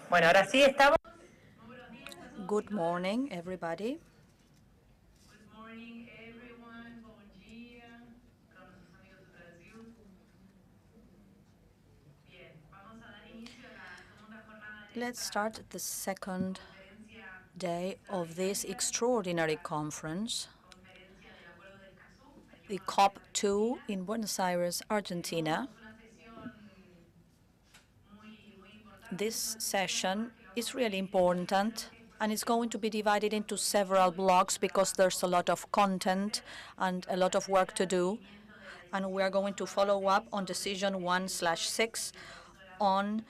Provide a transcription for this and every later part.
Bueno, ahora sí estamos. Good morning, everybody. Good morning, everyone. Bom dia para nuestros amigos de Brasil. Bien, vamos a dar inicio a la segunda jornada de Let's start the second conferencia day of this extraordinary conference, conferencia del Acuerdo del Escazú. the COP2 in Buenos Aires, Argentina. Es una sesión muy importante. This session is really important, and it's going to be divided into several blocks because there's a lot of content and a lot of work to do. And we are going to follow up on Decision 1/6 on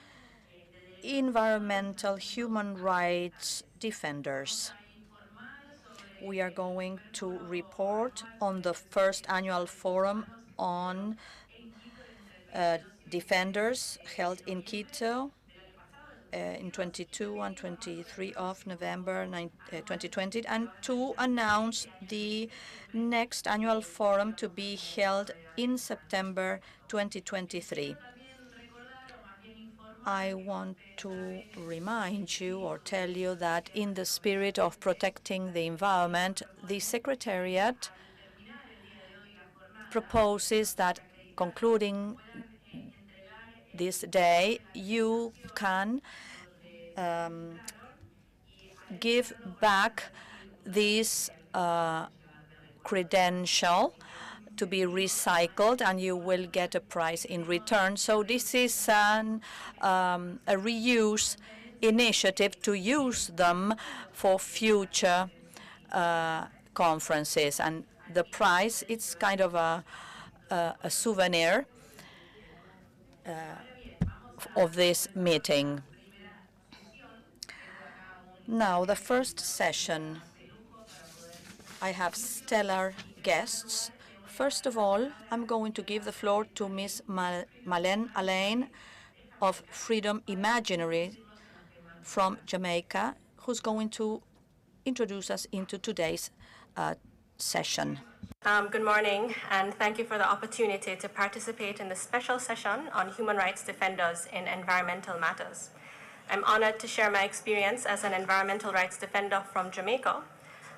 environmental human rights defenders. We are going to report on the first annual forum on defenders held in Quito in 22 and 23 of November 2020, and to announce the next annual forum to be held in September 2023. I want to remind you or tell you that in the spirit of protecting the environment, the Secretariat proposes that concluding this day, you can give back this credential to be recycled, and you will get a prize in return. So this is a reuse initiative to use them for future conferences. And the prize, it's kind of a souvenir of this meeting. Now, the first session, I have stellar guests. First of all, I'm going to give the floor to Ms. Malène Alain of Freedom Imaginary from Jamaica, who's going to introduce us into today's session. Good morning, and thank you for the opportunity to participate in the special session on human rights defenders in environmental matters. I'm honored to share my experience as an environmental rights defender from Jamaica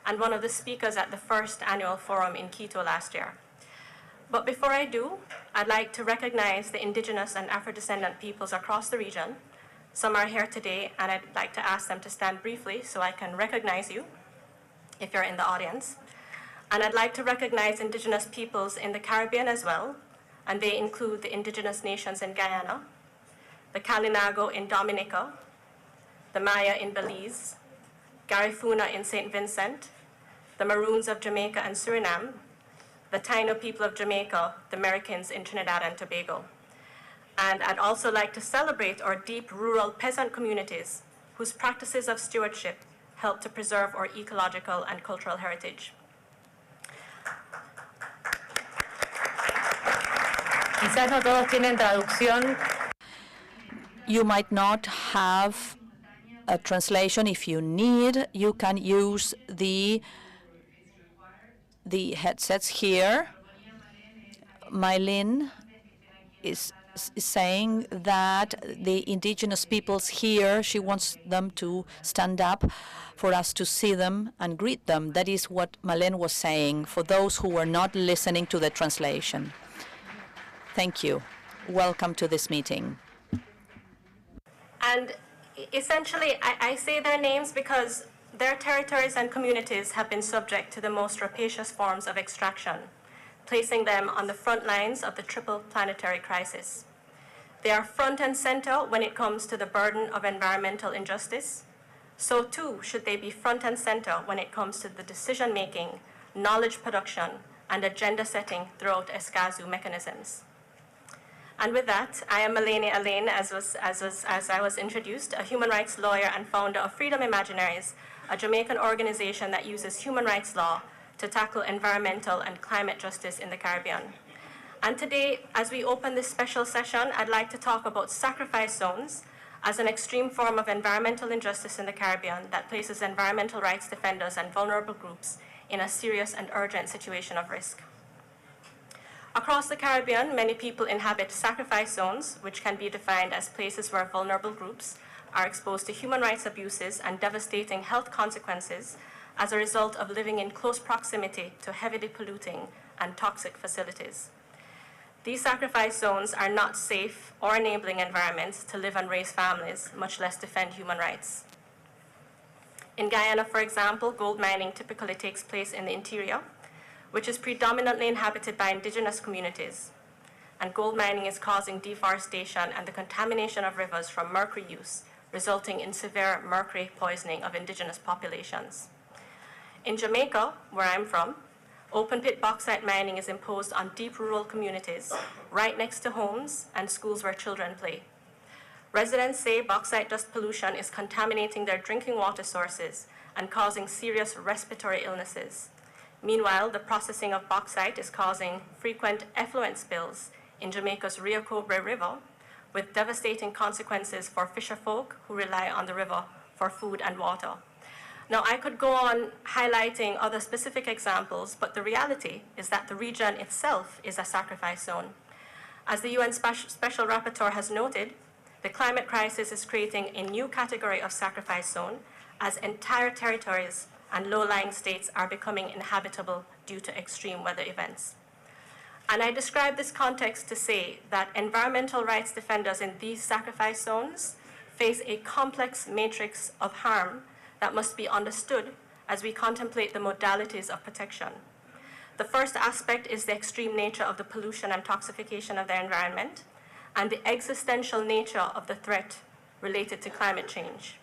and one of the speakers at the first annual forum in Quito last year. But before I do, I'd like to recognize the indigenous and Afro-descendant peoples across the region. Some are here today, and I'd like to ask them to stand briefly so I can recognize you if you're in the audience. And I'd like to recognize indigenous peoples in the Caribbean as well, and they include the indigenous nations in Guyana, the Kalinago in Dominica, the Maya in Belize, Garifuna in St. Vincent, the Maroons of Jamaica and Suriname, the Taino people of Jamaica, the Americans in Trinidad and Tobago. And I'd also like to celebrate our deep rural peasant communities whose practices of stewardship help to preserve our ecological and cultural heritage. Quizás no todos tienen traducción. You might not have a translation. If you need, you can use the headsets here. Mylene is saying that the indigenous peoples here, she wants them to stand up for us to see them and greet them. That is what Mylene was saying for those who were not listening to the translation. Thank you. Welcome to this meeting. And essentially, I say their names because their territories and communities have been subject to the most rapacious forms of extraction, placing them on the front lines of the triple planetary crisis. They are front and center when it comes to the burden of environmental injustice. So too should they be front and center when it comes to the decision-making, knowledge production, and agenda setting throughout Escazú mechanisms. And with that, I am Malène Alain, as I was introduced, a human rights lawyer and founder of Freedom Imaginaries, a Jamaican organization that uses human rights law to tackle environmental and climate justice in the Caribbean. And today, as we open this special session, I'd like to talk about sacrifice zones as an extreme form of environmental injustice in the Caribbean that places environmental rights defenders and vulnerable groups in a serious and urgent situation of risk. Across the Caribbean, many people inhabit sacrifice zones, which can be defined as places where vulnerable groups, are exposed to human rights abuses and devastating health consequences as a result of living in close proximity to heavily polluting and toxic facilities. These sacrifice zones are not safe or enabling environments to live and raise families, much less defend human rights. In Guyana, for example, gold mining typically takes place in the interior, which is predominantly inhabited by indigenous communities. And gold mining is causing deforestation and the contamination of rivers from mercury use, resulting in severe mercury poisoning of indigenous populations. In Jamaica, where I'm from, open-pit bauxite mining is imposed on deep rural communities, right next to homes and schools where children play. Residents say bauxite dust pollution is contaminating their drinking water sources and causing serious respiratory illnesses. Meanwhile, the processing of bauxite is causing frequent effluent spills in Jamaica's Rio Cobre River, with devastating consequences for fisherfolk who rely on the river for food and water. Now, I could go on highlighting other specific examples, but the reality is that the region itself is a sacrifice zone. As the UN Special Rapporteur has noted, the climate crisis is creating a new category of sacrifice zone as entire territories and low-lying states are becoming inhabitable due to extreme weather events. And I describe this context to say that environmental rights defenders in these sacrifice zones face a complex matrix of harm that must be understood as we contemplate the modalities of protection. The first aspect is the extreme nature of the pollution and toxification of their environment, and the existential nature of the threat related to climate change.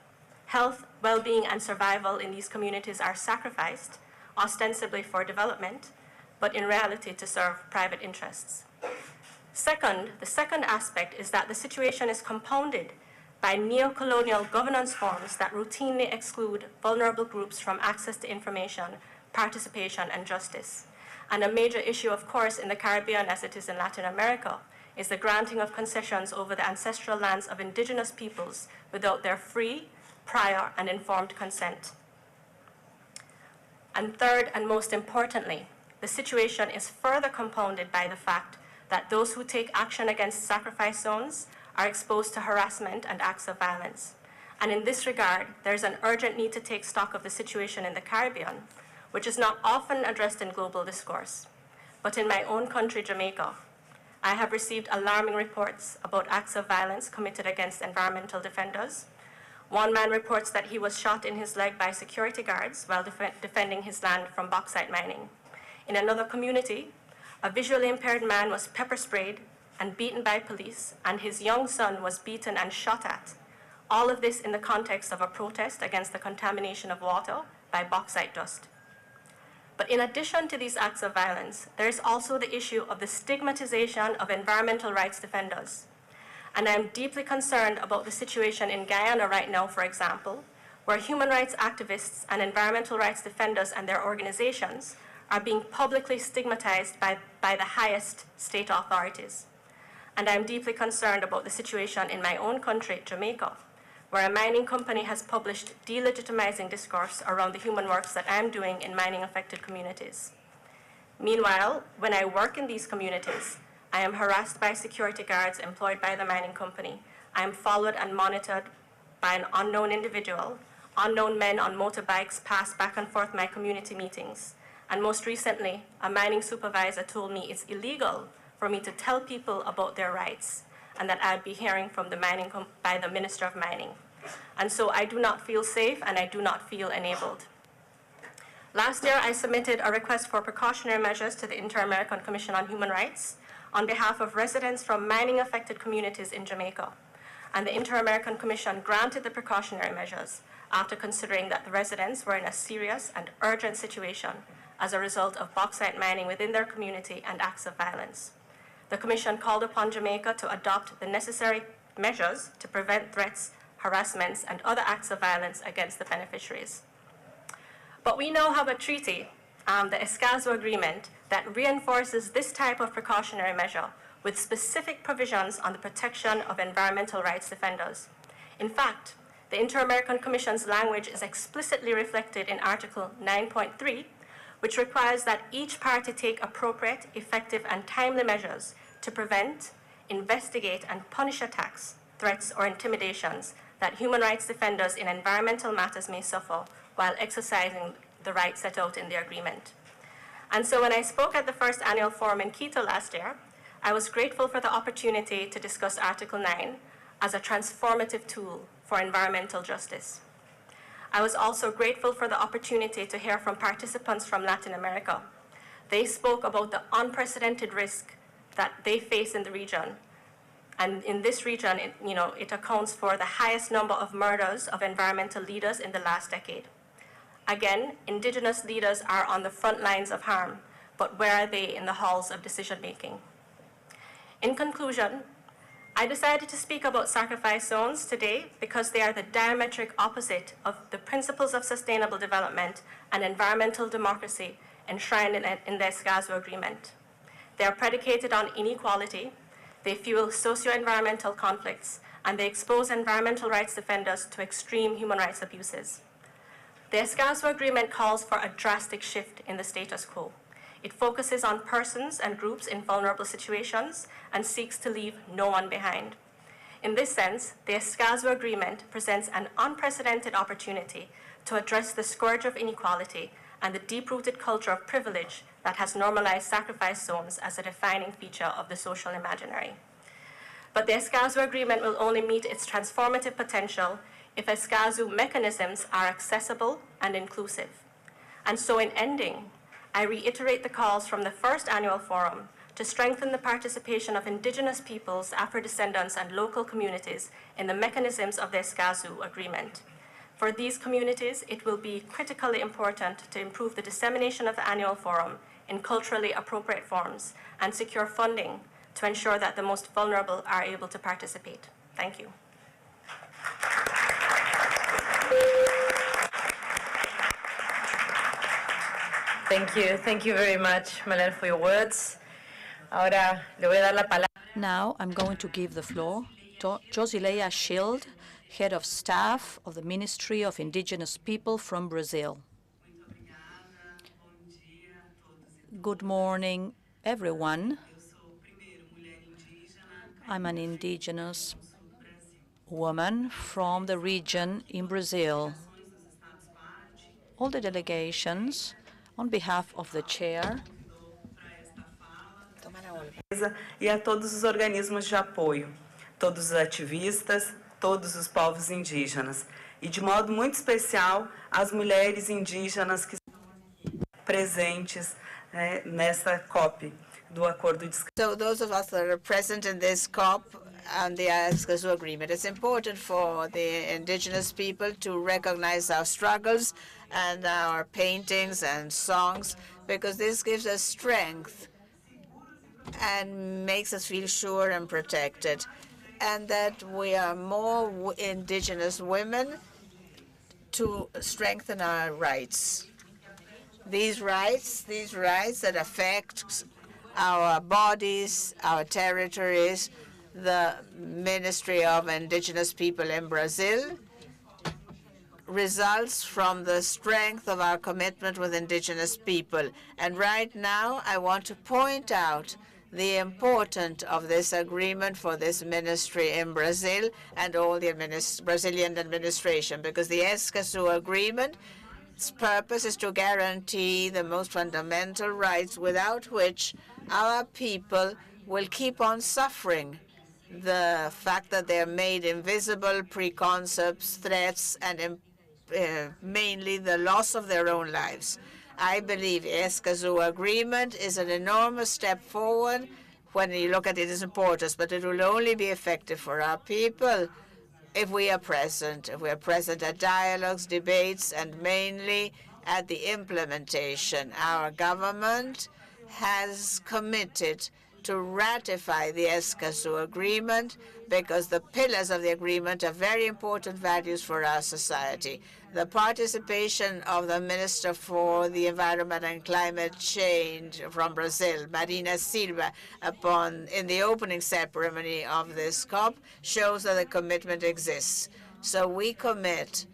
Health, well-being, and survival in these communities are sacrificed, ostensibly for development, but in reality to serve private interests. Second, the second aspect is that the situation is compounded by neo-colonial governance forms that routinely exclude vulnerable groups from access to information, participation, and justice. And a major issue, of course, in the Caribbean, as it is in Latin America, is the granting of concessions over the ancestral lands of indigenous peoples without their free, prior, and informed consent. And third, and most importantly, the situation is further compounded by the fact that those who take action against sacrifice zones are exposed to harassment and acts of violence. And in this regard, there's an urgent need to take stock of the situation in the Caribbean, which is not often addressed in global discourse. But in my own country, Jamaica, I have received alarming reports about acts of violence committed against environmental defenders. One man reports that he was shot in his leg by security guards while defending his land from bauxite mining. In another community, a visually impaired man was pepper sprayed and beaten by police, and his young son was beaten and shot at. All of this in the context of a protest against the contamination of water by bauxite dust. But in addition to these acts of violence, there is also the issue of the stigmatization of environmental rights defenders. And I'm deeply concerned about the situation in Guyana right now, for example, where human rights activists and environmental rights defenders and their organizations are being publicly stigmatized by the highest state authorities. And I'm deeply concerned about the situation in my own country, Jamaica, where a mining company has published delegitimizing discourse around the human works that I'm doing in mining-affected communities. Meanwhile, when I work in these communities, I am harassed by security guards employed by the mining company. I am followed and monitored by an unknown individual. Unknown men on motorbikes pass back and forth my community meetings. And most recently, a mining supervisor told me it's illegal for me to tell people about their rights and that I'd be hearing from by the Minister of Mining. And so I do not feel safe and I do not feel enabled. Last year, I submitted a request for precautionary measures to the Inter-American Commission on Human Rights on behalf of residents from mining-affected communities in Jamaica. And the Inter-American Commission granted the precautionary measures after considering that the residents were in a serious and urgent situation as a result of bauxite mining within their community and acts of violence. The Commission called upon Jamaica to adopt the necessary measures to prevent threats, harassments, and other acts of violence against the beneficiaries. But we now have a treaty, the Escazú Agreement, that reinforces this type of precautionary measure with specific provisions on the protection of environmental rights defenders. In fact, the Inter-American Commission's language is explicitly reflected in Article 9.3, which requires that each party take appropriate, effective, and timely measures to prevent, investigate, and punish attacks, threats, or intimidations that human rights defenders in environmental matters may suffer while exercising the rights set out in the agreement. And so when I spoke at the first annual forum in Quito last year, I was grateful for the opportunity to discuss Article 9 as a transformative tool for environmental justice. I was also grateful for the opportunity to hear from participants from Latin America. They spoke about the unprecedented risk that they face in the region. And in this region, it accounts for the highest number of murders of environmental leaders in the last decade. Again, indigenous leaders are on the front lines of harm, but where are they in the halls of decision-making? In conclusion, I decided to speak about sacrifice zones today because they are the diametric opposite of the principles of sustainable development and environmental democracy enshrined in the Escazú Agreement. They are predicated on inequality, they fuel socio-environmental conflicts, and they expose environmental rights defenders to extreme human rights abuses. The Escazú Agreement calls for a drastic shift in the status quo. It focuses on persons and groups in vulnerable situations and seeks to leave no one behind. In this sense, the Escazú Agreement presents an unprecedented opportunity to address the scourge of inequality and the deep-rooted culture of privilege that has normalized sacrifice zones as a defining feature of the social imaginary. But the Escazú Agreement will only meet its transformative potential if Escazú mechanisms are accessible and inclusive. And so in ending, I reiterate the calls from the first annual forum to strengthen the participation of indigenous peoples, Afro-descendants, and local communities in the mechanisms of the Escazú Agreement. For these communities, it will be critically important to improve the dissemination of the annual forum in culturally appropriate forms and secure funding to ensure that the most vulnerable are able to participate. Thank you. Thank you very much, Malen, for your words. Ahora le voy a dar la palabra. Now I'm going to give the floor to Josileia Schild, Head of Staff of the Ministry of Indigenous People from Brazil. Good morning, everyone. I'm an indigenous woman from the region in Brazil. All the delegations, on behalf of the chair, e a todos os organismos de apoio, todos os ativistas, todos os povos indígenas, e de modo muito especial as mulheres indígenas que estão presentes nessa COP do Acordo de Escazú. So those of us that are present in this COP and the Escazú Agreement, it's important for the indigenous people to recognize our struggles and our paintings and songs, because this gives us strength and makes us feel sure and protected, and that we are more indigenous women to strengthen our rights. These rights that affect our bodies, our territories. The Ministry of Indigenous People in Brazil results from the strength of our commitment with indigenous people. And right now, I want to point out the importance of this agreement for this ministry in Brazil and all the Brazilian administration, because the Escazú Agreement's purpose is to guarantee the most fundamental rights, without which our people will keep on suffering the fact that they're made invisible, preconcepts, threats, and mainly the loss of their own lives. I believe the Escazú Agreement is an enormous step forward when you look at its importance, but it will only be effective for our people if we are present. If we are present at dialogues, debates, and mainly at the implementation. Our government has committed to ratify the Escazú Agreement because the pillars of the agreement are very important values for our society. The participation of the Minister for the Environment and Climate Change from Brazil, Marina Silva, in the opening ceremony of this COP shows that the commitment exists. So we commit,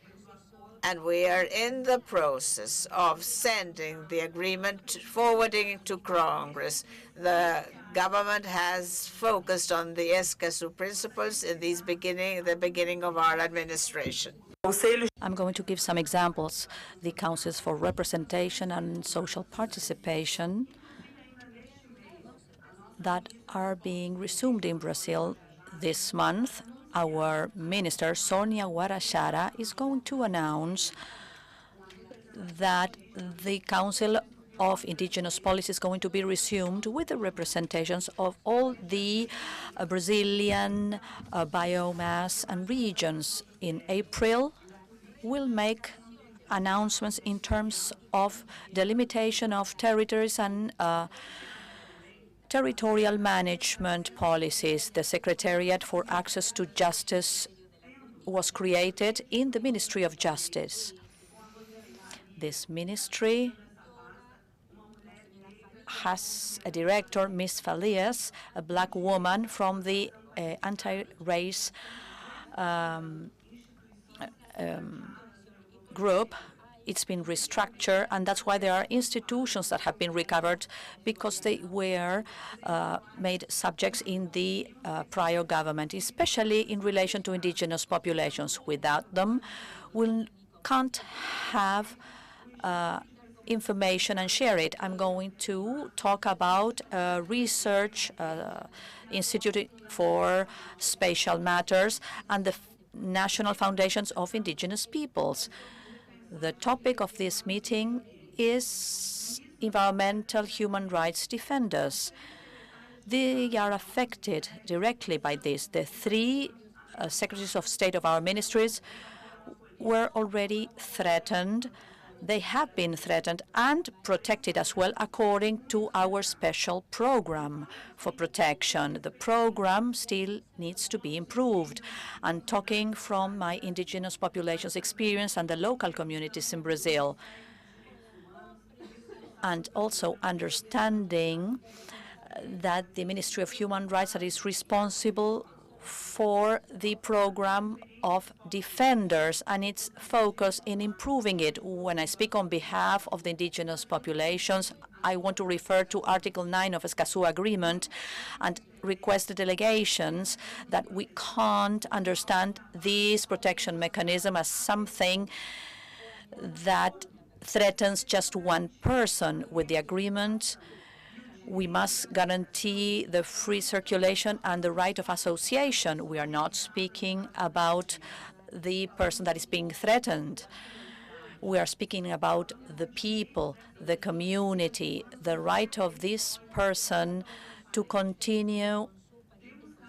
and we are in the process of sending the agreement, forwarding it to Congress. The government has focused on the Escazú principles in the beginning of our administration. I'm going to give some examples. The councils for representation and social participation that are being resumed in Brazil this month. Our minister, Sonia Guarachara, is going to announce that the Council of Indigenous Policy is going to be resumed with the representations of all the Brazilian biomass and regions. In April, we'll make announcements in terms of delimitation of territories and territorial management policies. The Secretariat for Access to Justice was created in the Ministry of Justice. This ministry has a director, Ms. Falias, a black woman from the anti-race group. It's been restructured, and that's why there are institutions that have been recovered, because they were made subjects in the prior government, especially in relation to indigenous populations. Without them, we can't have information and share it. I'm going to talk about a research institute for spatial matters and the National Foundations of Indigenous Peoples. The topic of this meeting is environmental human rights defenders. They are affected directly by this. The three secretaries of state of our ministries were already threatened. They have been threatened and protected as well according to our special program for protection. The program still needs to be improved. I'm talking from my indigenous populations experience and the local communities in Brazil, and also understanding that the Ministry of Human Rights that is responsible for the program of defenders and its focus in improving it. When I speak on behalf of the indigenous populations, I want to refer to Article 9 of Escazú Agreement and request the delegations that we can't understand this protection mechanism as something that threatens just one person. With the agreement, we must guarantee the free circulation and the right of association. We are not speaking about the person that is being threatened. We are speaking about the people, the community, the right of this person to continue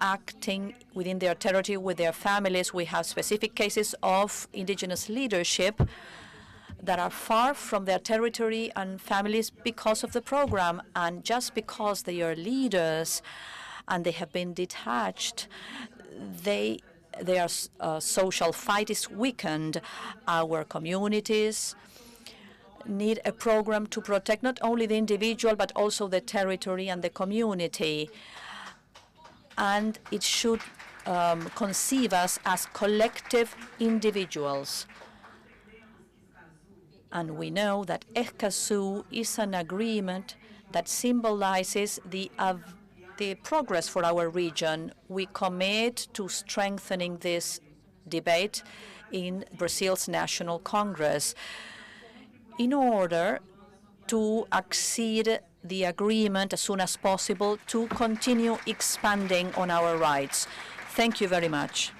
acting within their territory with their families. We have specific cases of indigenous leadership that are far from their territory and families because of the program. And just because they are leaders and they have been detached, their social fight is weakened. Our communities need a program to protect not only the individual, but also the territory and the community. And it should conceive us as collective individuals. And we know that Escazú is an agreement that symbolizes the progress for our region. We commit to strengthening this debate in Brazil's National Congress in order to accede the agreement as soon as possible to continue expanding on our rights. Thank you very much.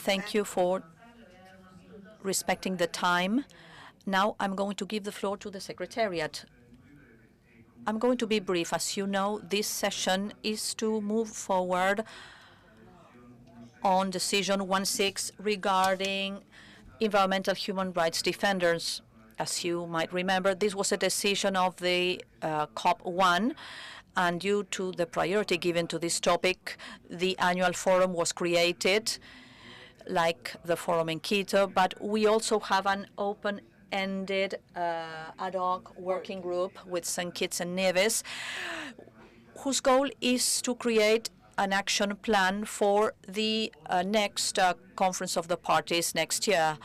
Thank you for respecting the time. Now I'm going to give the floor to the Secretariat. I'm going to be brief. As you know, this session is to move forward on Decision 16 regarding environmental human rights defenders. As you might remember, this was a decision of the COP1, and due to the priority given to this topic, the annual forum was created, like the forum in Quito, but we also have an open-ended ad hoc working group with St. Kitts and Nevis, whose goal is to create an action plan for the next conference of the parties next year.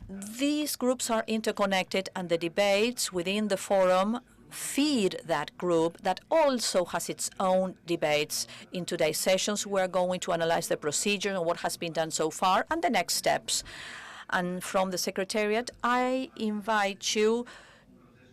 These groups are interconnected, and the debates within the forum feed that group that also has its own debates. In today's sessions, we're going to analyze the procedure and what has been done so far and the next steps. And from the Secretariat, I invite you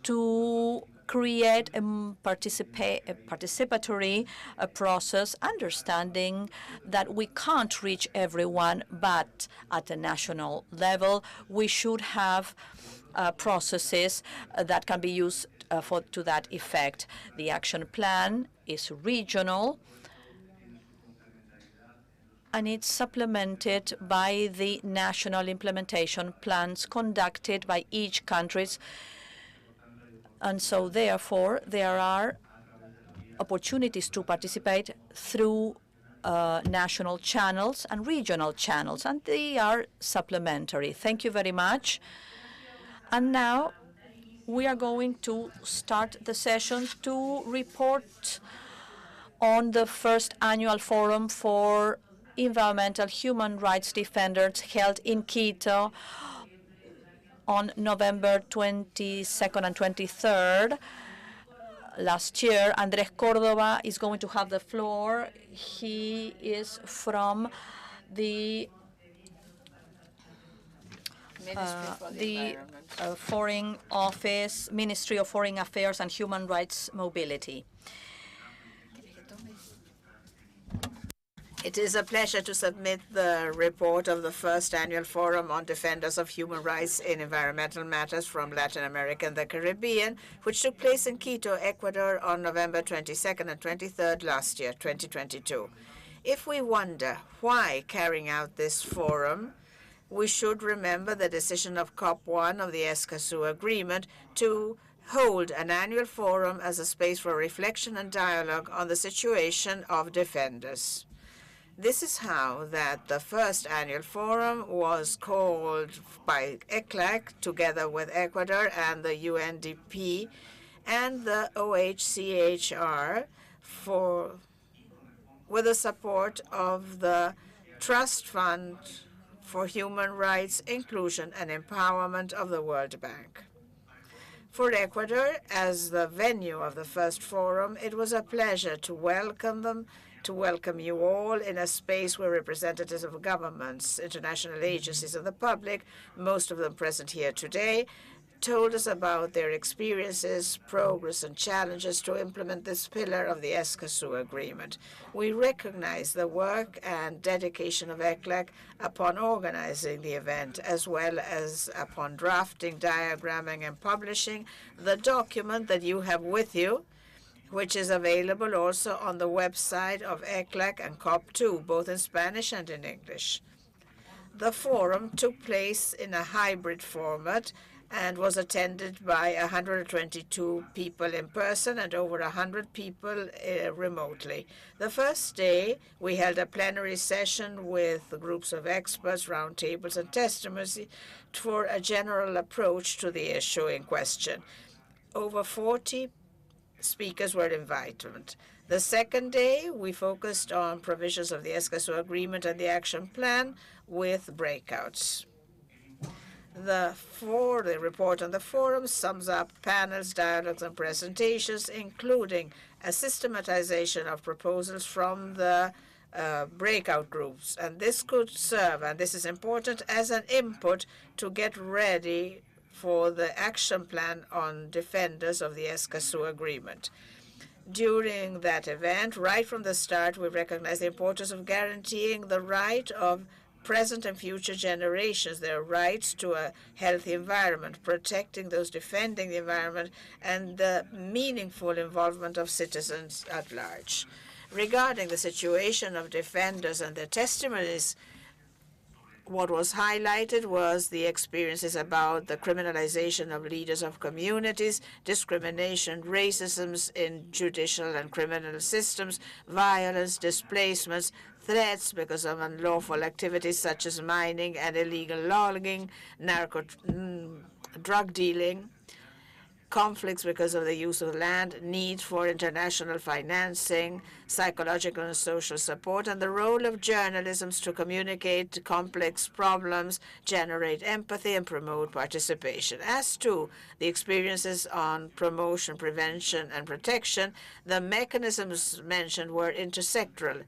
to create a participatory process, understanding that we can't reach everyone, but at the national level, we should have processes that can be used to that effect. The action plan is regional, and it's supplemented by the national implementation plans conducted by each country. And so, therefore, there are opportunities to participate through national channels and regional channels, and they are supplementary. Thank you very much. And now we are going to start the session to report on the first annual forum for environmental human rights defenders held in Quito on November 22nd and 23rd last year. Andrés Córdoba is going to have the floor. He is from the Foreign Office, Ministry of Foreign Affairs and Human Rights Mobility. It is a pleasure to submit the report of the first annual Forum on Defenders of Human Rights in Environmental Matters from Latin America and the Caribbean, which took place in Quito, Ecuador on November 22nd and 23rd last year, 2022. If we wonder why carrying out this forum, we should remember the decision of COP1 of the Escazú Agreement to hold an annual forum as a space for reflection and dialogue on the situation of defenders. This is how that the first annual forum was called by ECLAC together with Ecuador and the UNDP and the OHCHR with the support of the Trust Fund for Human Rights, Inclusion and Empowerment of the World Bank. For Ecuador, as the venue of the first forum, it was a pleasure to welcome you all in a space where representatives of governments, international agencies, and the public, most of them present here today, told us about their experiences, progress, and challenges to implement this pillar of the Escazú Agreement. We recognize the work and dedication of ECLAC upon organizing the event, as well as upon drafting, diagramming, and publishing the document that you have with you, which is available also on the website of ECLAC and COP2, both in Spanish and in English. The forum took place in a hybrid format and was attended by 122 people in person and over 100 people remotely. The first day, we held a plenary session with groups of experts, roundtables, and testimony for a general approach to the issue in question. Over 40 speakers were invited. The second day, we focused on provisions of the Escazú Agreement and the action plan with breakouts. The report on the forum sums up panels, dialogues, and presentations, including a systematization of proposals from the breakout groups. And this could serve, and this is important, as an input to get ready for the action plan on defenders of the Escazú Agreement. During that event, right from the start, we recognized the importance of guaranteeing the right of present and future generations, their rights to a healthy environment, protecting those defending the environment, and the meaningful involvement of citizens at large. Regarding the situation of defenders and their testimonies, what was highlighted was the experiences about the criminalization of leaders of communities, discrimination, racism in judicial and criminal systems, violence, displacements, threats because of unlawful activities such as mining and illegal logging, drug dealing, conflicts because of the use of land, need for international financing, psychological and social support, and the role of journalism to communicate complex problems, generate empathy, and promote participation. As to the experiences on promotion, prevention, and protection, the mechanisms mentioned were intersectoral.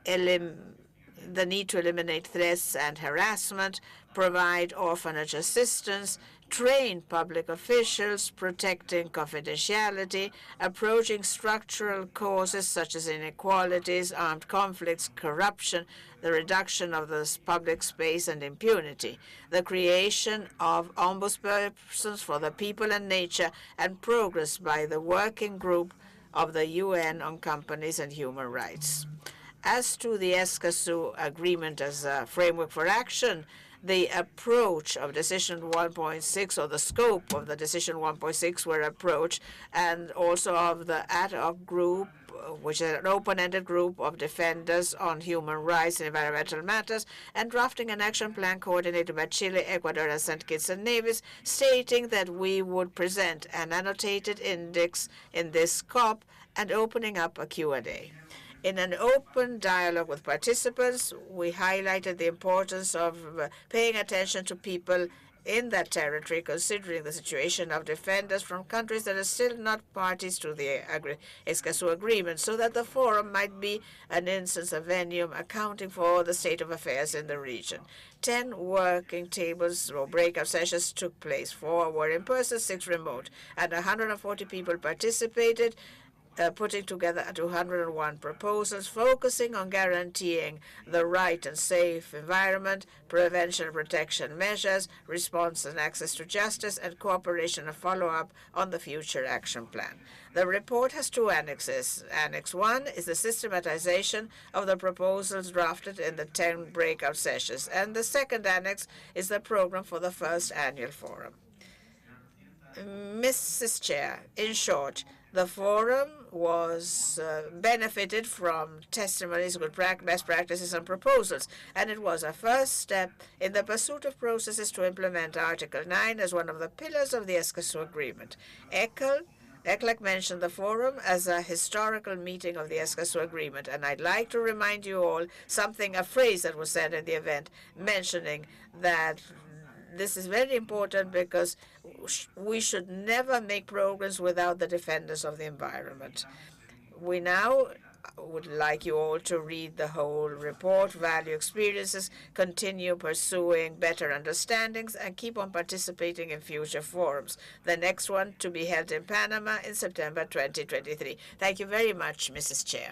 The need to eliminate threats and harassment, provide orphanage assistance, train public officials, protecting confidentiality, approaching structural causes such as inequalities, armed conflicts, corruption, the reduction of the public space and impunity, the creation of ombudspersons for the people and nature, and progress by the working group of the UN on companies and human rights. As to the Escazú Agreement as a framework for action, the approach of Decision 1.6 or the scope of the Decision 1.6 were approached, and also of the ad hoc group, which is an open-ended group of defenders on human rights and environmental matters, and drafting an action plan coordinated by Chile, Ecuador, and St. Kitts and Nevis, stating that we would present an annotated index in this COP and opening up a Q&A. In an open dialogue with participants, we highlighted the importance of paying attention to people in that territory, considering the situation of defenders from countries that are still not parties to the Escazú Agreement, so that the forum might be an instance, a venue accounting for the state of affairs in the region. 10 working tables or breakout sessions took place. 4 were in person, 6 remote, and 140 people participated, putting together 201 proposals, focusing on guaranteeing the right and safe environment, prevention and protection measures, response and access to justice, and cooperation and follow-up on the future action plan. The report has 2 annexes. Annex 1 is the systematization of the proposals drafted in the 10 breakout sessions, and the second annex is the program for the first annual forum. Mrs. Chair, in short, the forum was benefited from testimonies, best practices, and proposals, and it was a first step in the pursuit of processes to implement Article 9 as one of the pillars of the Escazú Agreement. ECLAC mentioned the forum as a historical meeting of the Escazú Agreement, and I'd like to remind you all a phrase that was said in the event, mentioning that this is very important because we should never make progress without the defenders of the environment. We now would like you all to read the whole report, value experiences, continue pursuing better understandings, and keep on participating in future forums. The next one to be held in Panama in September 2023. Thank you very much, Mrs. Chair.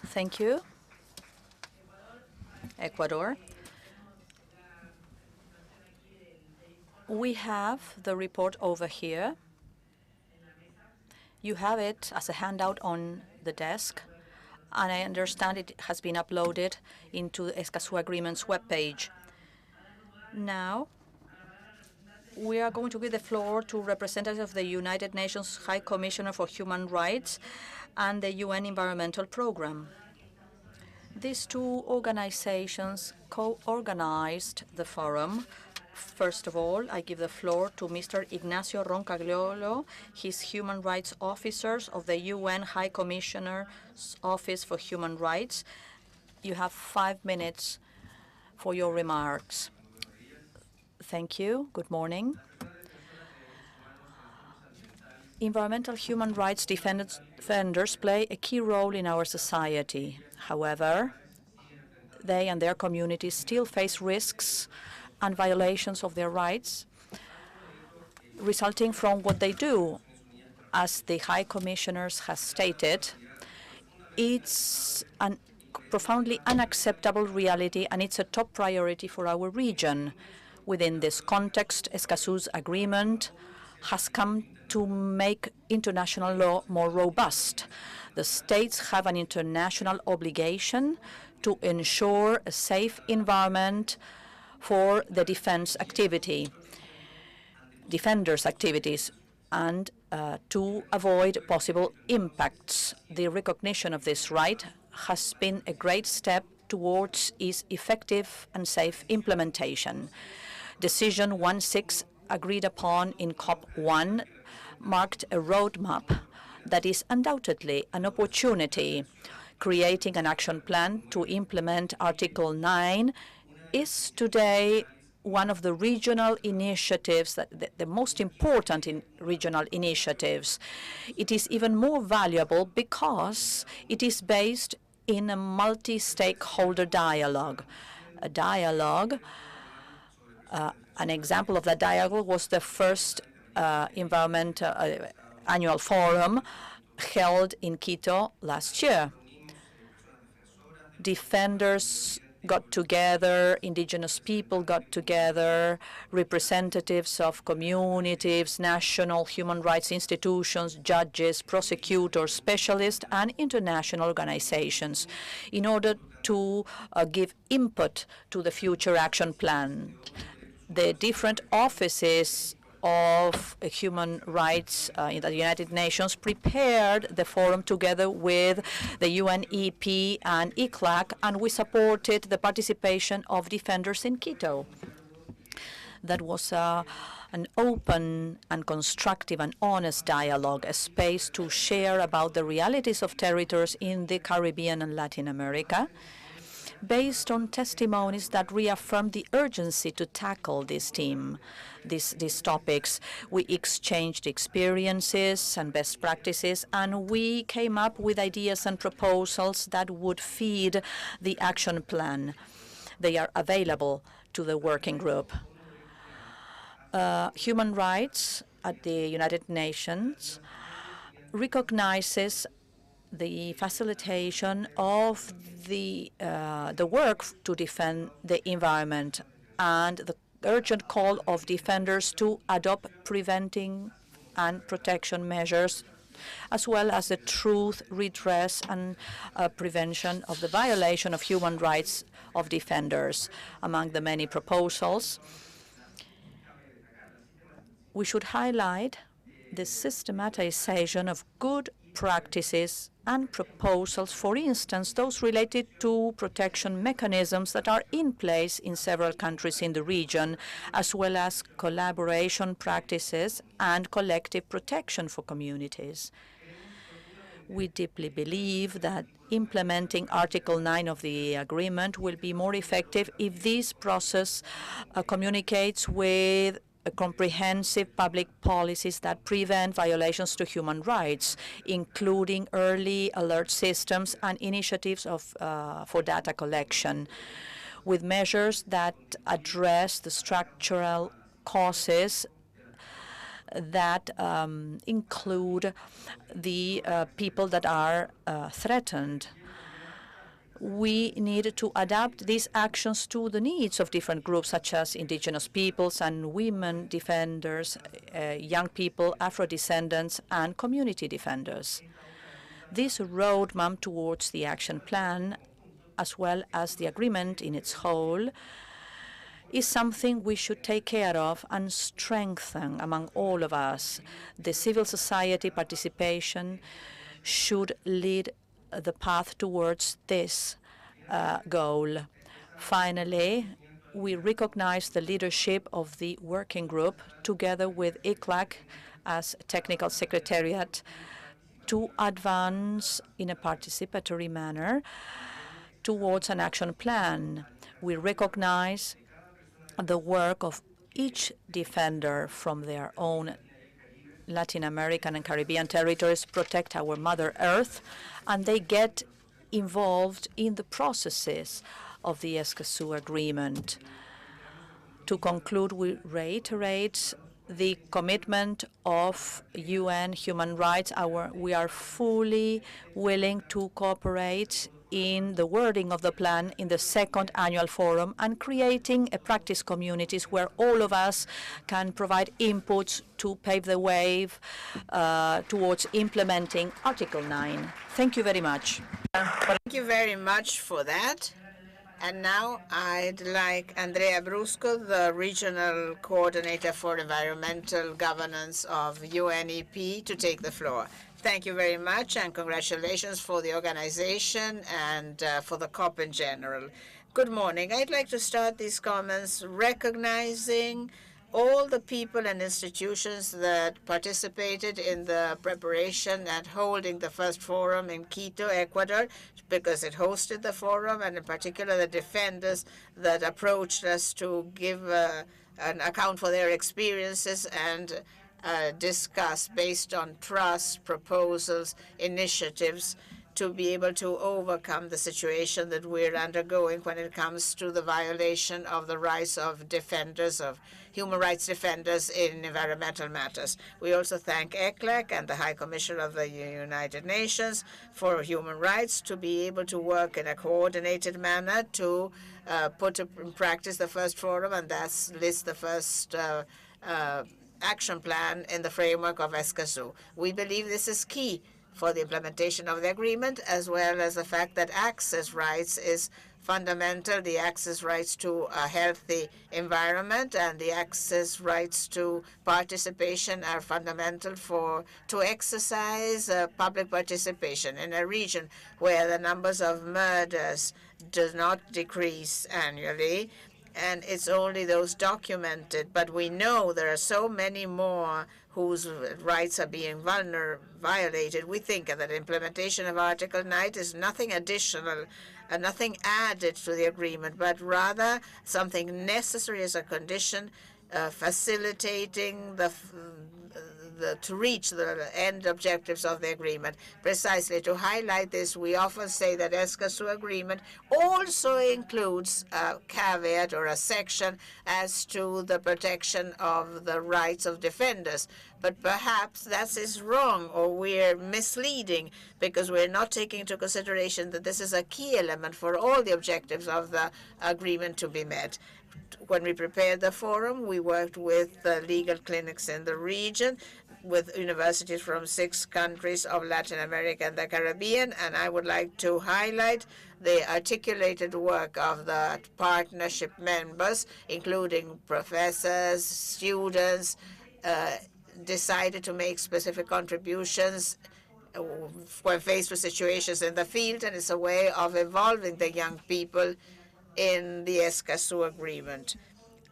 Thank you. Ecuador. We have the report over here. You have it as a handout on the desk, and I understand it has been uploaded into the Escazú Agreement's webpage. Now, we are going to give the floor to representatives of the United Nations High Commissioner for Human Rights and the UN Environmental Programme. These 2 organizations co-organized the forum. First of all, I give the floor to Mr. Ignacio Roncagliolo. He's Human Rights Officer of the UN High Commissioner's Office for Human Rights. You have 5 minutes for your remarks. Thank you. Good morning. Environmental human rights defenders play a key role in our society. However, they and their communities still face risks and violations of their rights resulting from what they do. As the High Commissioner has stated, it's a profoundly unacceptable reality, and it's a top priority for our region. Within this context, Escazú's Agreement has come to make international law more robust. The states have an international obligation to ensure a safe environment for the defenders' activities, and to avoid possible impacts. The recognition of this right has been a great step towards its effective and safe implementation. Decision 16 agreed upon in COP1 marked a roadmap that is undoubtedly an opportunity. Creating an action plan to implement Article 9 is today one of the regional initiatives, the most important regional initiatives. It is even more valuable because it is based in a multi-stakeholder dialogue. A dialogue, an example of that dialogue was the first environmental annual forum held in Quito last year. Defenders got together, indigenous people got together, representatives of communities, national human rights institutions, judges, prosecutors, specialists, and international organizations in order to give input to the future action plan. The different offices of human rights in the United Nations prepared the forum together with the UNEP and ICLAC, and we supported the participation of defenders in Quito. That was an open and constructive and honest dialogue, a space to share about the realities of territories in the Caribbean and Latin America, based on testimonies that reaffirmed the urgency to tackle these topics. We exchanged experiences and best practices, and we came up with ideas and proposals that would feed the action plan. They are available to the working group. Human rights at the United Nations recognizes the facilitation of the work to defend the environment and the urgent call of defenders to adopt preventing and protection measures, as well as the truth, redress, and prevention of the violation of human rights of defenders. Among the many proposals, we should highlight the systematization of good practices and proposals, for instance, those related to protection mechanisms that are in place in several countries in the region, as well as collaboration practices and collective protection for communities. We deeply believe that implementing Article 9 of the agreement will be more effective if this process communicates with comprehensive public policies that prevent violations to human rights, including early alert systems and initiatives for data collection, with measures that address the structural causes that include the people that are threatened. We need to adapt these actions to the needs of different groups, such as indigenous peoples and women defenders, young people, Afro-descendants, and community defenders. This roadmap towards the action plan, as well as the agreement in its whole, is something we should take care of and strengthen among all of us. The civil society participation should lead the path towards this goal. Finally, we recognize the leadership of the working group together with ICLAC as technical secretariat to advance in a participatory manner towards an action plan. We recognize the work of each defender from their own Latin American and Caribbean territories, protect our Mother Earth, and they get involved in the processes of the Escazú Agreement. To conclude, we reiterate the commitment of UN human rights. We are fully willing to cooperate in the wording of the plan in the second annual forum and creating a practice communities where all of us can provide inputs to pave the way towards implementing Article 9. Thank you very much. Thank you very much for that. And now I'd like Andrea Brusco, the Regional Coordinator for Environmental Governance of UNEP, to take the floor. Thank you very much, and congratulations for the organization and for the COP in general. Good morning. I'd like to start these comments recognizing all the people and institutions that participated in the preparation and holding the first forum in Quito, Ecuador, because it hosted the forum, and in particular the defenders that approached us to give an account for their experiences and discuss based on trust, proposals, initiatives to be able to overcome the situation that we're undergoing when it comes to the violation of the rights of defenders, of human rights defenders in environmental matters. We also thank ECLAC and the High Commissioner of the United Nations for Human Rights to be able to work in a coordinated manner to put in practice the first forum, and thus list the first action plan in the framework of Escazú. We believe this is key for the implementation of the agreement, as well as the fact that access rights is fundamental, the access rights to a healthy environment and the access rights to participation are fundamental to exercise public participation in a region where the numbers of murders does not decrease annually, and it's only those documented. But we know there are so many more whose rights are being violated. We think that implementation of Article 9 is nothing additional and nothing added to the agreement, but rather something necessary as a condition facilitating to reach the end objectives of the agreement. Precisely to highlight this, we often say that Escazú Agreement also includes a caveat or a section as to the protection of the rights of defenders. But perhaps that is wrong, or we're misleading, because we're not taking into consideration that this is a key element for all the objectives of the agreement to be met. When we prepared the forum, we worked with legal clinics in the region, with universities from 6 countries of Latin America and the Caribbean, and I would like to highlight the articulated work of the partnership members, including professors, students, decided to make specific contributions when faced with situations in the field, and it's a way of involving the young people in the Escazú Agreement.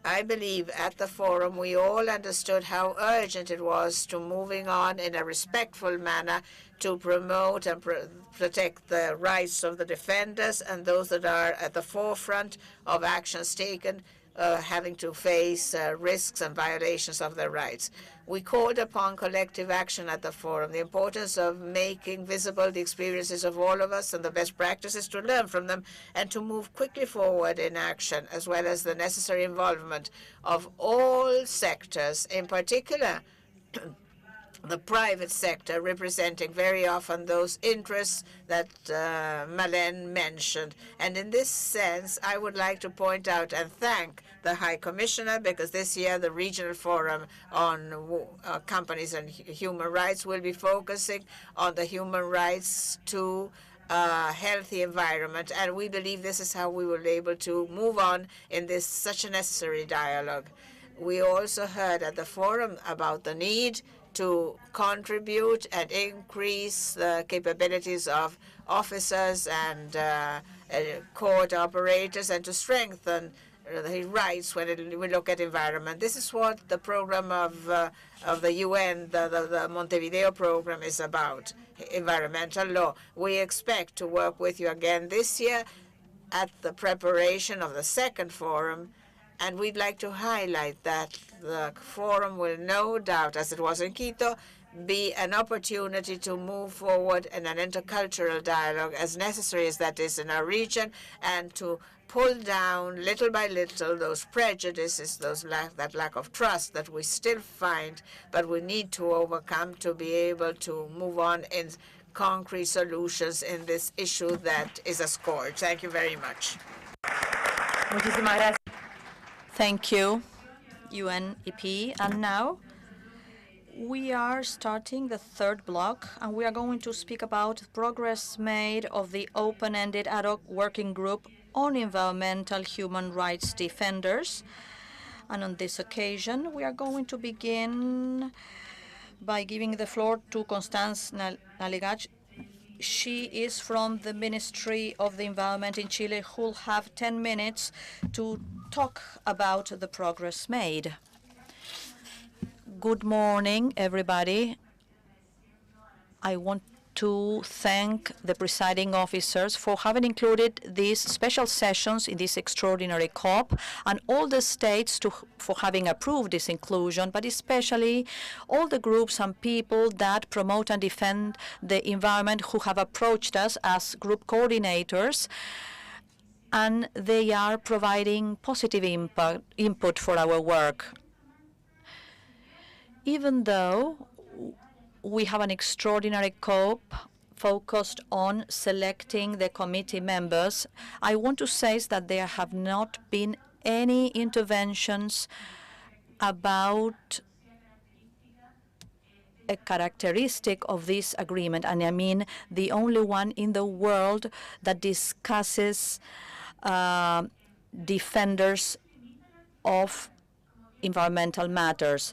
I believe at the forum we all understood how urgent it was to moving on in a respectful manner to promote and protect the rights of the defenders and those that are at the forefront of actions taken having to face risks and violations of their rights. We called upon collective action at the forum, the importance of making visible the experiences of all of us and the best practices to learn from them and to move quickly forward in action, as well as the necessary involvement of all sectors, in particular the private sector, representing very often those interests that Malène mentioned. And in this sense, I would like to point out and thank the High Commissioner, because this year the Regional Forum on Companies and Human Rights will be focusing on the human rights to a healthy environment. And we believe this is how we will be able to move on in this such a necessary dialogue. We also heard at the forum about the need to contribute and increase the capabilities of officers and court operators, and to strengthen the rights when we look at environment. This is what the program of the UN, the Montevideo program, is about, environmental law. We expect to work with you again this year at the preparation of the second forum, and we'd like to highlight that the forum will no doubt, as it was in Quito, be an opportunity to move forward in an intercultural dialogue, as necessary as that is in our region, and to pull down little by little those prejudices, that lack of trust that we still find, but we need to overcome to be able to move on in concrete solutions in this issue that is a scourge. Thank you very much. Muchísimas gracias. Thank you, UNEP. And now we are starting the third block, and we are going to speak about progress made of the open-ended ad hoc working group on environmental human rights defenders. And on this occasion, we are going to begin by giving the floor to Constance Nalegach. She is from the Ministry of the Environment in Chile, who will have 10 minutes to talk about the progress made. Good morning, everybody. I want to thank the presiding officers for having included these special sessions in this extraordinary COP, and all the states for having approved this inclusion, but especially all the groups and people that promote and defend the environment who have approached us as group coordinators, and they are providing positive input for our work. Even though we have an extraordinary COP focused on selecting the committee members, I want to say that there have not been any interventions about a characteristic of this agreement, and I mean the only one in the world that discusses defenders of environmental matters.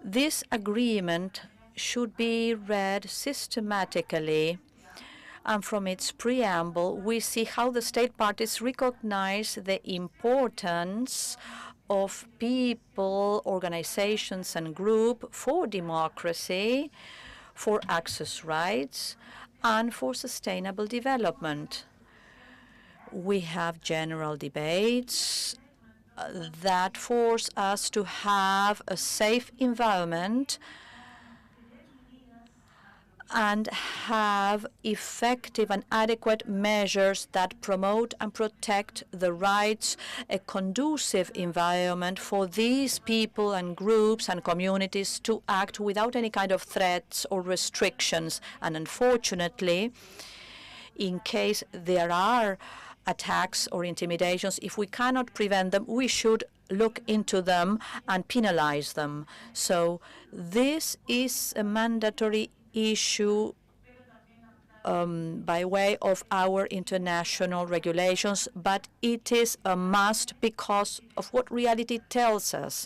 This agreement should be read systematically, and from its preamble, we see how the state parties recognize the importance of people, organizations, and groups for democracy, for access rights, and for sustainable development. We have general debates that force us to have a safe environment and have effective and adequate measures that promote and protect the rights, a conducive environment for these people and groups and communities to act without any kind of threats or restrictions. And unfortunately, in case there are attacks or intimidations, if we cannot prevent them, we should look into them and penalize them. So this is a mandatory issue by way of our international regulations, but it is a must because of what reality tells us,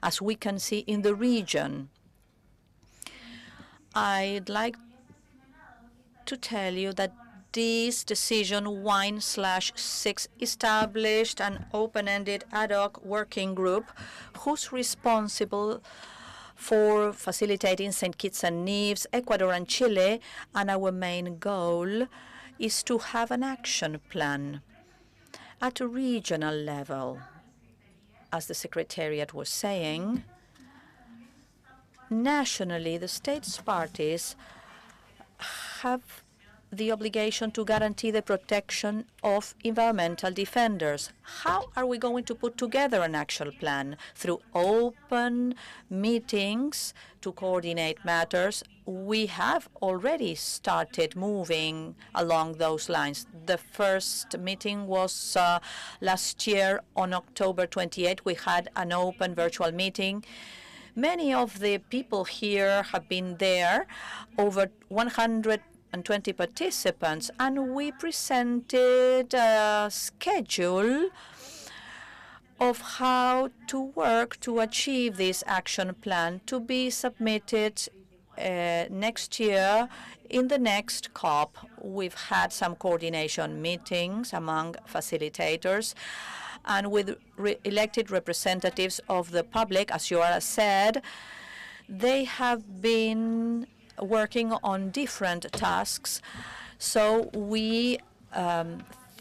as we can see in the region. I'd like to tell you that this decision 1/6 established an open-ended ad hoc working group who's responsible for facilitating St. Kitts and Nevis, Ecuador, and Chile, and our main goal is to have an action plan at a regional level. As the Secretariat was saying, nationally, the states parties have the obligation to guarantee the protection of environmental defenders. How are we going to put together an action plan? Through open meetings to coordinate matters. We have already started moving along those lines. The first meeting was last year on October 28. We had an open virtual meeting. Many of the people here have been there, over 120 participants, and we presented a schedule of how to work to achieve this action plan to be submitted next year in the next COP. We've had some coordination meetings among facilitators and with elected representatives of the public. As Joara said, they have been working on different tasks, so we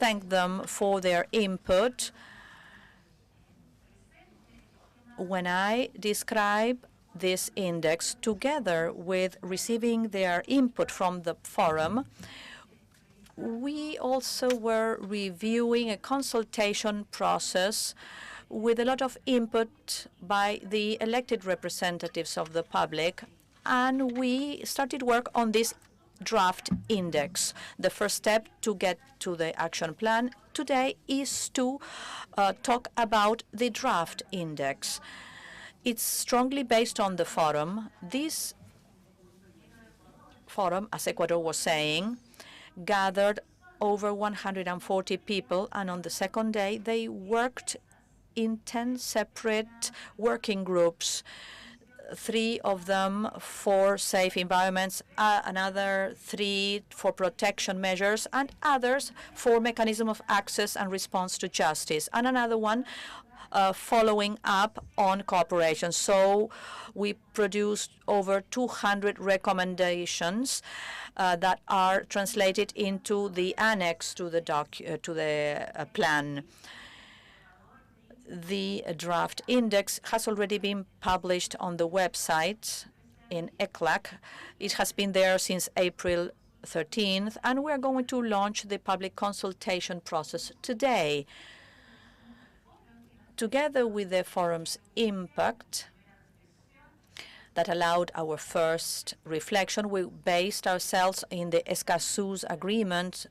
thank them for their input. When I describe this index together with receiving their input from the forum, we also were reviewing a consultation process with a lot of input by the elected representatives of the public, and we started work on this draft index. The first step to get to the action plan today is to talk about the draft index. It's strongly based on the forum. This forum, as Ecuador was saying, gathered over 140 people, and on the second day they worked in 10 separate working groups. 3 of them for safe environments, another 3 for protection measures, and others for mechanism of access and response to justice, and another one following up on cooperation. So we produced over 200 recommendations that are translated into the annex to the plan. The draft index has already been published on the website in ECLAC. It has been there since April 13th, and we're going to launch the public consultation process today. Together with the forum's impact that allowed our first reflection, we based ourselves in the Escazú Agreement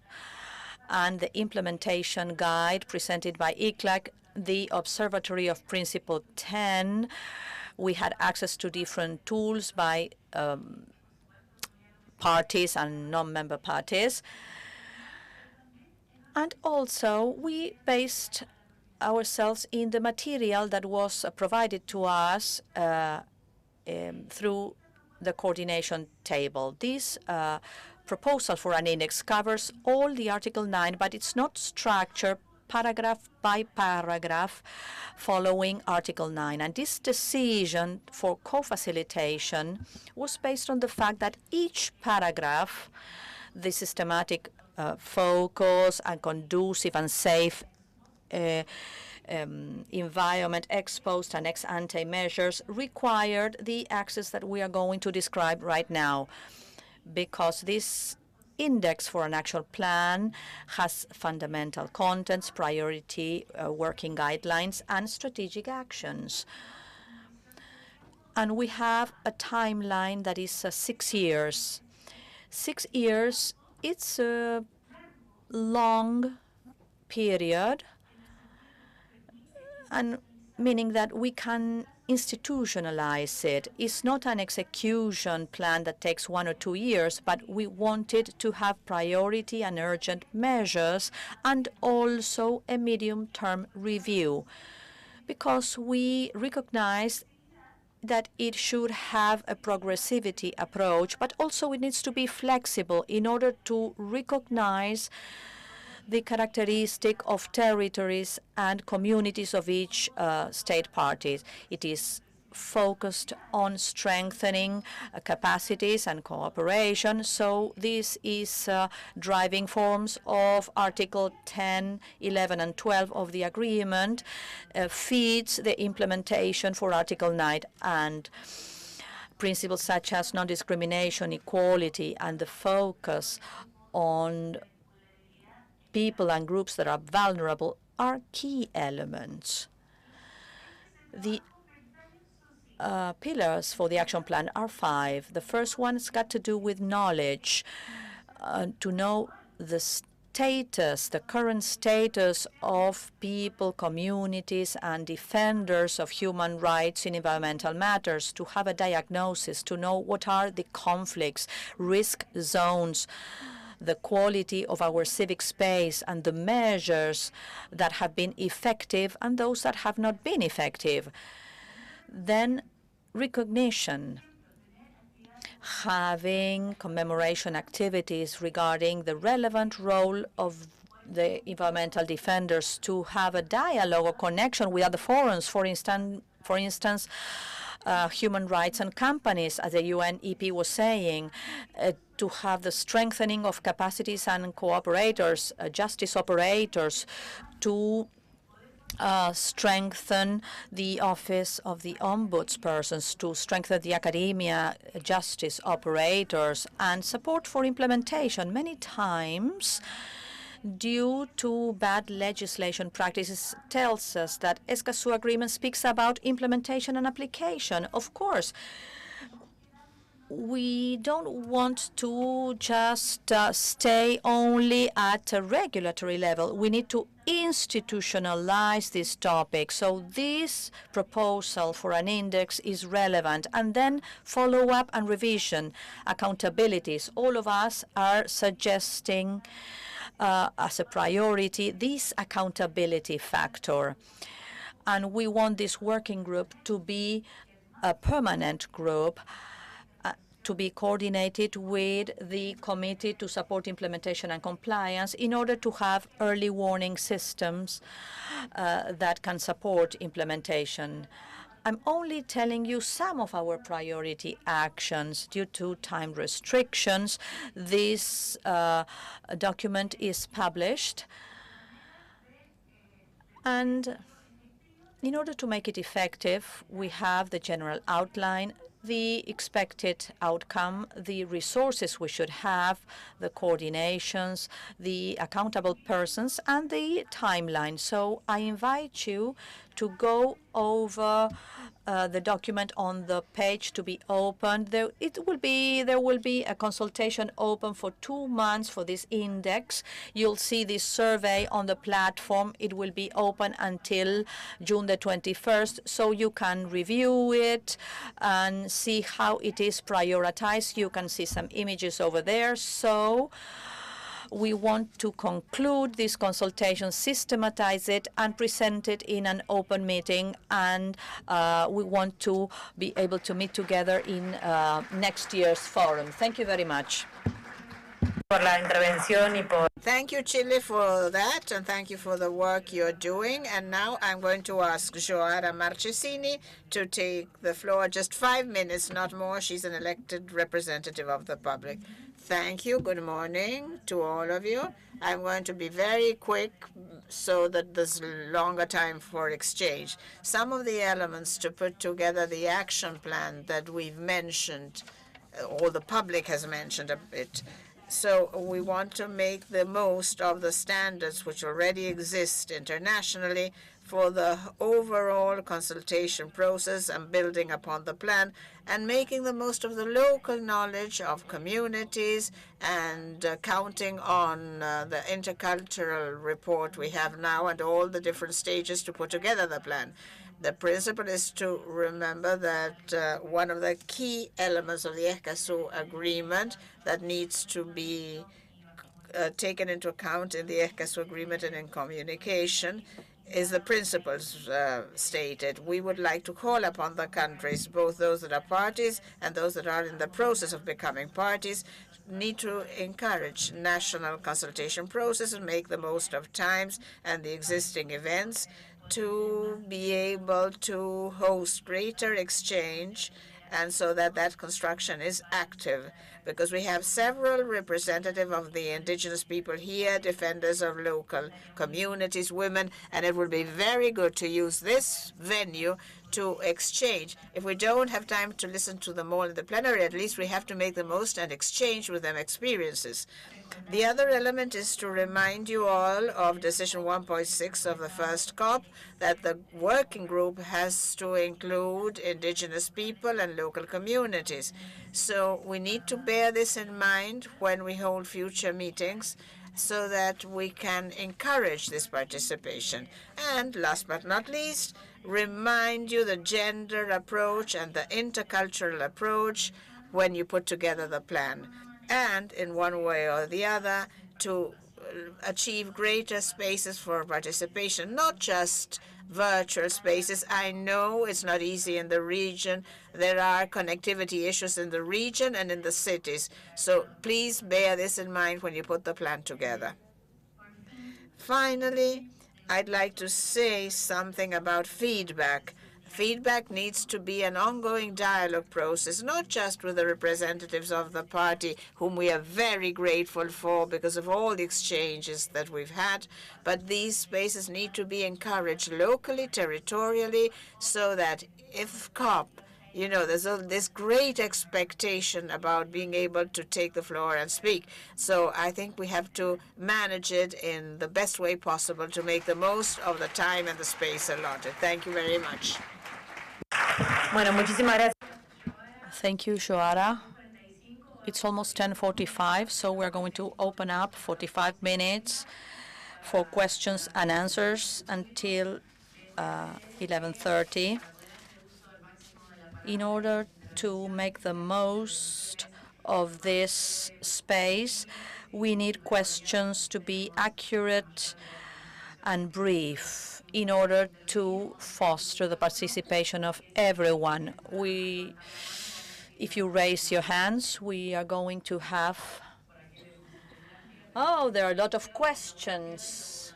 and the implementation guide presented by ECLAC, the Observatory of Principle 10. We had access to different tools by parties and non-member parties. And also, we based ourselves in the material that was provided to us through the coordination table. This proposal for an index covers all the Article 9, but it's not structured paragraph by paragraph following Article 9. And this decision for co-facilitation was based on the fact that each paragraph, the systematic focus and conducive and safe environment, ex post and ex ante measures, required the access that we are going to describe right now, because this index for an action plan has fundamental contents, priority, working guidelines, and strategic actions. And we have a timeline that is 6 years. 6 years, it's a long period, and meaning that we can institutionalize it. It's not an execution plan that takes 1 or 2 years, but we wanted to have priority and urgent measures and also a medium-term review, because we recognize that it should have a progressivity approach, but also it needs to be flexible in order to recognize the characteristic of territories and communities of each state party. It is focused on strengthening capacities and cooperation. So this is driving forms of Article 10, 11, and 12 of the agreement, feeds the implementation for Article 9, and principles such as non-discrimination, equality, and the focus on people and groups that are vulnerable are key elements. The pillars for the action plan are 5. The first one's got to do with knowledge, to know the status, the current status of people, communities, and defenders of human rights in environmental matters, to have a diagnosis, to know what are the conflicts, risk zones, the quality of our civic space, and the measures that have been effective and those that have not been effective. Then recognition, having commemoration activities regarding the relevant role of the environmental defenders, to have a dialogue or connection with other forums, for instance, human rights and companies, as the UNEP was saying, to have the strengthening of capacities and cooperators, justice operators, to strengthen the office of the ombudspersons, to strengthen the academia, justice operators, and support for implementation. Many times, due to bad legislation practices, tells us that Escazú Agreement speaks about implementation and application. Of course, we don't want to just stay only at a regulatory level. We need to institutionalize this topic. So this proposal for an index is relevant. And then follow-up and revision, accountabilities. All of us are suggesting as a priority this accountability factor. And we want this working group to be a permanent group to be coordinated with the Committee to Support Implementation and Compliance in order to have early warning systems that can support implementation. I'm only telling you some of our priority actions. Due to time restrictions, this document is published. And in order to make it effective, we have the general outline, the expected outcome, the resources we should have, the coordinations, the accountable persons, and the timeline. So I invite you to go over the document on the page to be opened. There will be a consultation open for 2 months for this index. You'll see this survey on the platform. It will be open until June the 21st, so you can review it and see how it is prioritized. You can see some images over there. So we want to conclude this consultation, systematize it, and present it in an open meeting. And we want to be able to meet together in next year's forum. Thank you very much. Thank you, Chile, for that, and thank you for the work you're doing. And now I'm going to ask Joara Marchesini to take the floor. Just 5 minutes, not more. She's an elected representative of the public. Thank you. Good morning to all of you. I'm going to be very quick so that there's longer time for exchange. Some of the elements to put together the action plan that we've mentioned, or the public has mentioned a bit. So we want to make the most of the standards which already exist internationally for the overall consultation process and building upon the plan and making the most of the local knowledge of communities and counting on the intercultural report we have now and all the different stages to put together the plan. The principle is to remember that one of the key elements of the Escazú Agreement that needs to be taken into account in the Escazú Agreement and in communication is the principles stated. We would like to call upon the countries, both those that are parties and those that are in the process of becoming parties, need to encourage national consultation process and make the most of times and the existing events to be able to host greater exchange, and so that that construction is active, because we have several representatives of the indigenous people here, defenders of local communities, women, and it would be very good to use this venue to exchange. If we don't have time to listen to them all in the plenary, at least we have to make the most and exchange with them experiences. The other element is to remind you all of Decision 1.6 of the first COP, that the working group has to include indigenous people and local communities. So we need to bear this in mind when we hold future meetings so that we can encourage this participation. And last but not least, remind you the gender approach and the intercultural approach when you put together the plan. And in one way or the other, to achieve greater spaces for participation, not just virtual spaces. I know it's not easy in the region. There are connectivity issues in the region and in the cities. So please bear this in mind when you put the plan together. Finally, I'd like to say something about feedback. Feedback needs to be an ongoing dialogue process, not just with the representatives of the party, whom we are very grateful for because of all the exchanges that we've had, but these spaces need to be encouraged locally, territorially, so that if COP, there's this great expectation about being able to take the floor and speak. So I think we have to manage it in the best way possible to make the most of the time and the space allotted. Thank you very much. Thank you, Joara. It's almost 10:45, so we're going to open up 45 minutes for questions and answers until 11:30. In order to make the most of this space, we need questions to be accurate and brief. in order to foster the participation of everyone. If you raise your hands, we are going to have... Oh, there are a lot of questions.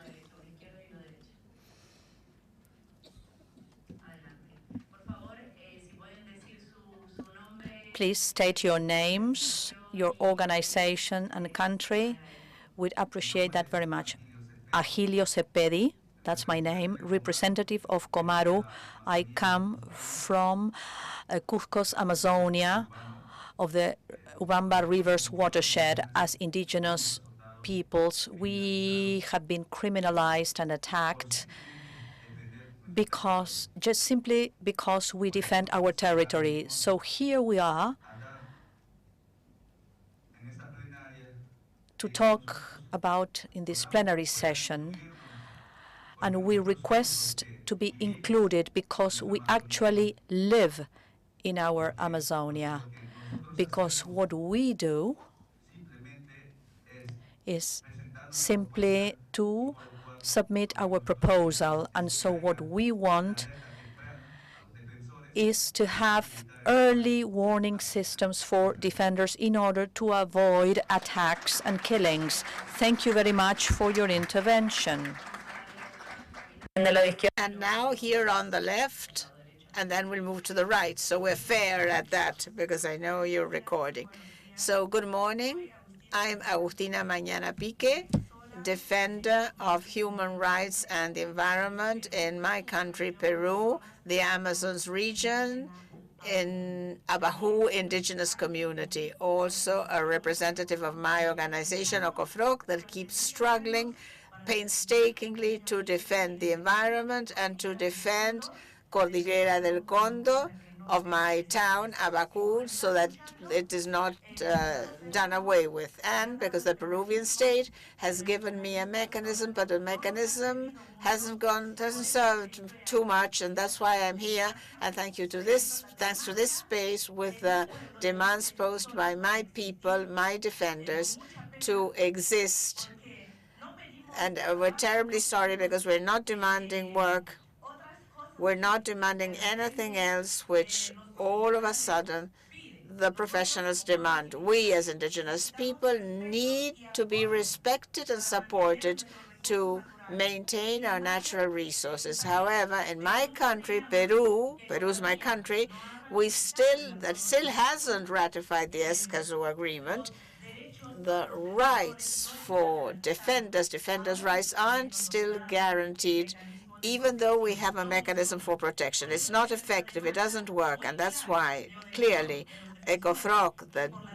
Please state your names, your organization and country. We'd appreciate that very much. Agilio Cepedi, that's my name, representative of Comaru. I come from Cusco's Amazonia, of the Ubamba River's watershed. As indigenous peoples, we have been criminalized and attacked simply because we defend our territory. So here we are to talk about in this plenary session, and we request to be included because we actually live in our Amazonia, because what we do is simply to submit our proposal. And so what we want is to have early warning systems for defenders in order to avoid attacks and killings. Thank you very much for your intervention. And now here on the left, and then we'll move to the right. So we're fair at that because I know you're recording. So good morning. I'm Agustina Mañana Pique, defender of human rights and the environment in my country, Peru, the Amazons region, in Abajú indigenous community. Also a representative of my organization, Ocofroc, that keeps struggling painstakingly to defend the environment and to defend Cordillera del Condo of my town, Abacu, so that it is not done away with. And because the Peruvian state has given me a mechanism, but the mechanism hasn't served too much, and that's why I'm here. And thanks to this space with the demands posed by my people, my defenders, to exist. And we're terribly sorry because we're not demanding work. We're not demanding anything else, which all of a sudden the professionals demand. We as indigenous people need to be respected and supported to maintain our natural resources. However, in my country, Peru's my country, that still hasn't ratified the Escazú Agreement. The rights for defenders' rights aren't still guaranteed, even though we have a mechanism for protection. It's not effective. It doesn't work. And that's why, clearly, ECOFROC,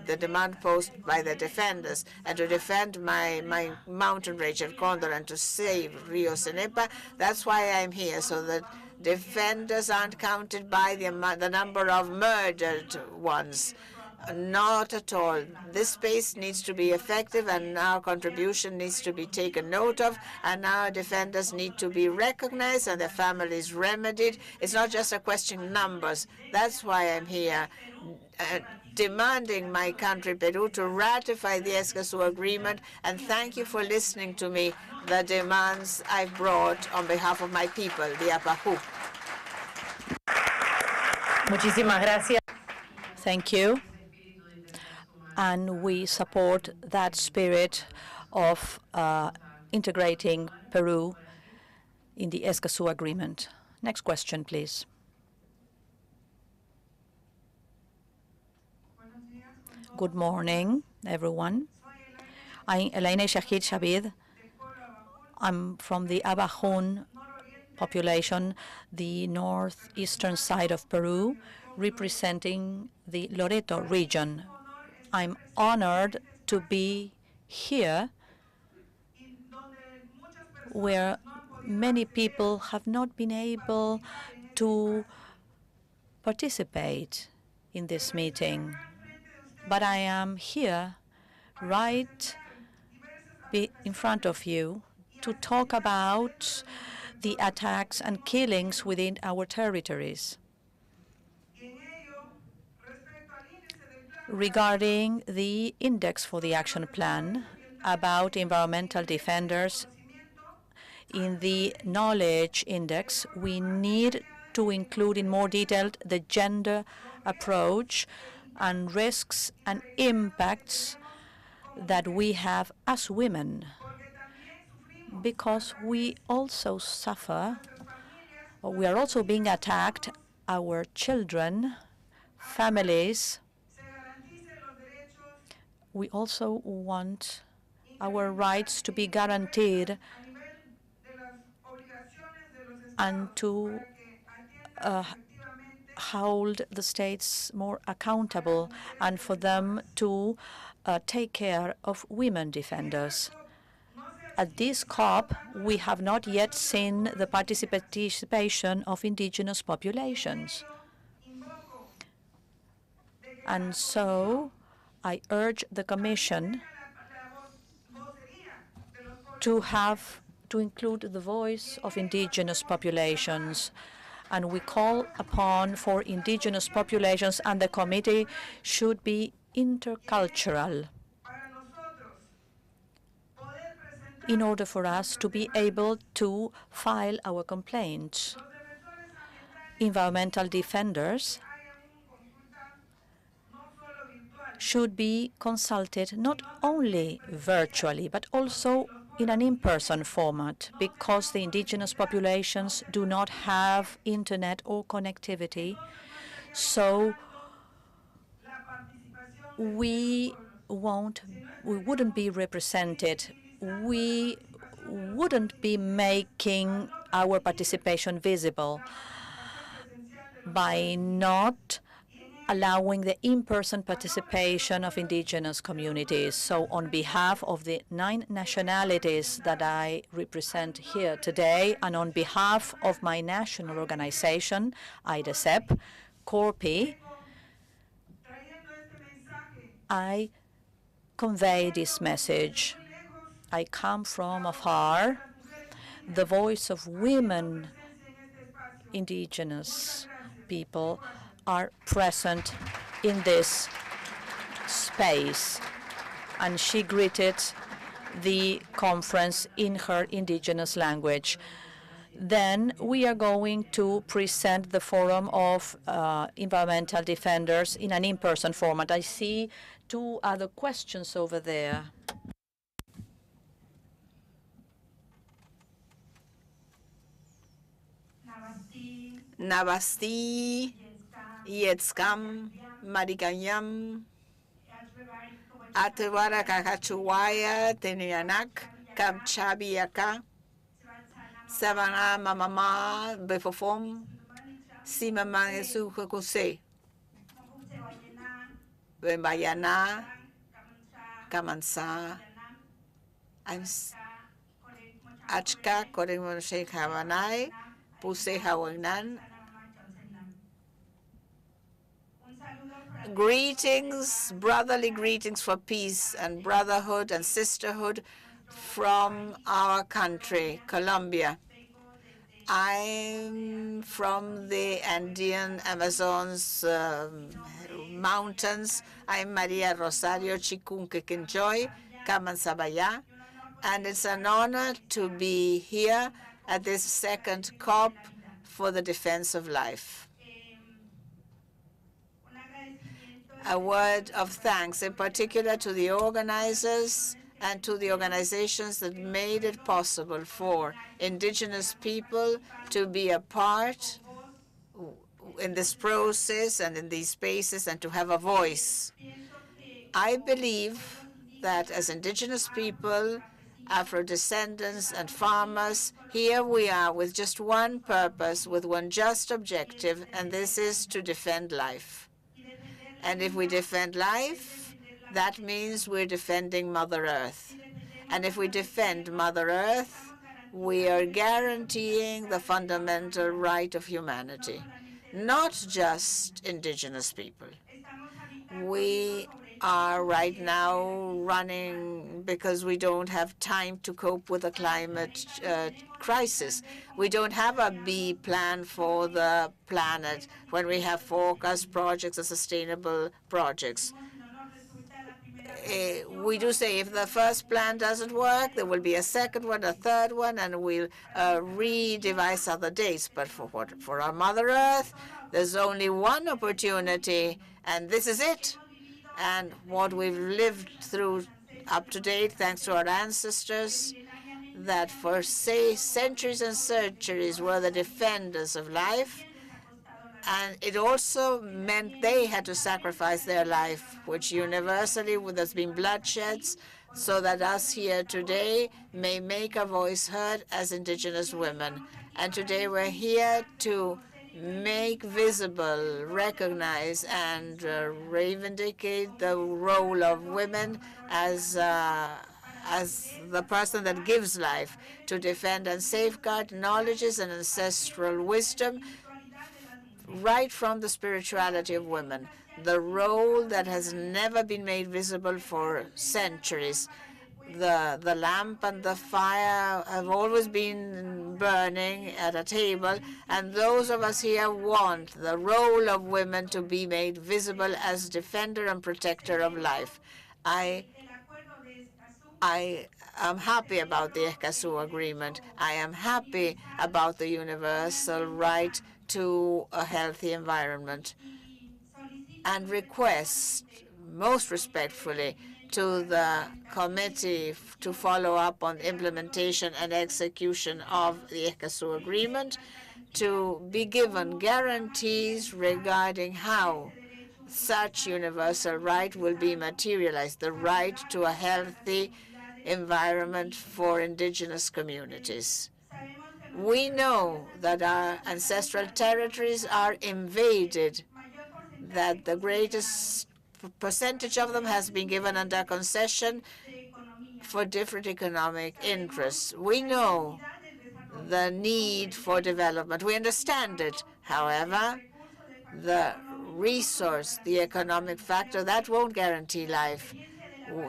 the demand posed by the defenders, and to defend my mountain range of Condor and to save Rio Cenepa, that's why I'm here, so that defenders aren't counted by the number of murdered ones. Not at all. This space needs to be effective, and our contribution needs to be taken note of, and our defenders need to be recognized and their families remedied. It's not just a question of numbers. That's why I'm here, demanding my country, Peru, to ratify the Escazú Agreement, and thank you for listening to me, the demands I've brought on behalf of my people, the Apajú. Muchísimas gracias. Thank you. And we support that spirit of integrating Peru in the Escazú Agreement. Next question, please. Good morning, everyone. I'm Elaine Shahid Shabid. I'm from the Abajún population, the northeastern side of Peru, representing the Loreto region. I'm honored to be here where many people have not been able to participate in this meeting. But I am here right in front of you to talk about the attacks and killings within our territories. Regarding the index for the action plan about environmental defenders, In the knowledge index, we need to include in more detail the gender approach and risks and impacts that we have as women, because we also suffer, or we are also being attacked, our children, families. We also want our rights to be guaranteed and to hold the states more accountable and for them to take care of women defenders. At this COP, we have not yet seen the participation of indigenous populations. And so I urge the Commission to include the voice of indigenous populations. And we call upon for indigenous populations, and the committee should be intercultural in order for us to be able to file our complaints. Environmental defenders should be consulted not only virtually, but also in an in-person format, because the indigenous populations do not have internet or connectivity. So we wouldn't be represented. We wouldn't be making our participation visible by not allowing the in-person participation of indigenous communities. So on behalf of the 9 nationalities that I represent here today, and on behalf of my national organization, IDESEP, CORPI, I convey this message. I come from afar. The voice of women, indigenous people, are present in this space. And she greeted the conference in her indigenous language. Then we are going to present the Forum of Environmental Defenders in an in-person format. I see 2 other questions over there. Navasti, Yetskam, Marikanyam, Atewara Kakachuwaya, Tenuyanak, Kamchabiaka, Savana Mamama, Befofom, Simama Sukose, Wembayana, Kamansa, I'm Achka, Koremon Sheikh Havanai, Puse Hawanan. Greetings, brotherly greetings for peace and brotherhood and sisterhood from our country, Colombia. I'm from the Andean Amazons mountains. I'm Maria Rosario Chicunque Quinjoy, Kamansabaya, and it's an honor to be here at this second COP for the defense of life. A word of thanks, in particular to the organizers and to the organizations that made it possible for indigenous people to be a part in this process and in these spaces and to have a voice. I believe that as indigenous people, Afro-descendants and farmers, here we are with just one purpose, with one just objective, and this is to defend life. And if we defend life, that means we're defending Mother Earth. And if we defend Mother Earth, we are guaranteeing the fundamental right of humanity, not just indigenous people. We are right now running because we don't have time to cope with the climate crisis. We don't have a B plan for the planet when we have forecast projects and sustainable projects. we do say if the first plan doesn't work, there will be a second one, a third one, and we'll re-devise other dates. But for our Mother Earth, there's only one opportunity, and this is it. And what we've lived through up to date, thanks to our ancestors, that for centuries and centuries were the defenders of life. And it also meant they had to sacrifice their life, which universally there's been bloodsheds, so that us here today may make our voice heard as indigenous women. And today we're here to make visible, recognize, and reivindicate the role of women as the person that gives life, to defend and safeguard knowledges and ancestral wisdom right from the spirituality of women, the role that has never been made visible for centuries. The lamp and the fire have always been burning at a table, and those of us here want the role of women to be made visible as defender and protector of life. I am happy about the Escazú Agreement. I am happy about the universal right to a healthy environment, and request most respectfully to the committee to follow up on implementation and execution of the Escazú Agreement, to be given guarantees regarding how such universal right will be materialized, the right to a healthy environment for indigenous communities. We know that our ancestral territories are invaded, that the greatest percentage of them has been given under concession for different economic interests. We know the need for development. We understand it. However, the resource, the economic factor, that won't guarantee life.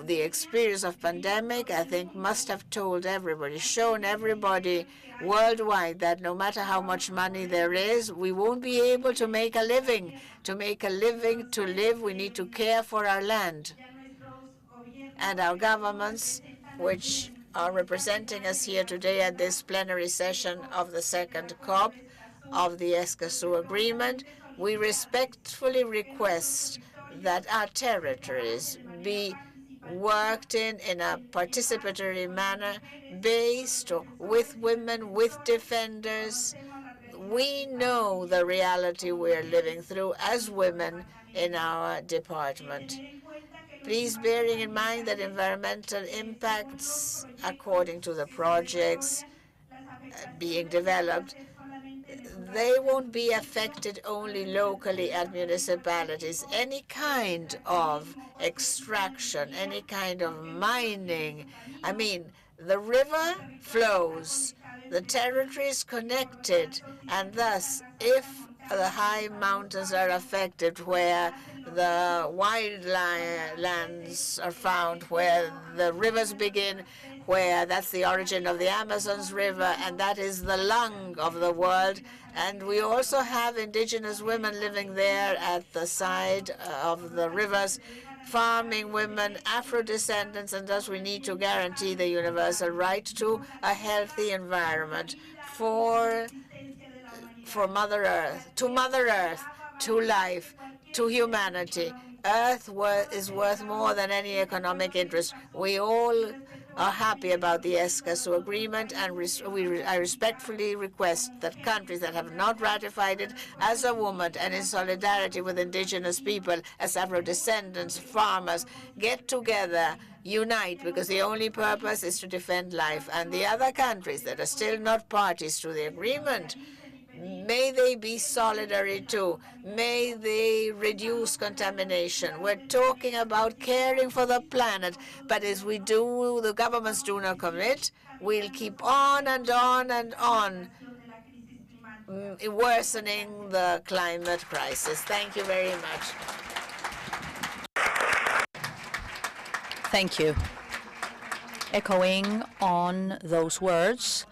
The experience of pandemic, I think, must have told everybody, shown everybody worldwide that no matter how much money there is, we won't be able to make a living. To make a living, to live, we need to care for our land. And our governments, which are representing us here today at this plenary session of the second COP of the Escazú Agreement, we respectfully request that our territories be worked in a participatory manner, based with women, with defenders. We know the reality we're living through as women in our department. Please bearing in mind that environmental impacts, according to the projects being developed, they won't be affected only locally at municipalities. Any kind of extraction, any kind of mining, I mean, the river flows, the territory is connected, and thus, if the high mountains are affected, where the wildlands are found, where the rivers begin, where that's the origin of the Amazon's river, and that is the lung of the world. And we also have indigenous women living there at the side of the rivers, farming women, Afro-descendants, and thus we need to guarantee the universal right to a healthy environment for Mother Earth, to life, to humanity. Earth is worth more than any economic interest. We all are happy about the Escazú Agreement, and I respectfully request that countries that have not ratified it, as a woman and in solidarity with indigenous people, as Afro-descendants, farmers, get together, unite, because the only purpose is to defend life. And the other countries that are still not parties to the agreement, may they be solidary too. May they reduce contamination. We're talking about caring for the planet, but as we do, the governments do not commit, we'll keep on and on and on, worsening the climate crisis. Thank you very much. Thank you. Echoing on those words,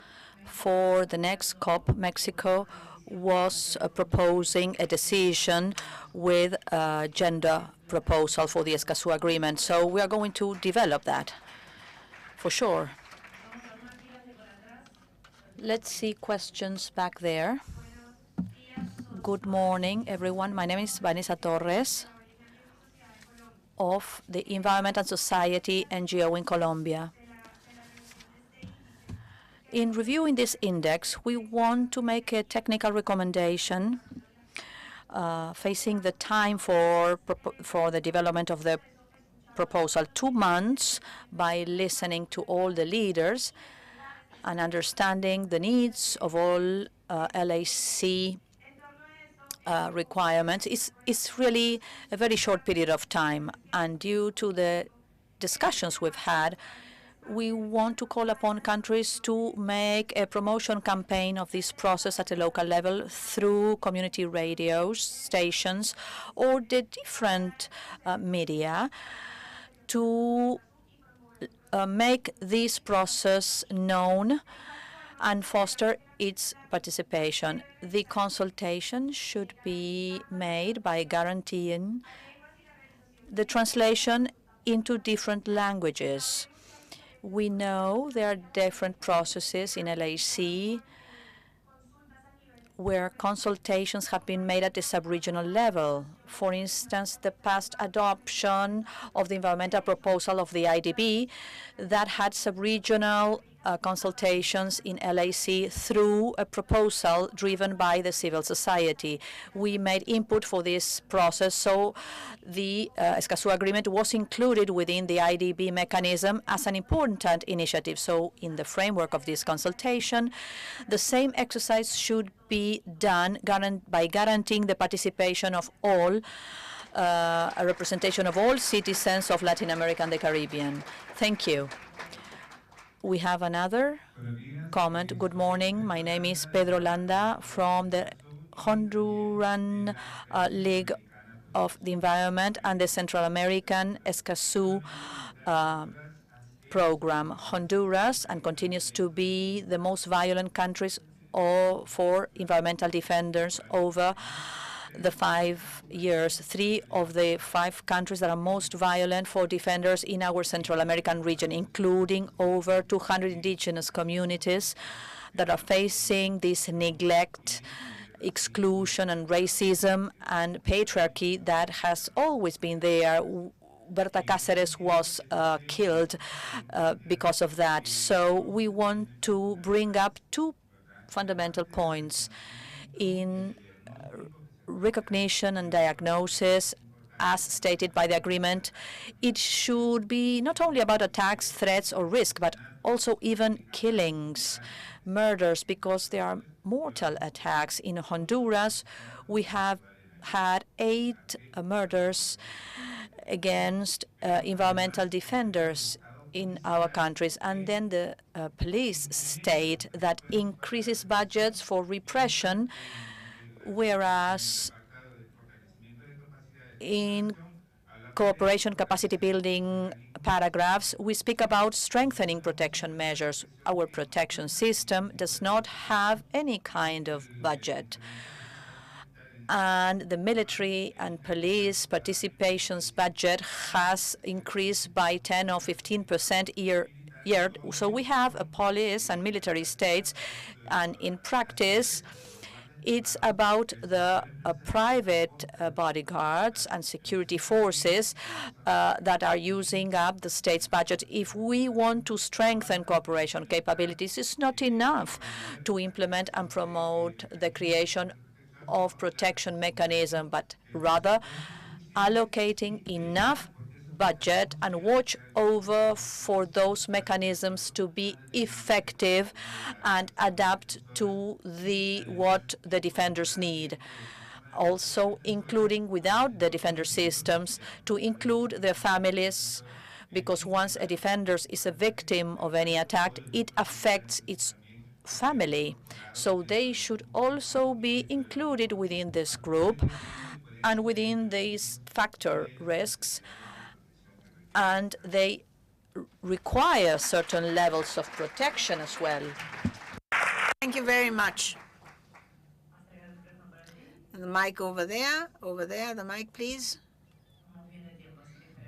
for the next COP, Mexico was proposing a decision with a gender proposal for the Escazú Agreement. So we are going to develop that, for sure. Let's see questions back there. Good morning, everyone. My name is Vanessa Torres of the Environment and Society NGO in Colombia. In reviewing this index, we want to make a technical recommendation facing the time for the development of the proposal, 2 months, by listening to all the leaders and understanding the needs of all LAC requirements. It's really a very short period of time, and due to the discussions we've had, we want to call upon countries to make a promotion campaign of this process at a local level through community radio stations or the different media to make this process known and foster its participation. The consultation should be made by guaranteeing the translation into different languages. We know there are different processes in LAC where consultations have been made at the sub-regional level. For instance, the past adoption of the environmental proposal of the IDB that had sub-regional consultations in LAC through a proposal driven by the civil society. We made input for this process, so the Escazú Agreement was included within the IDB mechanism as an important initiative. So in the framework of this consultation, the same exercise should be done by guaranteeing the participation of all, a representation of all citizens of Latin America and the Caribbean. Thank you. We have another comment. Good morning. My name is Pedro Landa from the Honduran League of the Environment and the Central American Escazú program. Honduras and continues to be the most violent countries for environmental defenders over the 5 years. 3 of the 5 countries that are most violent for defenders in our Central American region, including over 200 indigenous communities that are facing this neglect, exclusion, and racism and patriarchy that has always been there. Berta Cáceres was killed because of that. So we want to bring up 2 fundamental points in recognition and diagnosis. As stated by the agreement, it should be not only about attacks, threats, or risk, but also even killings, murders, because they are mortal attacks. In Honduras, we have had 8 murders against environmental defenders in our countries. And then the police state that increases budgets for repression, whereas in cooperation capacity building paragraphs, we speak about strengthening protection measures. Our protection system does not have any kind of budget. And the military and police participation's budget has increased by 10 or 15% year. So we have a police and military states, and in practice, it's about the private bodyguards and security forces that are using up the state's budget. If we want to strengthen cooperation capabilities, it's not enough to implement and promote the creation of protection mechanism, but rather allocating enough budget and watch over for those mechanisms to be effective and adapt to what the defenders need. Also including, without the defender systems, to include their families, because once a defender is a victim of any attack, it affects its family. So they should also be included within this group and within these factor risks, and they require certain levels of protection as well. Thank you very much. The mic over there, the mic, please.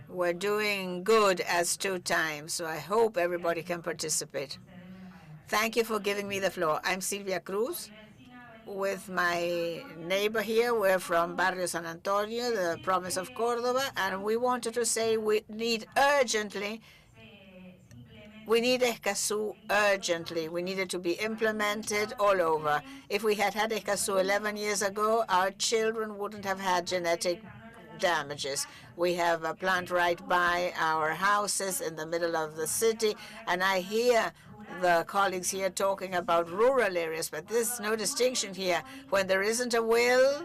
We're doing good as 2 times, so I hope everybody can participate. Thank you for giving me the floor. I'm Silvia Cruz with my neighbor here. We're from Barrio San Antonio, the province of Córdoba, and we wanted to say we need Escazú urgently. We need it to be implemented all over. If we had Escazú 11 years ago, our children wouldn't have had genetic damages. We have a plant right by our houses in the middle of the city, and I hear the colleagues here talking about rural areas, but there's no distinction here. When there isn't a will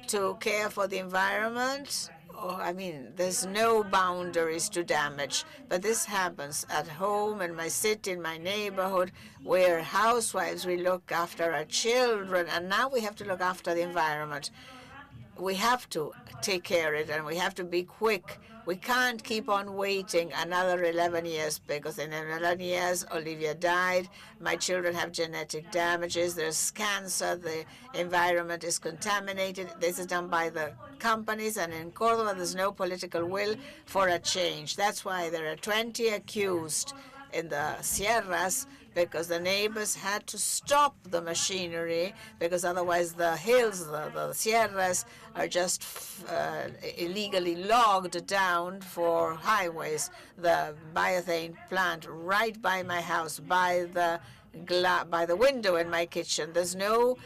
to care for the environment, there's no boundaries to damage. But this happens at home, in my city, in my neighborhood. We're housewives, we look after our children, and now we have to look after the environment. We have to take care of it, and we have to be quick. We can't keep on waiting another 11 years, because in 11 years, Olivia died. My children have genetic damages. There's cancer. The environment is contaminated. This is done by the companies, and in Córdoba, there's no political will for a change. That's why there are 20 accused in the Sierras, because the neighbors had to stop the machinery, because otherwise the hills, the Sierras, are just illegally logged down for highways. The bioethane plant right by my house, by the window in my kitchen. There's no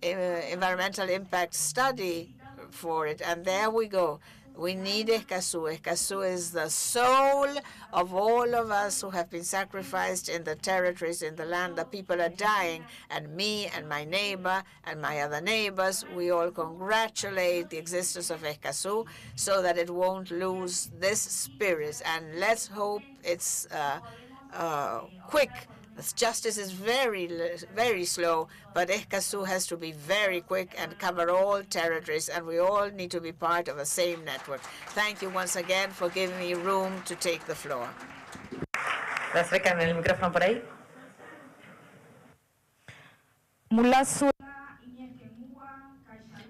environmental impact study for it, and there we go. We need Escazú. Escazú is the soul of all of us who have been sacrificed in the territories, in the land. The people are dying, and me and my neighbor and my other neighbors, we all congratulate the existence of Escazú so that it won't lose this spirit. And let's hope it's quick. Justice is very slow, but Escazú has to be very quick and cover all territories, and we all need to be part of the same network. Thank you once again for giving me room to take the floor. El micrófono por ahí.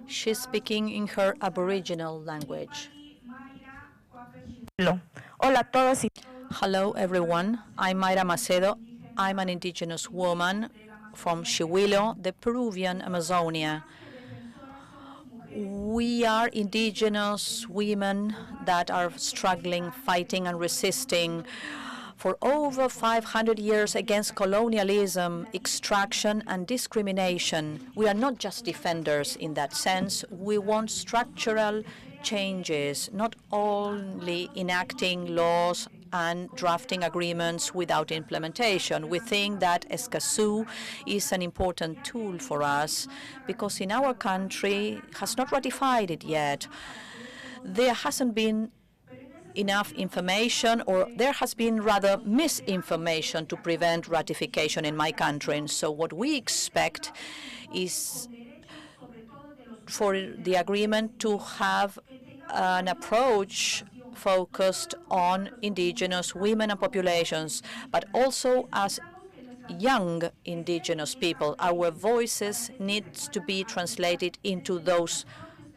She's speaking in her Aboriginal language. Hello, everyone. I'm Mayra Macedo. I'm an indigenous woman from Chihuilo, the Peruvian Amazonia. We are indigenous women that are struggling, fighting, and resisting for over 500 years against colonialism, extraction, and discrimination. We are not just defenders in that sense. We want structural changes, not only enacting laws and drafting agreements without implementation. We think that Escazú is an important tool for us because in our country has not ratified it yet. There hasn't been enough information, or there has been rather misinformation to prevent ratification in my country. And so what we expect is for the agreement to have an approach focused on indigenous women and populations, but also as young indigenous people. Our voices need to be translated into those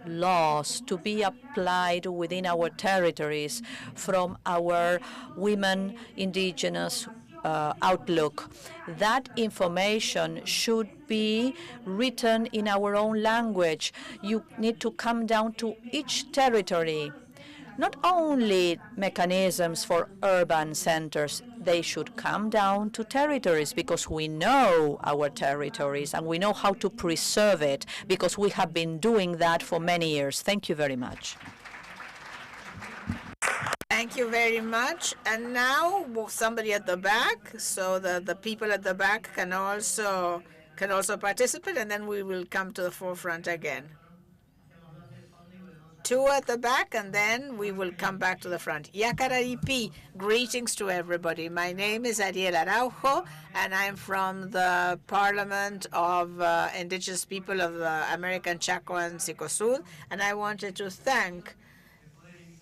laws to be applied within our territories from our women indigenous outlook. That information should be written in our own language. You need to come down to each territory. Not only mechanisms for urban centers, they should come down to territories because we know our territories and we know how to preserve it because we have been doing that for many years. Thank you very much. Thank you very much. And now somebody at the back, so that the people at the back can also participate, and then we will come to the forefront again. Two at the back, and then we will come back to the front. Yacararipi, greetings to everybody. My name is Ariel Araujo, and I'm from the Parliament of Indigenous People of the American Chaco and Sicosud, and I wanted to thank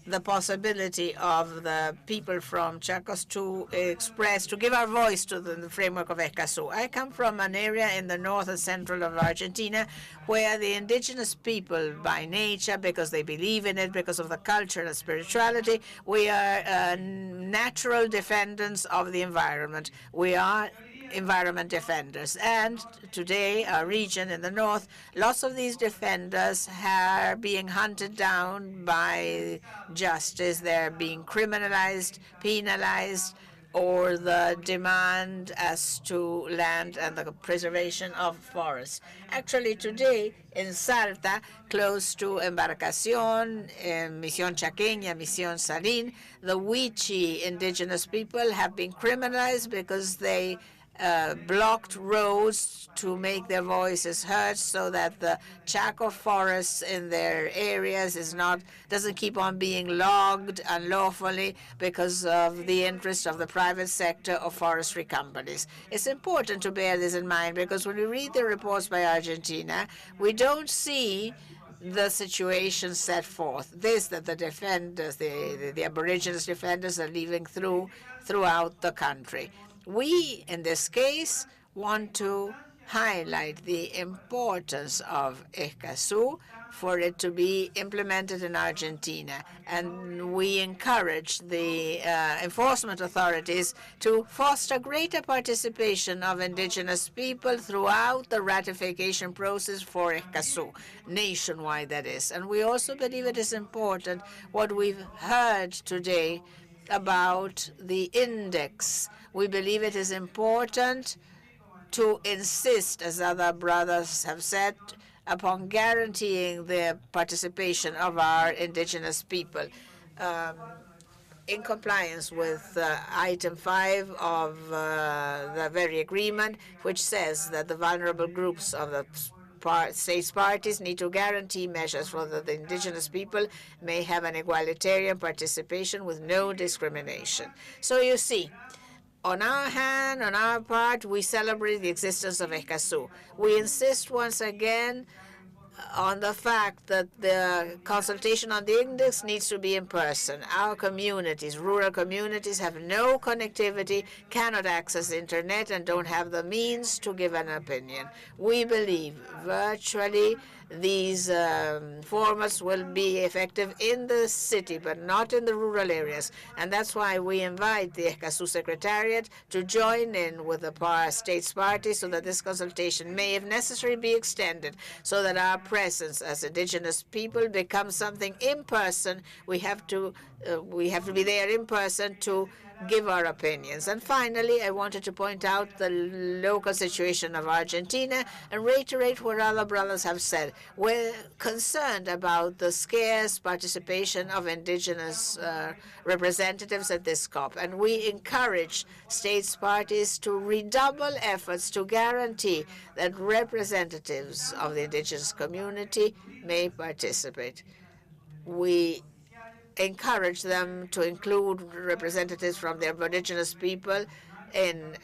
the possibility of the people from Chacos to express, to give our voice to the framework of Escazú. I come from an area in the north and central of Argentina where the indigenous people by nature, because they believe in it, because of the culture and spirituality, we are natural defenders of the environment. We are environment defenders. And today, our region in the north, lots of these defenders are being hunted down by justice. They're being criminalized, penalized, or the demand as to land and the preservation of forests. Actually, today in Salta, close to Embarcación, Misión Chaqueña, Misión Salín, the Huichi indigenous people have been criminalized because they blocked roads to make their voices heard so that the Chaco forests in their areas doesn't keep on being logged unlawfully because of the interest of the private sector of forestry companies. It's important to bear this in mind because when we read the reports by Argentina, we don't see the situation set forth. That the defenders, the Aborigines defenders are leaving throughout the country. We, in this case, want to highlight the importance of Escazú for it to be implemented in Argentina. And we encourage the enforcement authorities to foster greater participation of indigenous people throughout the ratification process for Escazú, nationwide that is. And we also believe it is important what we've heard today about the index. We believe it is important to insist, as other brothers have said, upon guaranteeing the participation of our indigenous people in compliance with item 5 of the very agreement, which says that the vulnerable groups of the states parties need to guarantee measures so that the indigenous people may have an egalitarian participation with no discrimination. So you see, on our part, we celebrate the existence of Escazú. We insist once again on the fact that the consultation on the index needs to be in person. Our communities, rural communities, have no connectivity, cannot access the internet, and don't have the means to give an opinion. We believe virtually these formats will be effective in the city, but not in the rural areas. And that's why we invite the Escazú Secretariat to join in with the states party so that this consultation may, if necessary, be extended, so that our presence as indigenous people becomes something in person. We have to be there in person to give our opinions. And finally, I wanted to point out the local situation of Argentina and reiterate what other brothers have said. We're concerned about the scarce participation of indigenous representatives at this COP, and we encourage states parties to redouble efforts to guarantee that representatives of the indigenous community may participate. We encourage them to include representatives from the indigenous people in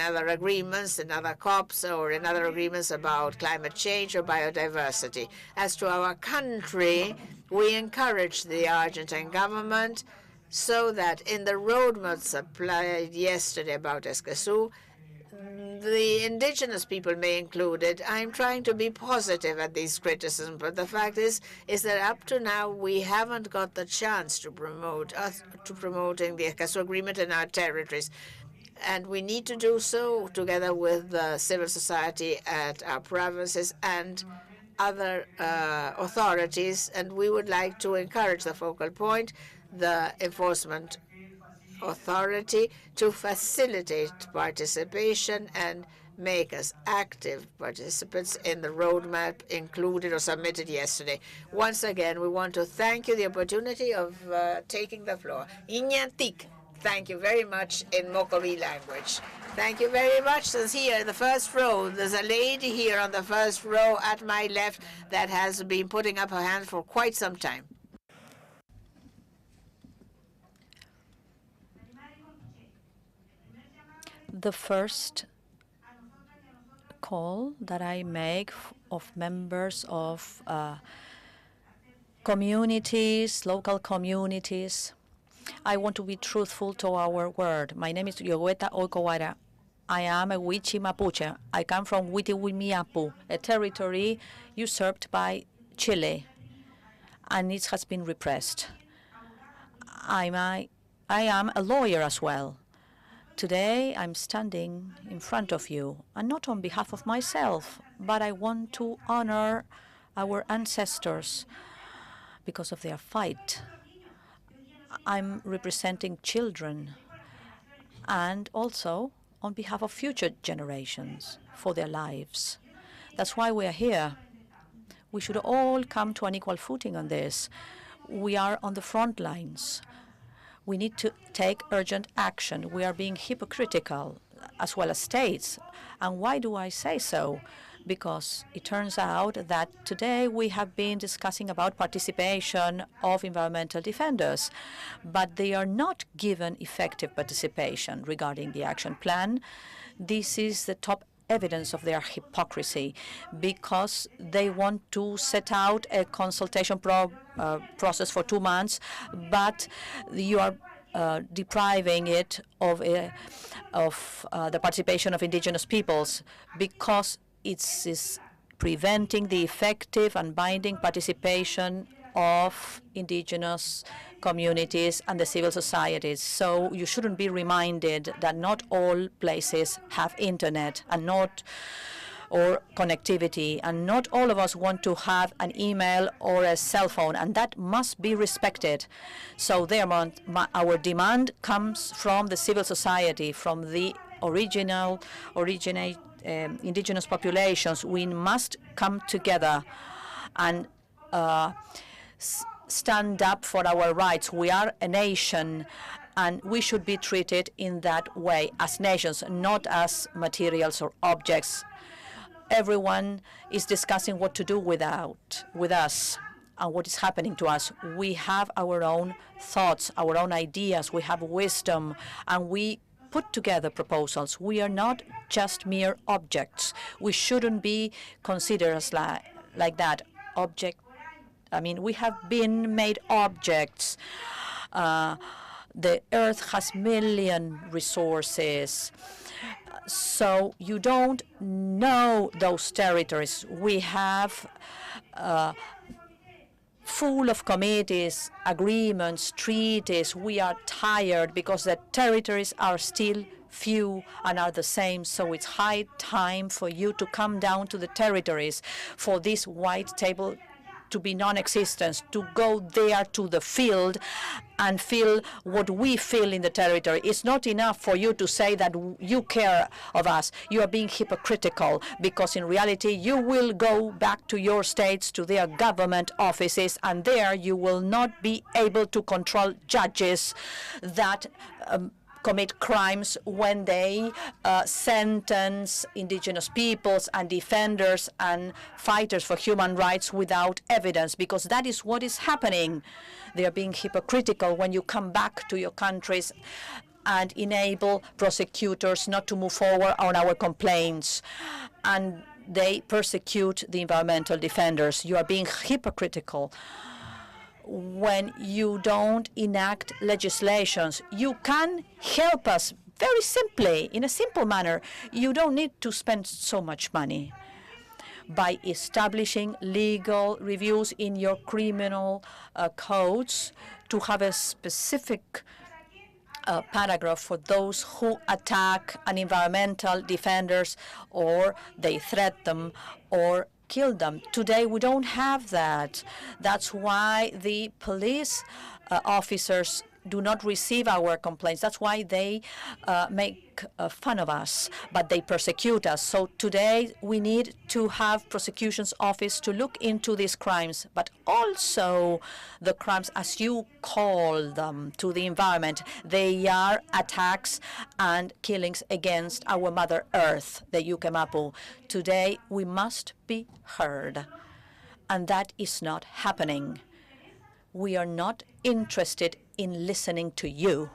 other agreements, in other COPs, or in other agreements about climate change or biodiversity. As to our country, we encourage the Argentine government so that in the roadmap supplied yesterday about Escazú, the indigenous people may include it. I'm trying to be positive at these criticisms, but the fact is that up to now we haven't got the chance to promoting the Escazú Agreement in our territories. And we need to do so together with the civil society at our provinces and other authorities. And we would like to encourage the focal point, the enforcement authority, to facilitate participation and make us active participants in the roadmap included or submitted yesterday. Once again, we want to thank you the opportunity of taking the floor. Iñatik, thank you very much in Mocovi language. Thank you very much. Since here in the first row, there's a lady here on the first row at my left that has been putting up her hand for quite some time. The first call that I make of members of communities, local communities. I want to be truthful to our word. My name is Yogueta Oikowara. I am a Wichi Mapuche. I come from Witiwimiapu, a territory usurped by Chile, and it has been repressed. I am a lawyer as well. Today, I'm standing in front of you, and not on behalf of myself, but I want to honor our ancestors because of their fight. I'm representing children, and also on behalf of future generations for their lives. That's why we are here. We should all come to an equal footing on this. We are on the front lines. We need to take urgent action. We are being hypocritical, as well as states. And why do I say so? Because it turns out that today we have been discussing about participation of environmental defenders, but they are not given effective participation regarding the action plan. This is the top evidence of their hypocrisy, because they want to set out a consultation process for 2 months, but you are depriving it of the participation of indigenous peoples, because it is preventing the effective and binding participation of indigenous communities and the civil societies. So you shouldn't be reminded that not all places have internet and or connectivity, and not all of us want to have an email or a cell phone, and that must be respected. So our demand comes from the civil society, from the indigenous populations. We must come together and stand up for our rights. We are a nation, and we should be treated in that way, as nations, not as materials or objects. Everyone is discussing what to do with us and what is happening to us. We have our own thoughts, our own ideas, we have wisdom, and we put together proposals. We are not just mere objects. We shouldn't be considered as like that. We have been made objects. The earth has million resources. So you don't know those territories. We have full of committees, agreements, treaties. We are tired because the territories are still few and are the same. So it's high time for you to come down to the territories, for this white table to be non-existent, to go there to the field and feel what we feel in the territory. It's not enough for you to say that you care of us. You are being hypocritical, because in reality you will go back to your states, to their government offices, and there you will not be able to control judges that commit crimes when they sentence indigenous peoples and defenders and fighters for human rights without evidence, because that is what is happening. They are being hypocritical when you come back to your countries and enable prosecutors not to move forward on our complaints, and they persecute the environmental defenders. You are being hypocritical when you don't enact legislations. You can help us very simply, in a simple manner. You don't need to spend so much money by establishing legal reviews in your criminal codes to have a specific paragraph for those who attack an environmental defenders, or they threat them or kill them. Today we don't have that. That's why the police officers do not receive our complaints. That's why they make fun of us, but they persecute us. So today we need to have prosecution's office to look into these crimes, but also the crimes, as you call them, to the environment. They are attacks and killings against our Mother Earth, the Yukemapu. Today we must be heard, and that is not happening. We are not interested in listening to you,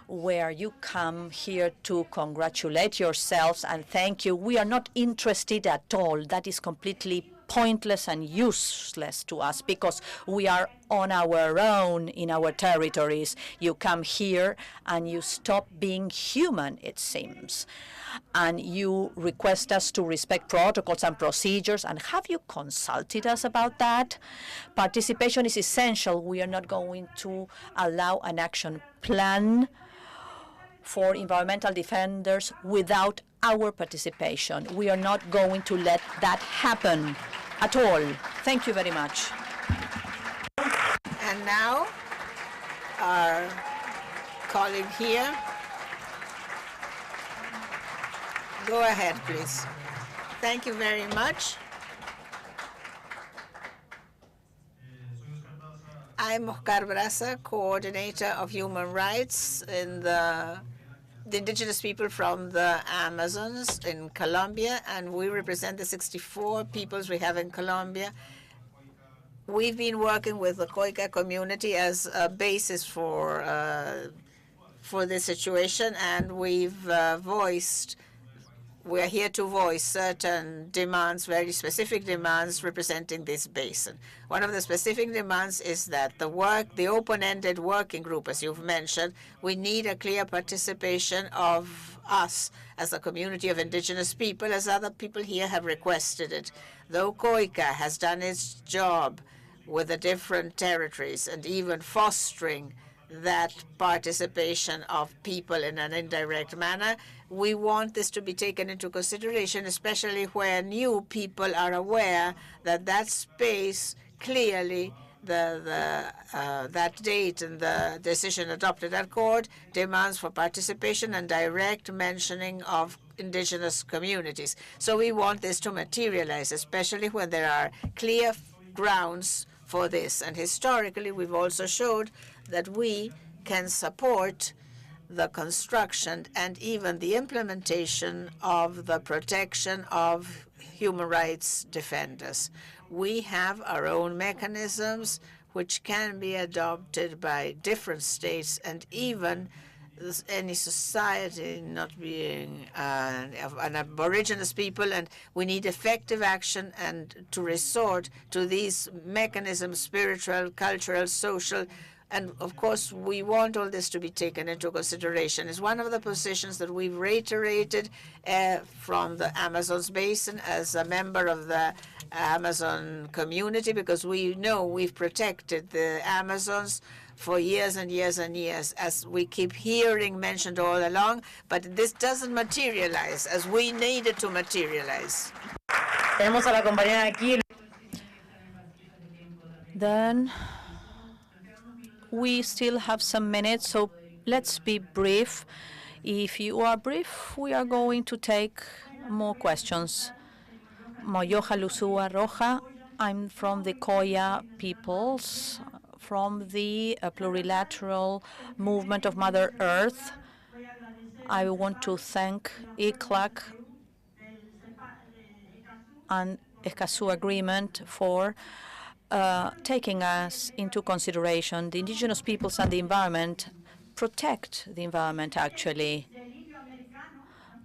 where you come here to congratulate yourselves and thank you. We are not interested at all. That is completely pointless and useless to us because we are on our own in our territories. You come here and you stop being human, it seems. And you request us to respect protocols and procedures. And have you consulted us about that? Participation is essential. We are not going to allow an action plan for environmental defenders without our participation. We are not going to let that happen at all. Thank you very much. And now, our colleague here. Go ahead, please. Thank you very much. I'm Oscar Brasa, coordinator of human rights in the indigenous people from the Amazons in Colombia, and we represent the 64 peoples we have in Colombia. We've been working with the Coica community as a basis for this situation, and we're here to voice certain demands, very specific demands representing this basin. One of the specific demands is that the open-ended working group, as you've mentioned, we need a clear participation of us as a community of indigenous people, as other people here have requested it. Though COICA has done its job with the different territories and even fostering that participation of people in an indirect manner, we want this to be taken into consideration, especially where new people are aware that that space clearly, that date and the decision adopted at court demands for participation and direct mentioning of indigenous communities. So we want this to materialize, especially when there are clear grounds for this. And historically, we've also showed that we can support the construction and even the implementation of the protection of human rights defenders. We have our own mechanisms which can be adopted by different states and even any society not being an aboriginal people, and we need effective action and to resort to these mechanisms, spiritual, cultural, social. And of course, we want all this to be taken into consideration. It's one of the positions that we've reiterated from the Amazon's basin as a member of the Amazon community, because we know we've protected the Amazons for years and years and years, as we keep hearing mentioned all along, but this doesn't materialize as we need it to materialize. Then we still have some minutes, so let's be brief. If you are brief, we are going to take more questions. Moyoja Luzua Roja, I'm from the Coya peoples, from the plurilateral movement of Mother Earth. I want to thank ICLAC and Escazú Agreement for taking us into consideration. The indigenous peoples and the environment protect the environment, actually.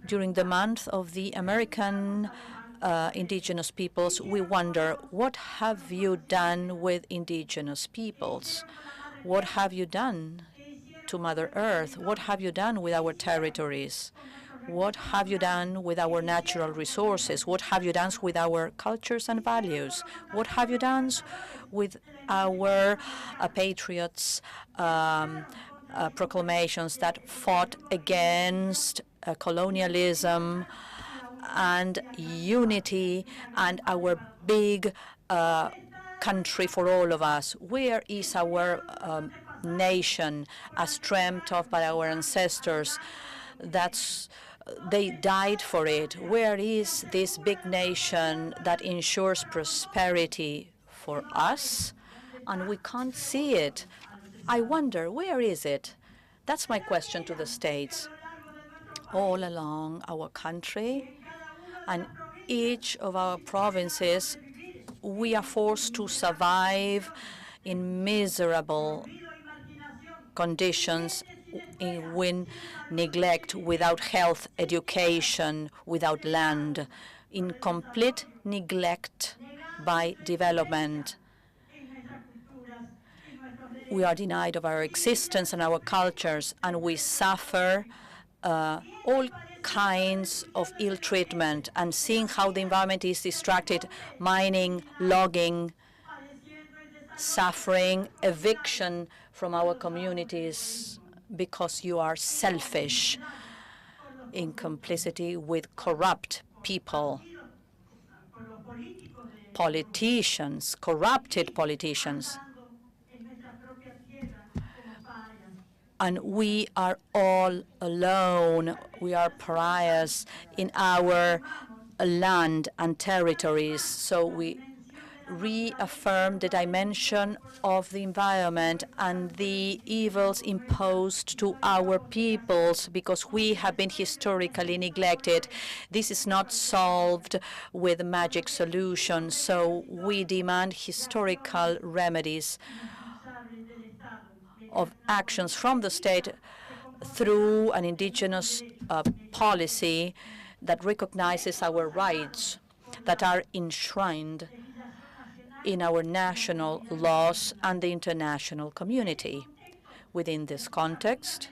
During the month of the American indigenous peoples, we wonder, what have you done with indigenous peoples? What have you done to Mother Earth? What have you done with our territories? What have you done with our natural resources? What have you done with our cultures and values? What have you done with our patriots' proclamations that fought against colonialism and unity and our big country for all of us? Where is our nation as dreamt of by our ancestors? They died for it. Where is this big nation that ensures prosperity for us? And we can't see it. I wonder, where is it? That's my question to the states. All along our country and each of our provinces, we are forced to survive in miserable conditions, in neglect, without health, education, without land, in complete neglect by development. We are denied of our existence and our cultures, and we suffer all kinds of ill treatment. And seeing how the environment is distracted, mining, logging, suffering, eviction from our communities because you are selfish, in complicity with corrupt people, politicians, corrupted politicians. And we are all alone. We are pariahs in our land and territories. So we reaffirm the dimension of the environment and the evils imposed to our peoples because we have been historically neglected. This is not solved with magic solutions, so we demand historical remedies of actions from the state through an indigenous policy that recognizes our rights that are enshrined in our national laws and the international community. Within this context,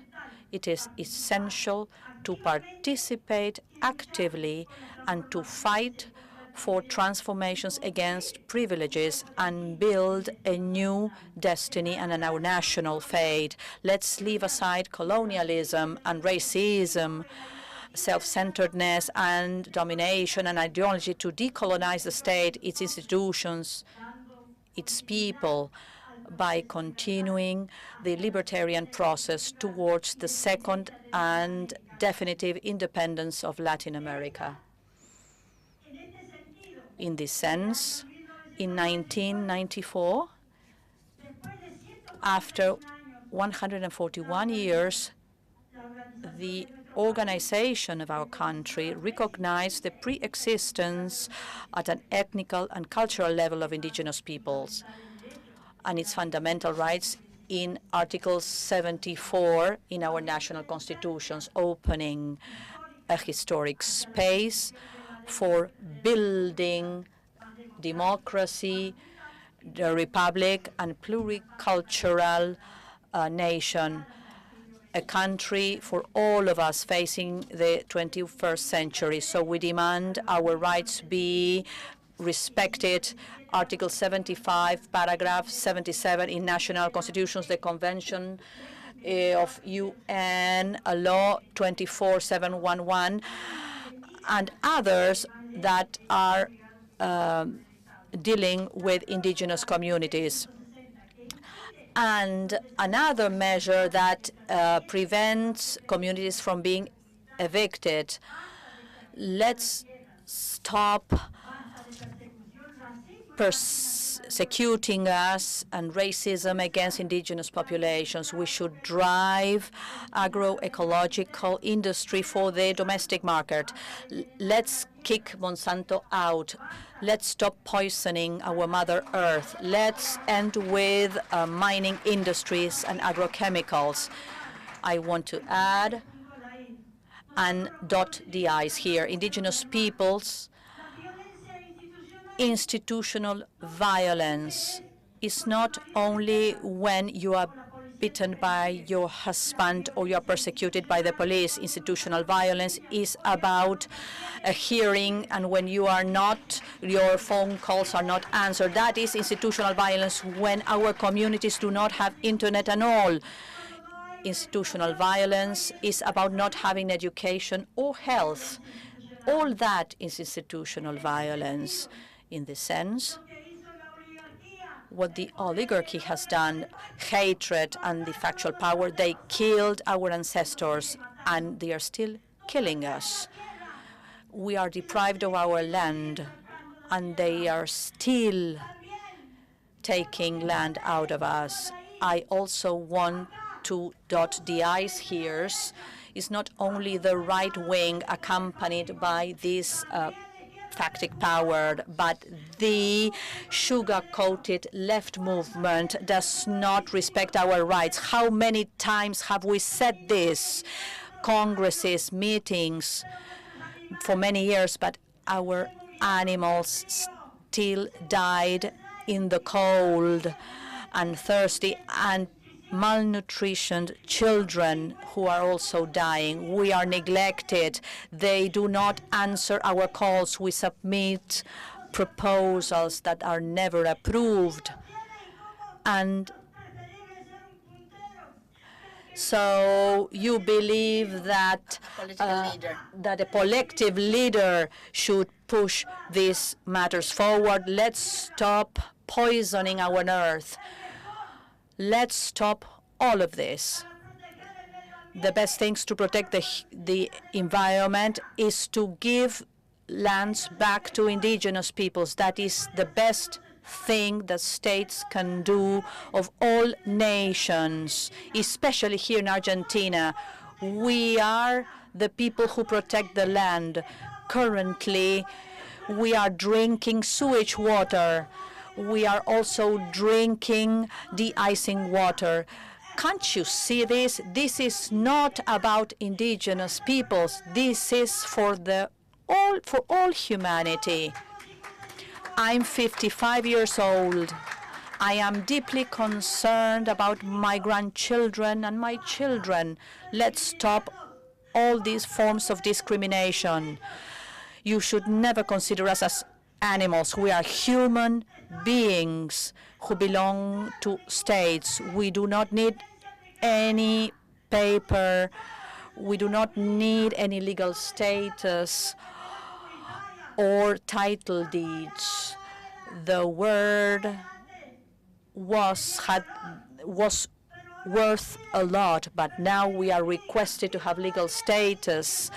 it is essential to participate actively and to fight for transformations against privileges and build a new destiny and our national fate. Let's leave aside colonialism and racism, self-centeredness and domination and ideology to decolonize the state, its institutions, its people, by continuing the libertarian process towards the second and definitive independence of Latin America. In this sense, in 1994, after 141 years, the organization of our country recognized the pre-existence at an ethnic and cultural level of indigenous peoples and its fundamental rights in Article 74 in our national constitutions, opening a historic space for building democracy, the republic, and pluricultural nation, a country for all of us facing the 21st century. So we demand our rights be respected. Article 75, paragraph 77 in national constitutions, the Convention of UN, Law 24711, and others that are dealing with indigenous communities. And another measure that prevents communities from being evicted. Let's stop persecuting us and racism against indigenous populations. We should drive agroecological industry for the domestic market. Let's kick Monsanto out. Let's stop poisoning our Mother Earth. Let's end with mining industries and agrochemicals. I want to add and dot the I's here. Indigenous peoples, institutional violence is not only when you are beaten by your husband or you are persecuted by the police. Institutional violence is about a hearing, and when you are not, your phone calls are not answered. That is institutional violence when our communities do not have internet at all. Institutional violence is about not having education or health. All that is institutional violence. In this sense, what the oligarchy has done, hatred and the factual power, they killed our ancestors, and they are still killing us. We are deprived of our land, and they are still taking land out of us. I also want to dot the I's here. It's not only the right wing accompanied by this factic power, but the sugar-coated left movement does not respect our rights. How many times have we said this? Congresses, meetings for many years, but our animals still died in the cold and thirsty, and malnutritioned children who are also dying. We are neglected. They do not answer our calls. We submit proposals that are never approved. And so you believe that that a collective leader should push these matters forward. Let's stop poisoning our earth. Let's stop all of this. The best things to protect the environment is to give lands back to indigenous peoples. That is the best thing that states can do of all nations, especially here in Argentina. We are the people who protect the land. Currently, we are drinking sewage water. We are also drinking de-icing water. Can't you see this? This is not about indigenous peoples. This is for all humanity. I'm 55 years old. I am deeply concerned about my grandchildren and my children. Let's stop all these forms of discrimination. You should never consider us as animals. We are human beings who belong to states. We do not need any paper. We do not need any legal status or title deeds. The word was worth a lot, but now we are requested to have legal status,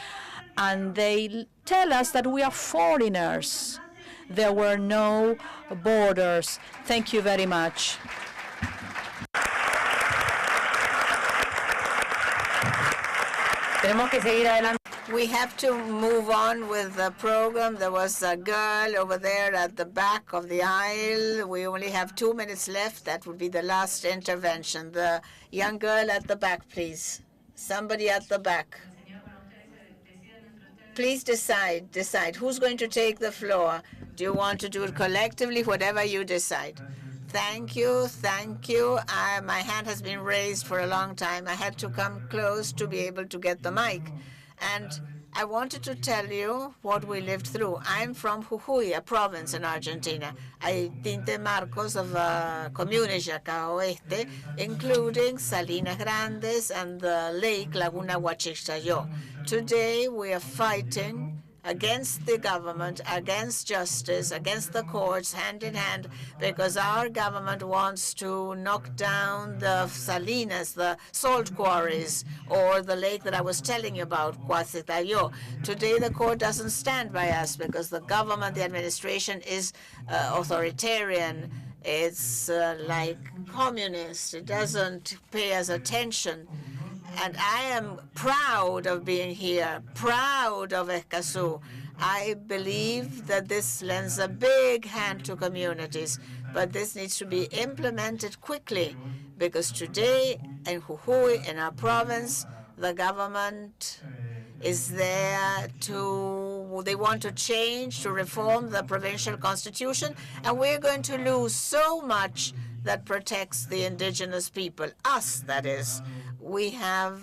and they tell us that we are foreigners. There were no borders. Thank you very much. We have to move on with the program. There was a girl over there at the back of the aisle. We only have 2 minutes left. That would be the last intervention. The young girl at the back, please. Somebody at the back. Please decide. Who's going to take the floor? Do you want to do it collectively? Whatever you decide. Thank you. My hand has been raised for a long time. I had to come close to be able to get the mic. And I wanted to tell you what we lived through. I'm from Jujuy, a province in Argentina. I Tinte Marcos of a community, acá oeste, including Salinas Grandes and the lake Laguna Huachicchayo. Today we are fighting against the government, against justice, against the courts, hand in hand, because our government wants to knock down the Salinas, the salt quarries, or the lake that I was telling you about, Huachicchayo. Today, the court doesn't stand by us because the government, the administration is authoritarian. It's like communist. It doesn't pay us attention. And I am proud of being here, proud of Escazú. I believe that this lends a big hand to communities, but this needs to be implemented quickly, because today in Jujuy, in our province, the government is there they want to change, to reform the provincial constitution, and we're going to lose so much that protects the indigenous people, us, that is. We have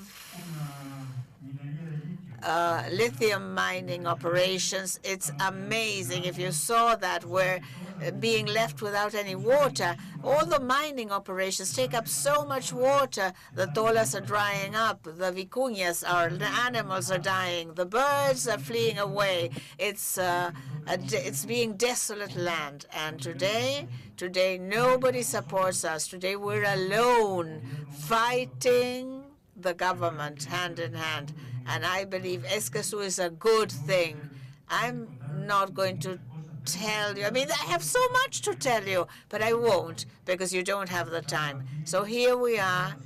lithium mining operations. It's amazing. If you saw that, we're being left without any water. All the mining operations take up so much water. The tolas are drying up. The vicuñas, the animals are dying. The birds are fleeing away. It's being desolate land. And today nobody supports us. Today we're alone fighting the government hand in hand. And I believe Escazú is a good thing. I'm not going to tell you. I mean, I have so much to tell you, but I won't because you don't have the time. So here we are,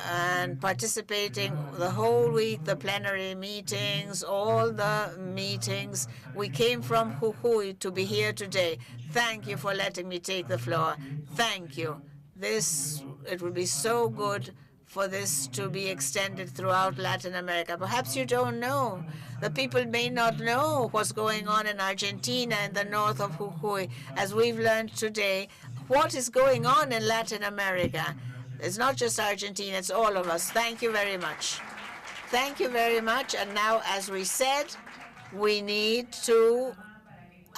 and participating the whole week, the plenary meetings, all the meetings. We came from Jujuy to be here today. Thank you for letting me take the floor. Thank you. It would be so good for this to be extended throughout Latin America. Perhaps you don't know. The people may not know what's going on in Argentina in the north of Jujuy. As we've learned today, what is going on in Latin America? It's not just Argentina, it's all of us. Thank you very much. Thank you very much. And now, as we said, we need to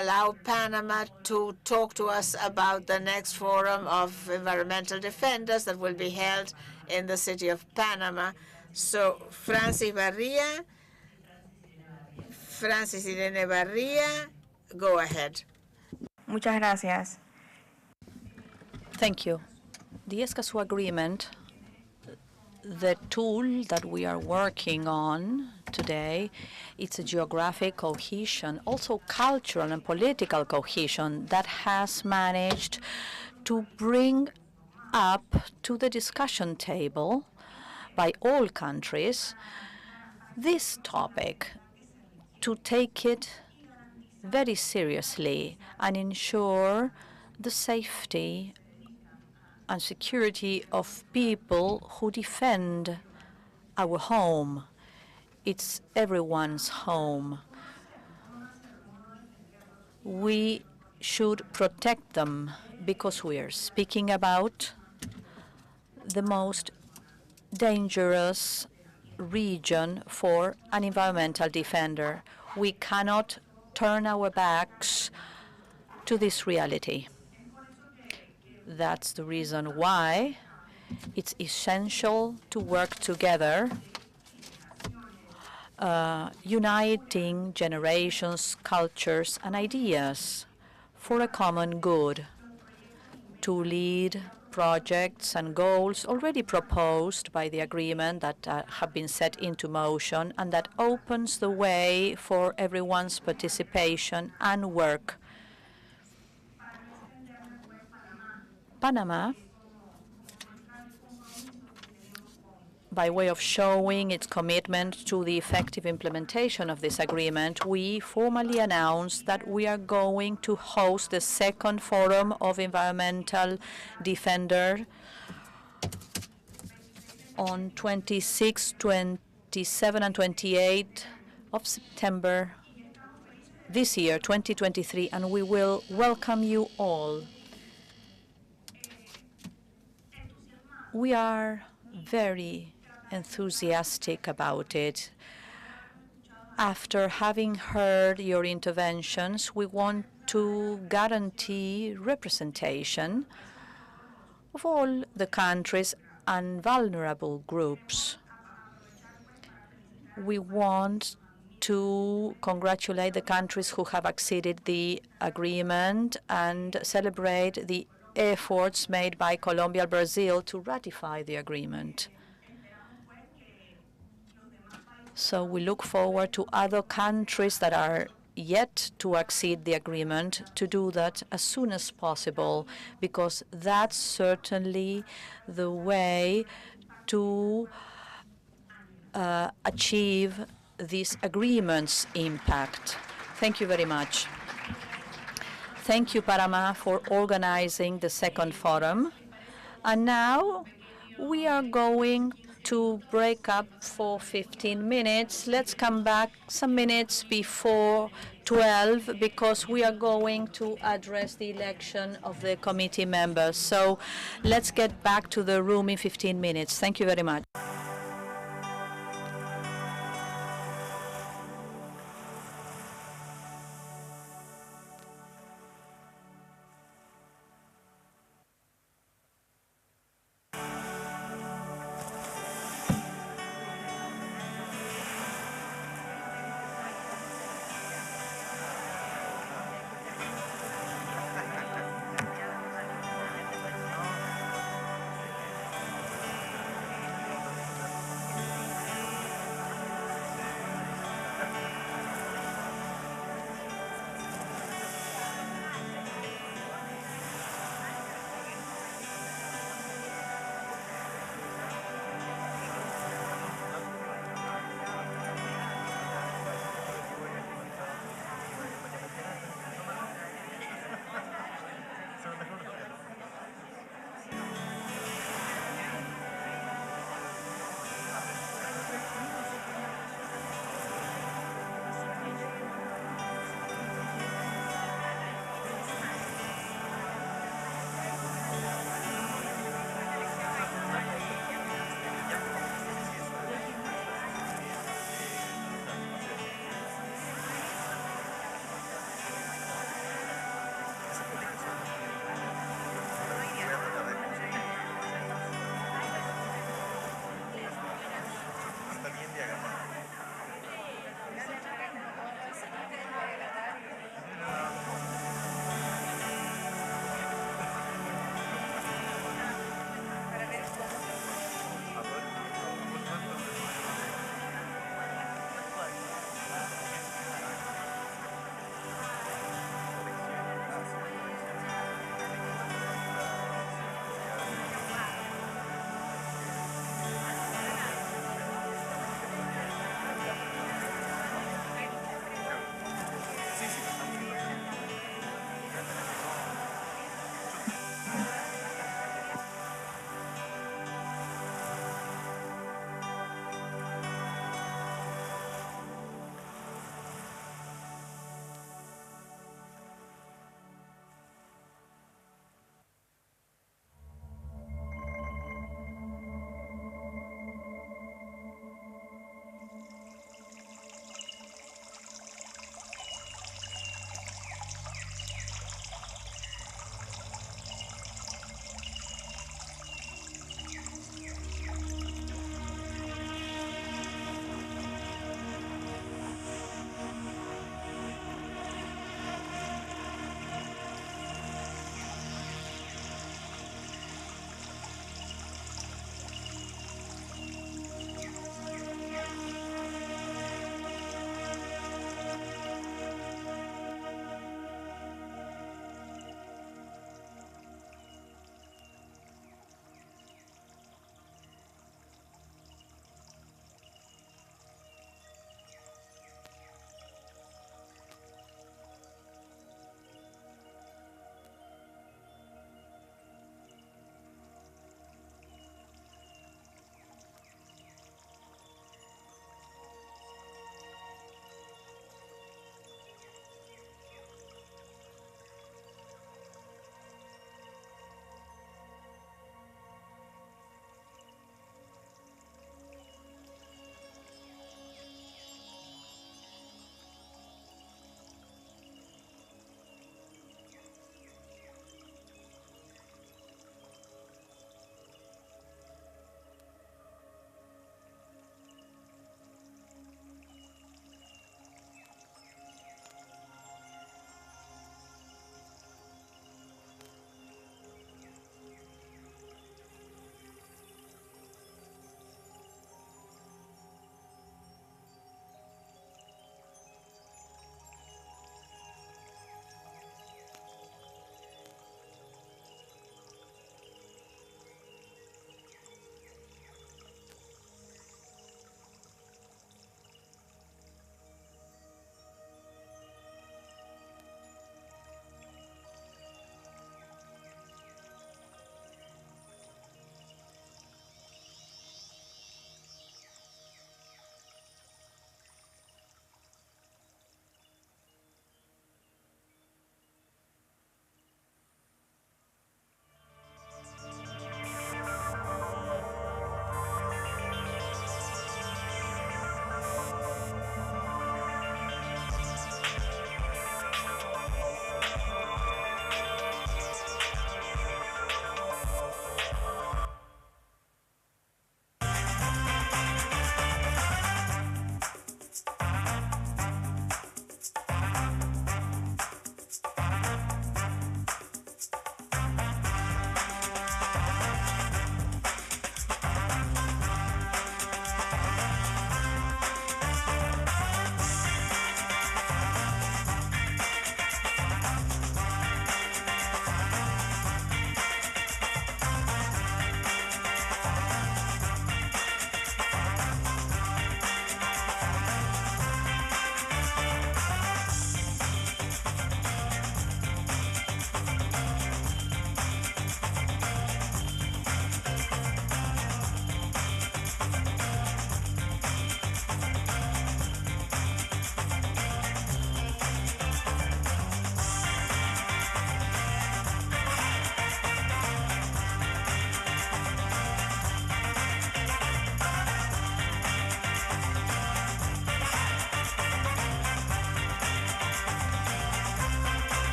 allow Panama to talk to us about the next forum of environmental defenders that will be held in the city of Panama. So, Francis Irene Barría, go ahead. Muchas gracias. Thank you. The Escazú Agreement, the tool that we are working on today, it's a geographic cohesion, also cultural and political cohesion that has managed to bring up to the discussion table by all countries this topic, to take it very seriously and ensure the safety and security of people who defend our home. It's everyone's home. We should protect them because we are speaking about the most dangerous region for an environmental defender. We cannot turn our backs to this reality. That's the reason why it's essential to work together, uniting generations, cultures, and ideas for a common good, to lead projects and goals already proposed by the agreement that have been set into motion and that opens the way for everyone's participation and work. Panama, by way of showing its commitment to the effective implementation of this agreement, we formally announced that we are going to host the second Forum of Environmental Defender on 26, 27, and 28 of September this year, 2023, and we will welcome you all. We are very enthusiastic about it. After having heard your interventions, we want to guarantee representation of all the countries and vulnerable groups. We want to congratulate the countries who have acceded the agreement and celebrate the efforts made by Colombia and Brazil to ratify the agreement. So we look forward to other countries that are yet to accede the agreement to do that as soon as possible, because that's certainly the way to achieve this agreement's impact. Thank you very much. Thank you, Panama, for organizing the second forum. And now we are going to break up for 15 minutes. Let's come back some minutes before 12 because we are going to address the election of the committee members. So let's get back to the room in 15 minutes. Thank you very much.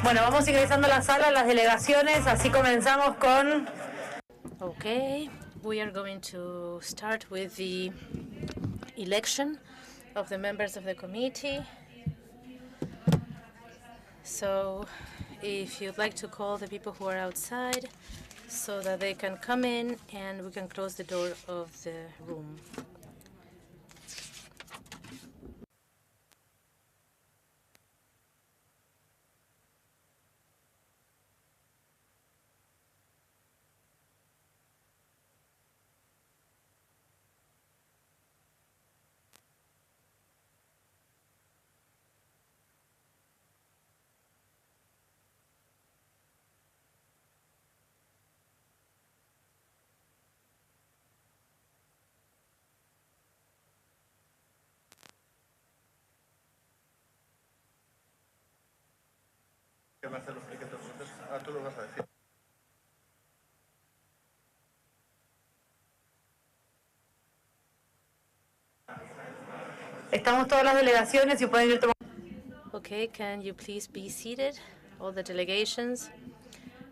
Bueno, vamos ingresando a la sala, las delegaciones, así comenzamos con... Okay, we are going to start with the election of the members of the committee. So if you'd like to call the people who are outside so that they can come in and we can close the door of the room. Tú lo vas a decir. Estamos todas las delegaciones y pueden ir tomando... Okay, can you please be seated, all the delegations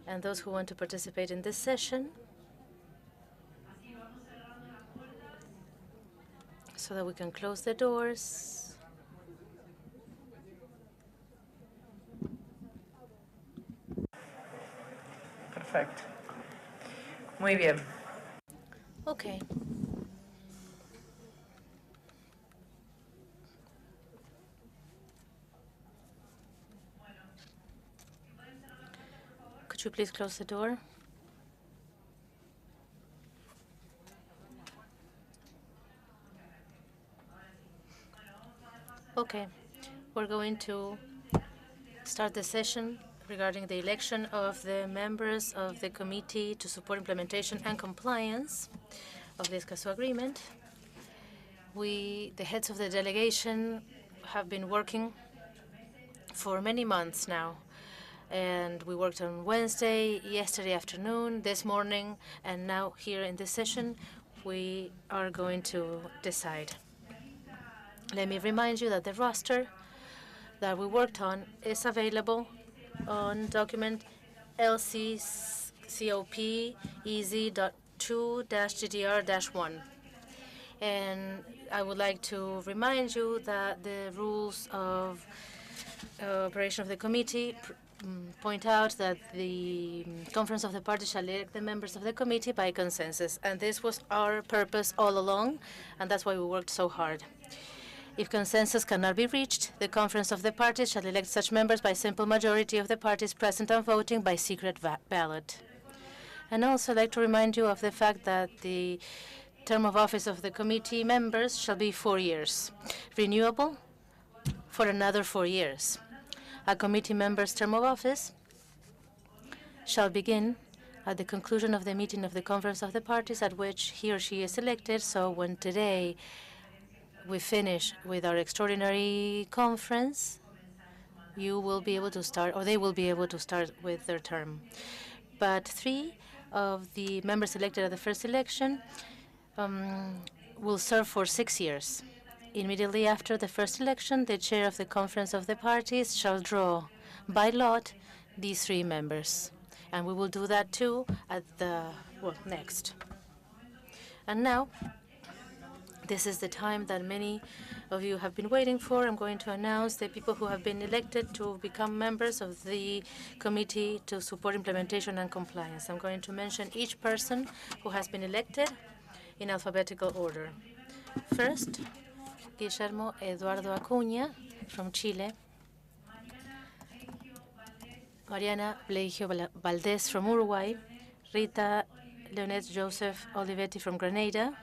and those who want to participate in this session, so that we can close the doors. Perfecto. Muy bien. Okay. Could you please close the door? Okay, we're going to start the session regarding the election of the members of the Committee to Support Implementation and Compliance of the Escazú Agreement. The heads of the delegation have been working for many months now, and we worked on Wednesday, yesterday afternoon, this morning, and now here in this session, we are going to decide. Let me remind you that the roster that we worked on is available on document LCCOP EZ.2-GDR-1. And I would like to remind you that the rules of operation of the committee point out that the Conference of the Parties shall elect the members of the committee by consensus. And this was our purpose all along, and that's why we worked so hard. If consensus cannot be reached, the Conference of the Parties shall elect such members by simple majority of the parties present and voting by secret ballot. And also I'd like to remind you of the fact that the term of office of the committee members shall be 4 years, renewable for another 4 years. A committee member's term of office shall begin at the conclusion of the meeting of the Conference of the Parties at which he or she is elected. So when today we finish with our extraordinary conference, you will be able to start, or they will be able to start with their term. But 3 of the members elected at the first election will serve for 6 years. Immediately after the first election, the chair of the Conference of the Parties shall draw by lot these 3 members. And we will do that too at the, next. And now, this is the time that many of you have been waiting for. I'm going to announce the people who have been elected to become members of the Committee to Support Implementation and Compliance. I'm going to mention each person who has been elected in alphabetical order. First, Guillermo Eduardo Acuña from Chile. Mariana Bleigio Valdez from Uruguay. Rita Leonet Joseph Olivetti from Grenada.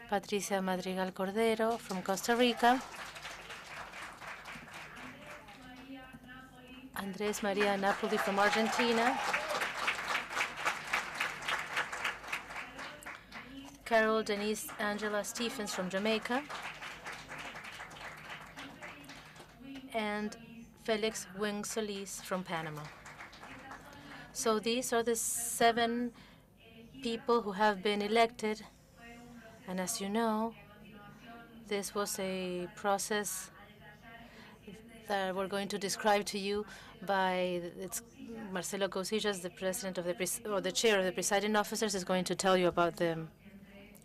Patricia Madrigal Cordero from Costa Rica. Andres Maria Napoli from Argentina. Carol Denise Angela Stephens from Jamaica. And Felix Wing Solis from Panama. So these are the 7 people who have been elected. And as you know, this was a process that we're going to describe to you by Marcelo Cousillas, the president of the chair of the presiding officers, is going to tell you about the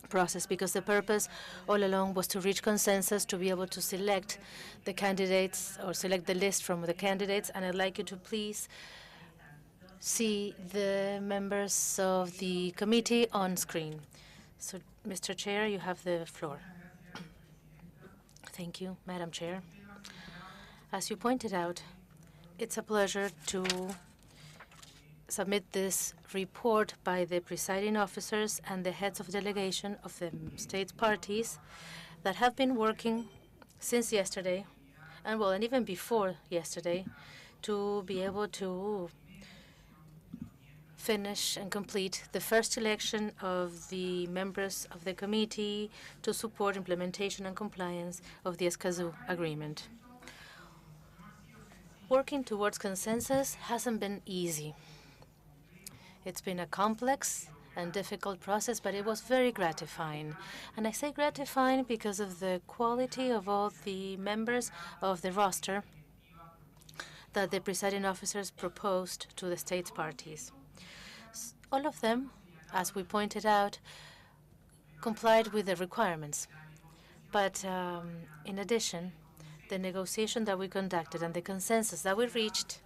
process, because the purpose all along was to reach consensus to be able to select the candidates or select the list from the candidates. And I'd like you to please see the members of the committee on screen. So, Mr. Chair, you have the floor. Thank you, Madam Chair. As you pointed out, it's a pleasure to submit this report by the presiding officers and the heads of delegation of the state parties that have been working since yesterday, and even before yesterday, to be able to finish and complete the first election of the members of the Committee to Support Implementation and Compliance of the Escazú Agreement. Working towards consensus hasn't been easy. It's been a complex and difficult process, but it was very gratifying. And I say gratifying because of the quality of all the members of the roster that the presiding officers proposed to the states parties. All of them, as we pointed out, complied with the requirements. But in addition, the negotiation that we conducted and the consensus that we reached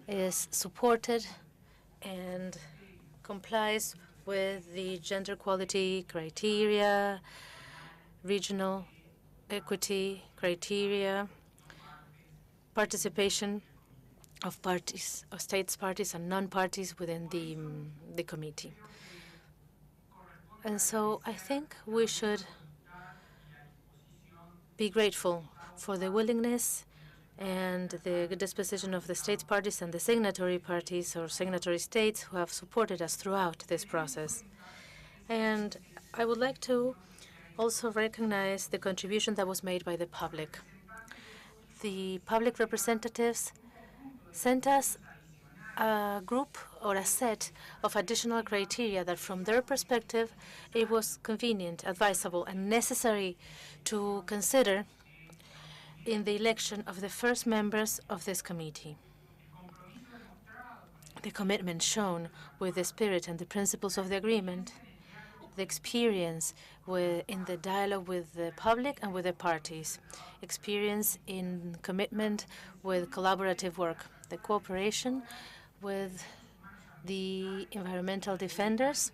is supported and complies with the gender equality criteria, regional equity criteria, participation of parties, of states parties and non-parties within the committee. And so I think we should be grateful for the willingness and the disposition of the states parties and the signatory parties or signatory states who have supported us throughout this process. And I would like to also recognize the contribution that was made by the public. The public representatives sent us a group or a set of additional criteria that from their perspective it was convenient, advisable, and necessary to consider in the election of the first members of this committee. The commitment shown with the spirit and the principles of the agreement, the experience in the dialogue with the public and with the parties, experience in commitment with collaborative work, the cooperation with the environmental defenders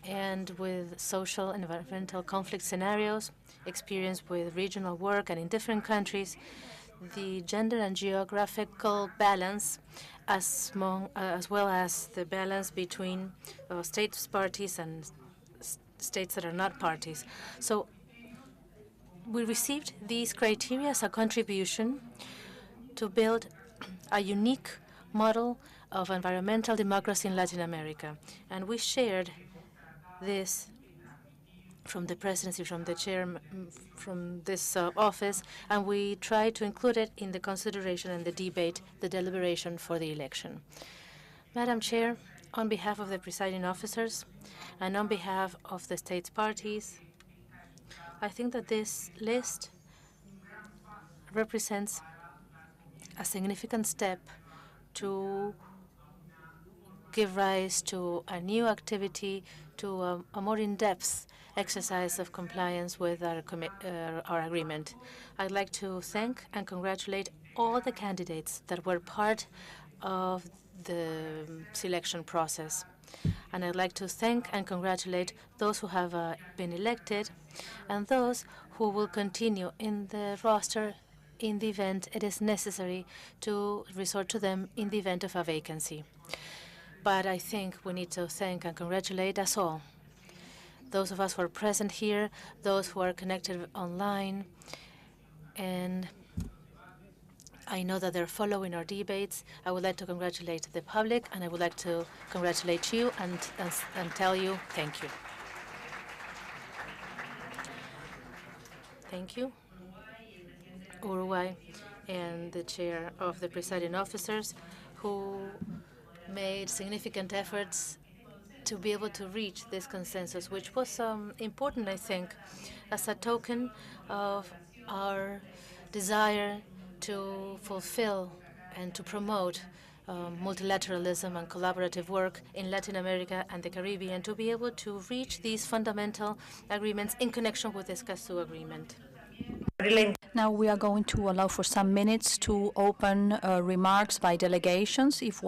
and with social and environmental conflict scenarios, experience with regional work and in different countries, the gender and geographical balance, as well as the balance between states parties and states that are not parties. So we received these criteria as a contribution to build a unique model of environmental democracy in Latin America. And we shared this from the presidency, from the chair, from this office, and we tried to include it in the consideration and the debate, the deliberation for the election. Madam Chair, on behalf of the presiding officers and on behalf of the state's parties, I think that this list represents a significant step to give rise to a new activity, to a more in-depth exercise of compliance with our agreement. I'd like to thank and congratulate all the candidates that were part of the selection process. And I'd like to thank and congratulate those who have been elected and those who will continue in the roster in the event it is necessary to resort to them in the event of a vacancy. But I think we need to thank and congratulate us all. Those of us who are present here, those who are connected online, and I know that they're following our debates. I would like to congratulate the public, and I would like to congratulate you and tell you thank you. Thank you. Uruguay and the chair of the presiding officers who made significant efforts to be able to reach this consensus, which was important, I think, as a token of our desire to fulfill and to promote multilateralism and collaborative work in Latin America and the Caribbean, to be able to reach these fundamental agreements in connection with the Escazú Agreement. Now we are going to allow for some minutes to open remarks by delegations if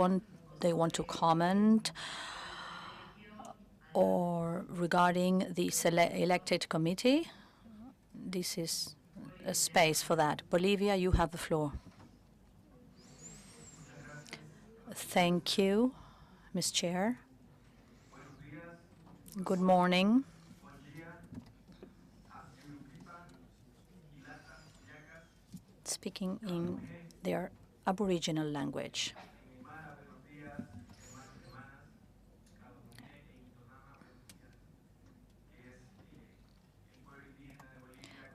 they want to comment or regarding the elected committee. This is a space for that. Bolivia, you have the floor. Thank you, Ms. Chair. Good morning. Speaking in their Aboriginal language.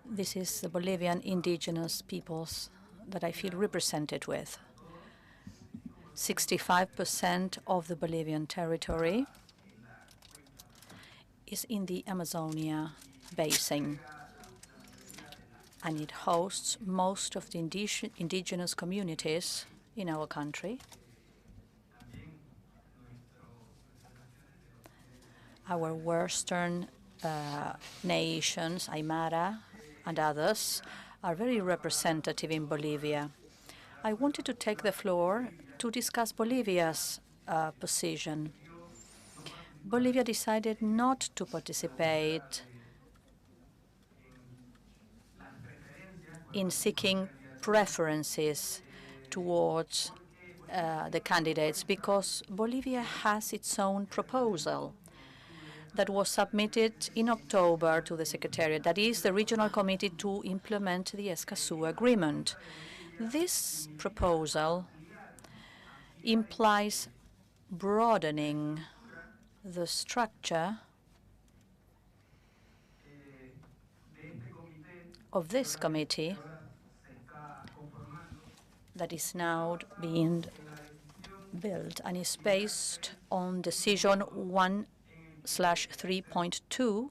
This is the Bolivian indigenous peoples that I feel represented with. 65% of the Bolivian territory is in the Amazonia basin, and it hosts most of the indigenous communities in our country. Our western nations, Aymara and others, are very representative in Bolivia. I wanted to take the floor to discuss Bolivia's position. Bolivia decided not to participate in seeking preferences towards the candidates because Bolivia has its own proposal that was submitted in October to the Secretariat, that is the Regional Committee to implement the Escazú Agreement. This proposal implies broadening the structure of this committee that is now being built and is based on Decision 1/3.2,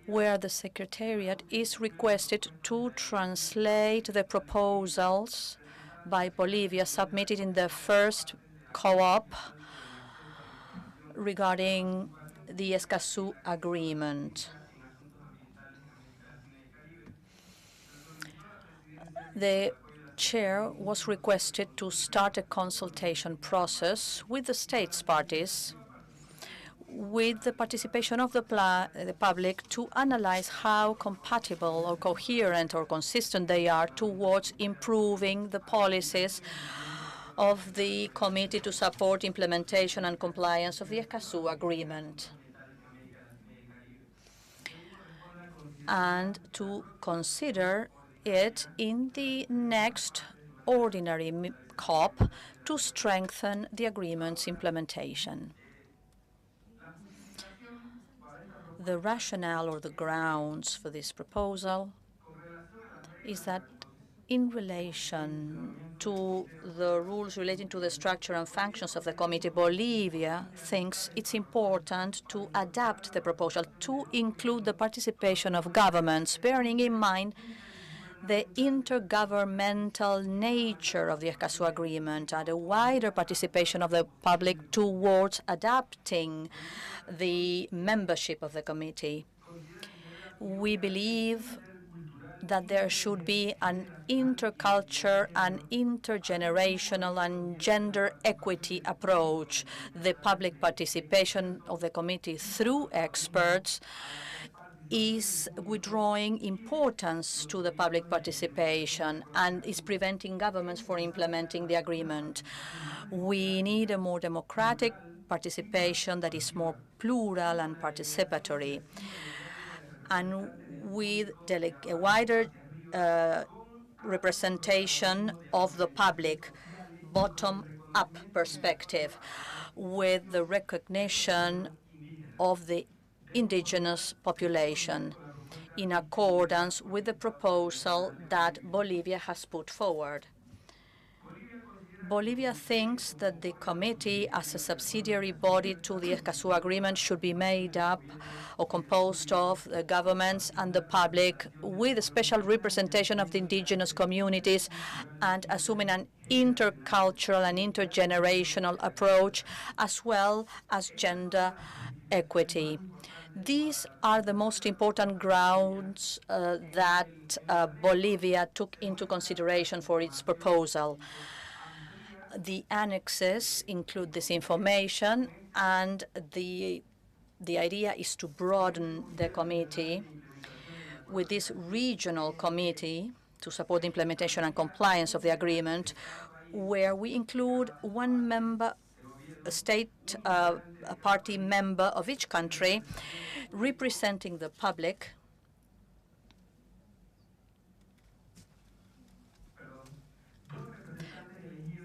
where the Secretariat is requested to translate the proposals by Bolivia submitted in the first co-op regarding the Escazú Agreement. The chair was requested to start a consultation process with the states parties with the participation of the public to analyze how compatible or coherent or consistent they are towards improving the policies of the Committee to Support Implementation and Compliance of the Escazú Agreement, and to consider it in the next ordinary COP to strengthen the agreement's implementation. The rationale or the grounds for this proposal is that in relation to the rules relating to the structure and functions of the committee, Bolivia thinks it's important to adapt the proposal to include the participation of governments, bearing in mind the intergovernmental nature of the Escazú Agreement and a wider participation of the public towards adapting the membership of the committee. We believe that there should be an intercultural and intergenerational and gender equity approach. The public participation of the committee through experts is withdrawing importance to the public participation and is preventing governments from implementing the agreement. We need a more democratic participation that is more plural and participatory, and with a wider representation of the public, bottom-up perspective, with the recognition of the indigenous population in accordance with the proposal that Bolivia has put forward. Bolivia thinks that the committee, as a subsidiary body to the Escazú Agreement, should be made up or composed of the governments and the public, with a special representation of the indigenous communities and assuming an intercultural and intergenerational approach, as well as gender equity. These are the most important grounds that Bolivia took into consideration for its proposal. The annexes include this information, and the idea is to broaden the committee with this regional committee to support the implementation and compliance of the agreement, where we include one member, a state party member of each country, representing the public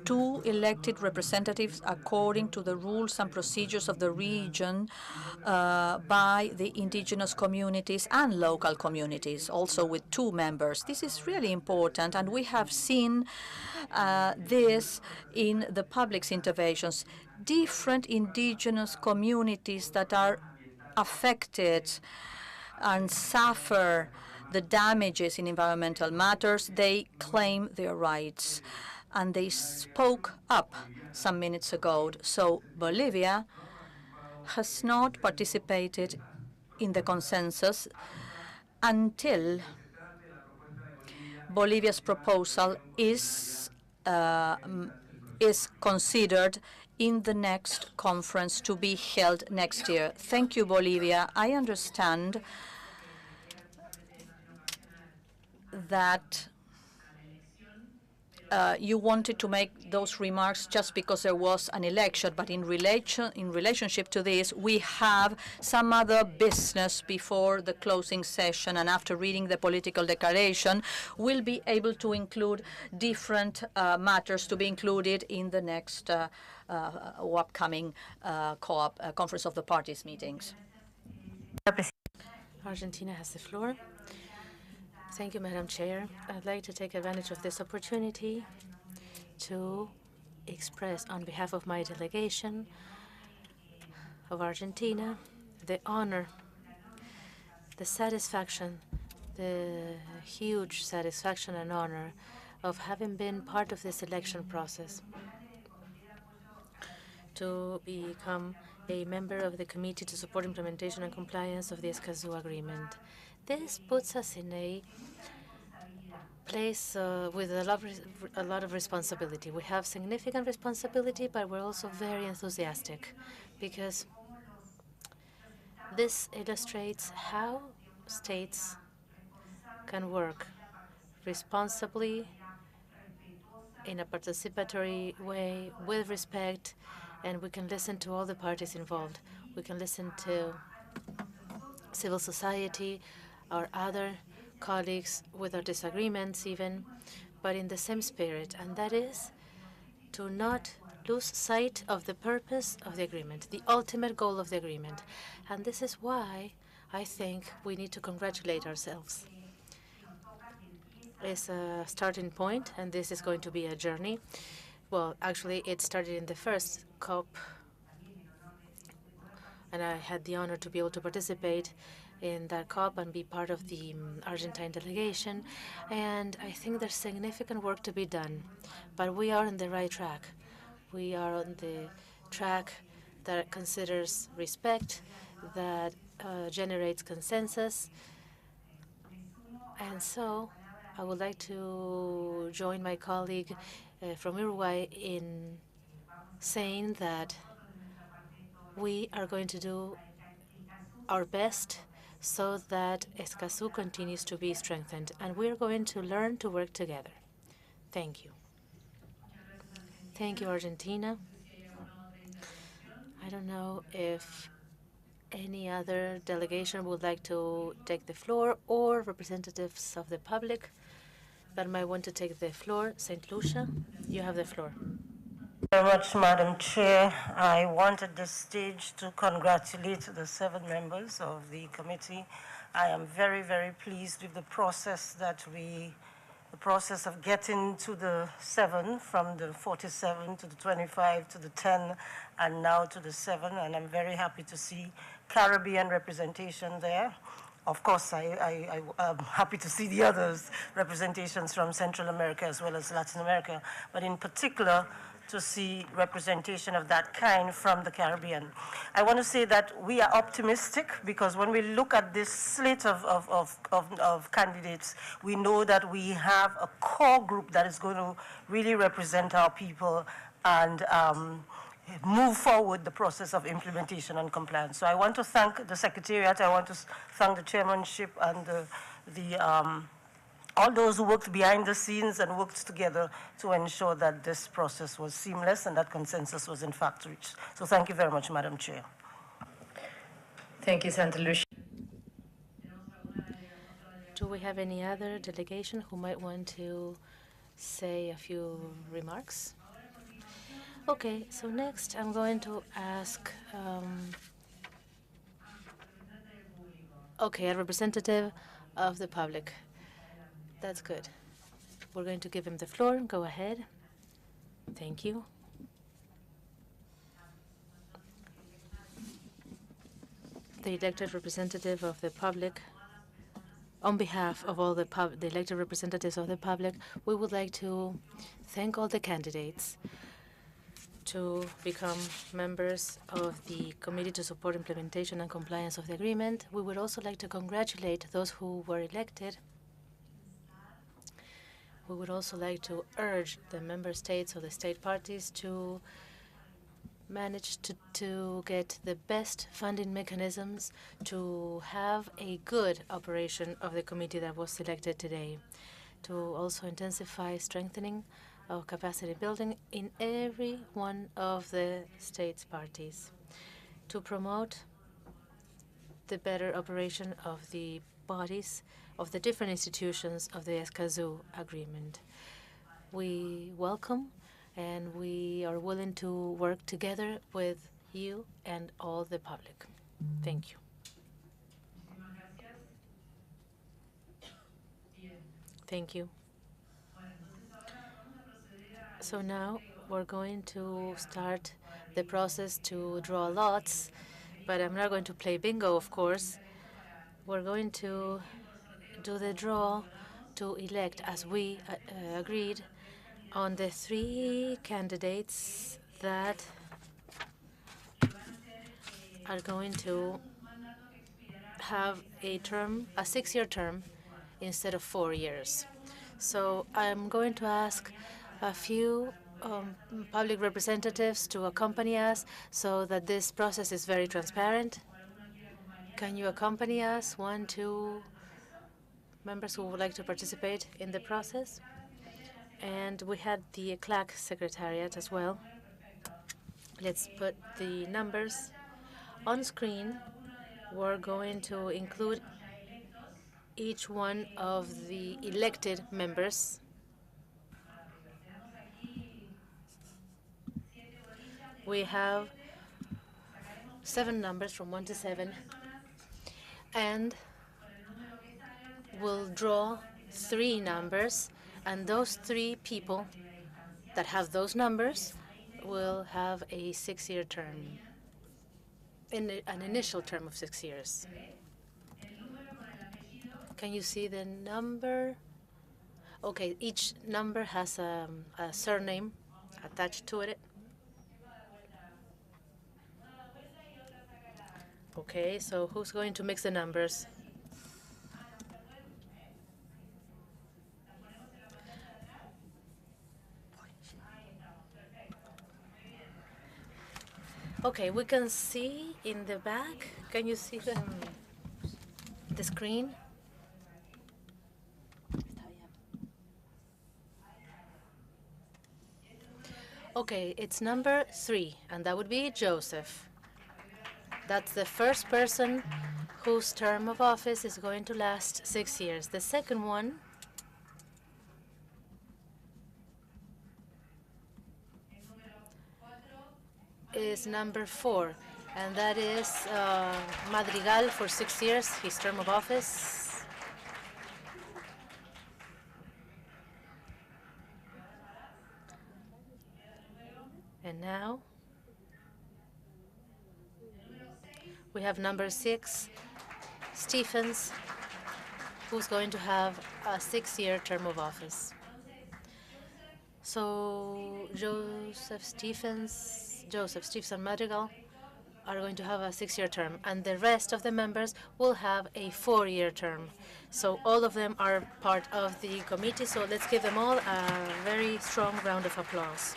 two elected representatives according to the rules and procedures of the region by the indigenous communities and local communities, also with two members. This is really important, and we have seen this in the public's interventions. Different indigenous communities that are affected and suffer the damages in environmental matters, they claim their rights. And they spoke up some minutes ago. So Bolivia has not participated in the consensus until Bolivia's proposal is considered in the next conference to be held next year. Thank you, Bolivia. I understand that you wanted to make those remarks just because there was an election, but in relationship to this, we have some other business before the closing session, and after reading the political declaration, we'll be able to include different matters to be included in the next upcoming Conference of the Parties meetings. Argentina has the floor. Thank you, Madam Chair. I'd like to take advantage of this opportunity to express on behalf of my delegation of Argentina the honor, the satisfaction, the huge satisfaction and honor of having been part of this election process to become a member of the Committee to Support Implementation and Compliance of the Escazú Agreement. This puts us in a place with a lot of responsibility. We have significant responsibility, but we're also very enthusiastic because this illustrates how states can work responsibly in a participatory way with respect, and we can listen to all the parties involved. We can listen to civil society, our other colleagues with our disagreements even, but in the same spirit, and that is to not lose sight of the purpose of the agreement, the ultimate goal of the agreement. And this is why I think we need to congratulate ourselves. It's a starting point, and this is going to be a journey. Well, actually, it started in the first COP, and I had the honor to be able to participate in that COP and be part of the Argentine delegation. And I think there's significant work to be done, but we are on the right track. We are on the track that considers respect, that generates consensus. And so I would like to join my colleague from Uruguay in saying that we are going to do our best so that Escazú continues to be strengthened, and we're going to learn to work together. Thank you. Thank you, Argentina. I don't know if any other delegation would like to take the floor, or representatives of the public that might want to take the floor. St. Lucia, you have the floor. Very much, Madam Chair. I wanted this stage to congratulate the 7 members of the committee. I am very, very pleased with the process the process of getting to the 7, from the 47 to the 25 to the 10, and now to the 7. And I'm very happy to see Caribbean representation there. Of course, I'm happy to see the others, representations from Central America as well as Latin America, but in particular, to see representation of that kind from the Caribbean. I want to say that we are optimistic because when we look at this slate of candidates, we know that we have a core group that is going to really represent our people and move forward the process of implementation and compliance. So I want to thank the Secretariat, I want to thank the chairmanship and all those who worked behind the scenes and worked together to ensure that this process was seamless and that consensus was in fact reached. So thank you very much, Madam Chair. Thank you, Santa Lucia. Do we have any other delegation who might want to say a few remarks? Okay, so next I'm going to ask a representative of the public. That's good. We're going to give him the floor. Go ahead. Thank you. The elected representative of the public, on behalf of all the elected representatives of the public, we would like to thank all the candidates to become members of the Committee to Support Implementation and Compliance of the Agreement. We would also like to congratulate those who were elected. We would also like to urge the member states or the state parties to manage to get the best funding mechanisms to have a good operation of the committee that was selected today, to also intensify strengthening of capacity building in every one of the states parties, to promote the better operation of the bodies of the different institutions of the Escazú Agreement. We welcome and we are willing to work together with you and all the public. Thank you. Thank you. So now we're going to start the process to draw lots, but I'm not going to play bingo, of course. We're going to do the draw to elect, as we agreed, on the 3 candidates that are going to have a term, a 6-year term, instead of 4 years. So I'm going to ask a few public representatives to accompany us so that this process is very transparent. Can you accompany us? 1, 2 members who would like to participate in the process? And we had the CLAC Secretariat as well. Let's put the numbers on screen. We're going to include each one of the elected members. We have 7 numbers from 1 to 7, and we'll draw 3 numbers, and those 3 people that have those numbers will have a 6-year term, in an initial term of 6 years. Can you see the number? Okay, each number has a surname attached to it. Okay, so who's going to mix the numbers? Okay, we can see in the back. Can you see the screen? Okay, it's number 3, and that would be Joseph. That's the first person whose term of office is going to last 6 years. The second one is number 4, and that is Madrigal for 6 years, his term of office. And now we have number 6, Stephens, who's going to have a 6-year term of office. So Joseph Stephens, Madrigal are going to have a 6-year term, and the rest of the members will have a 4-year term. So all of them are part of the committee, so let's give them all a very strong round of applause.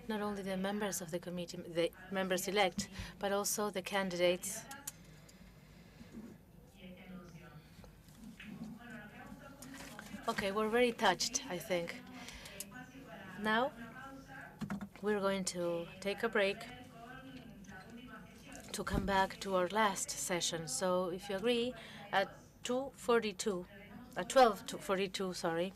Not only the members of the committee, the members-elect, but also the candidates. Okay, we're very touched, I think. Now, we're going to take a break to come back to our last session. So if you agree, at 12:42, sorry,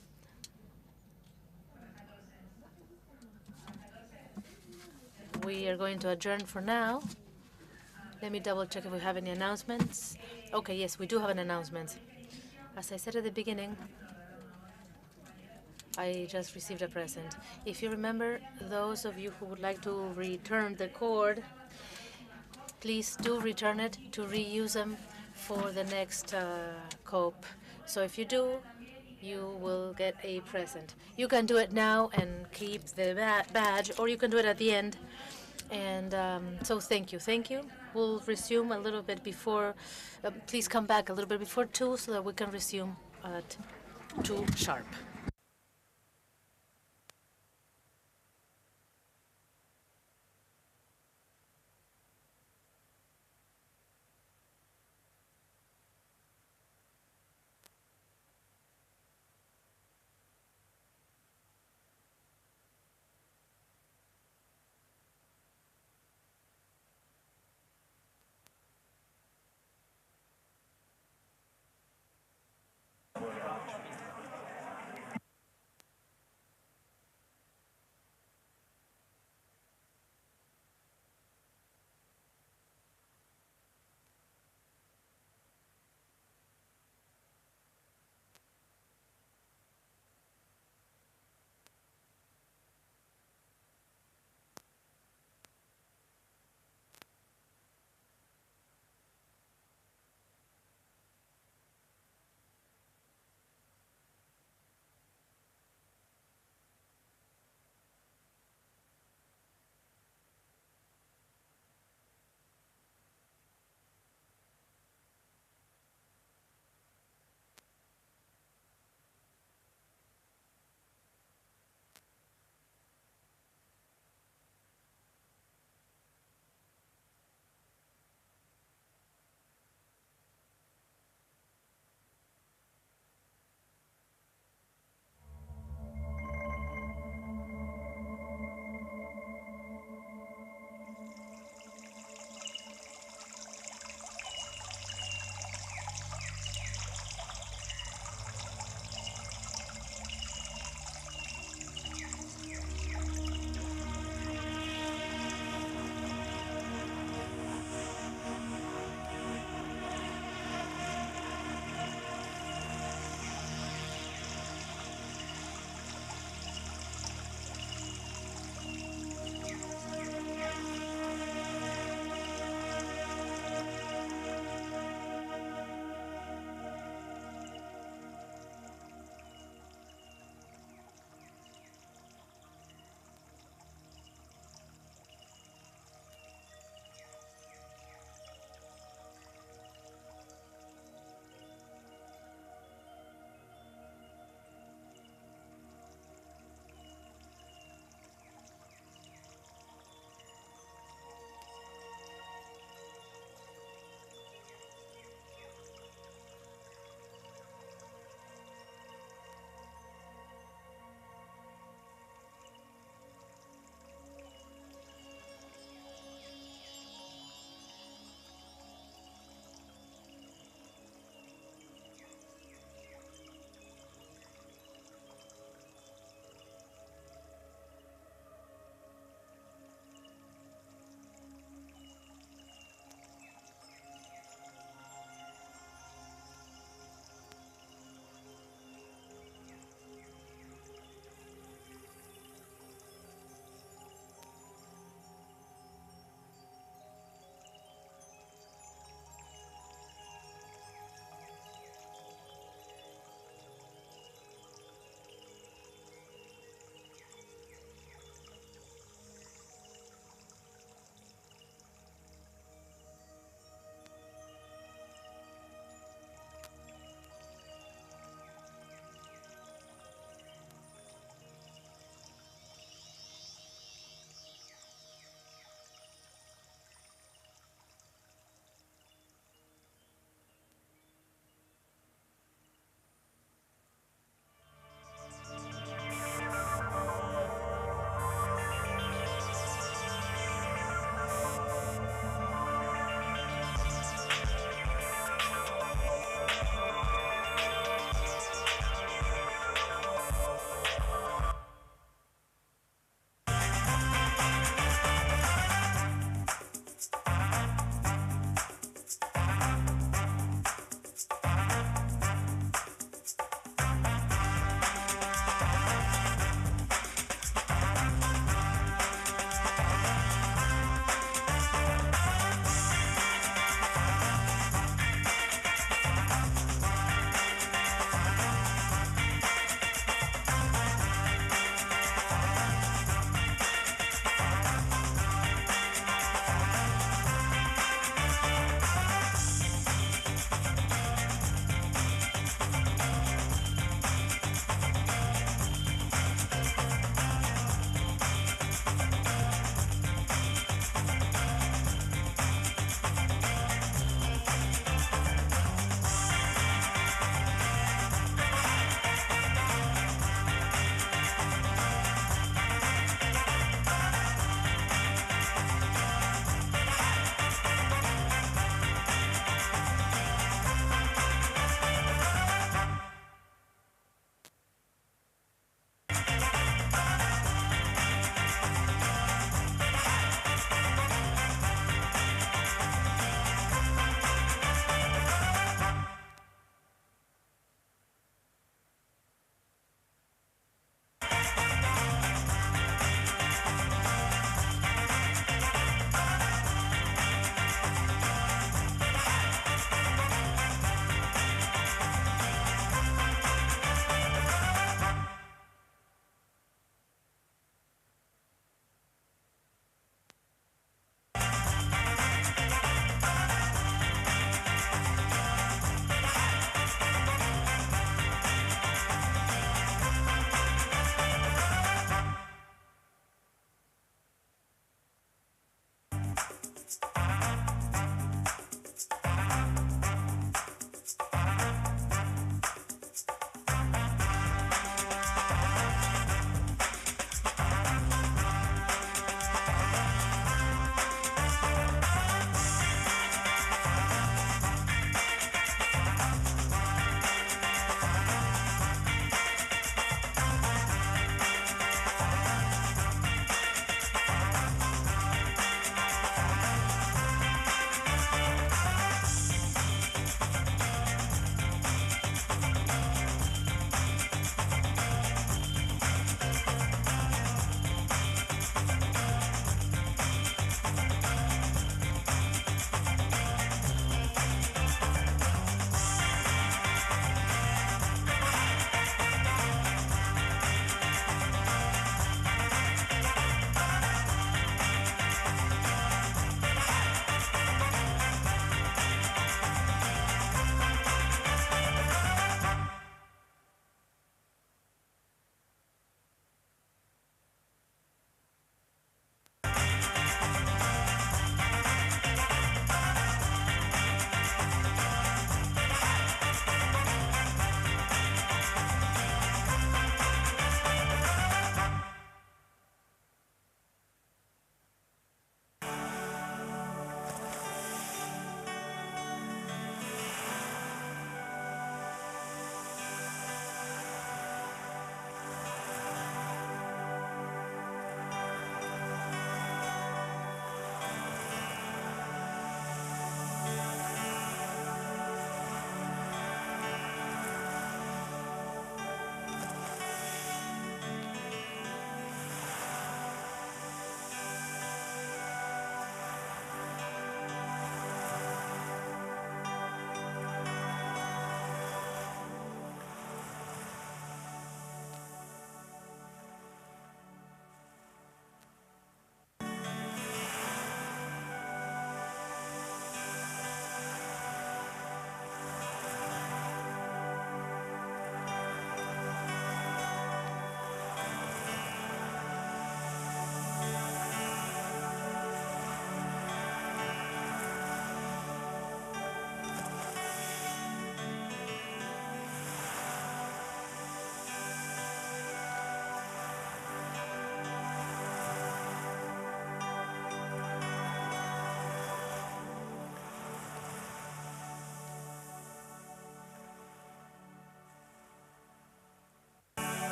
we are going to adjourn for now. Let me double check if we have any announcements. Okay, yes, we do have an announcement. As I said at the beginning, I just received a present. If you remember, those of you who would like to return the cord, please do return it to reuse them for the next COP. So if you do, you will get a present. You can do it now and keep the badge, or you can do it at the end. And so thank you. Thank you. We'll resume a little bit before, please come back a little bit before 2 so that we can resume at 2 sharp.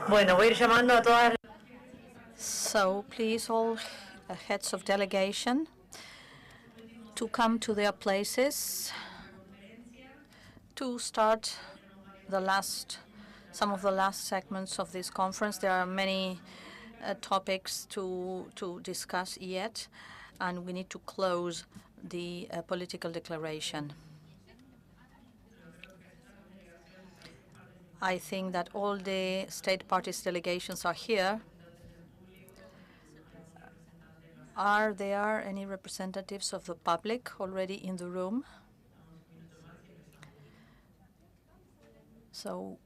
Bueno, voy a ir llamando a todas. So please, all heads of delegation, to come to their places to start some of the last segments of this conference. There are many topics to discuss yet, and we need to close the political declaration. I think that all the state parties delegations are here. Are there any representatives of the public already in the room? So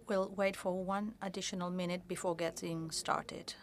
we'll wait for one additional minute before getting started.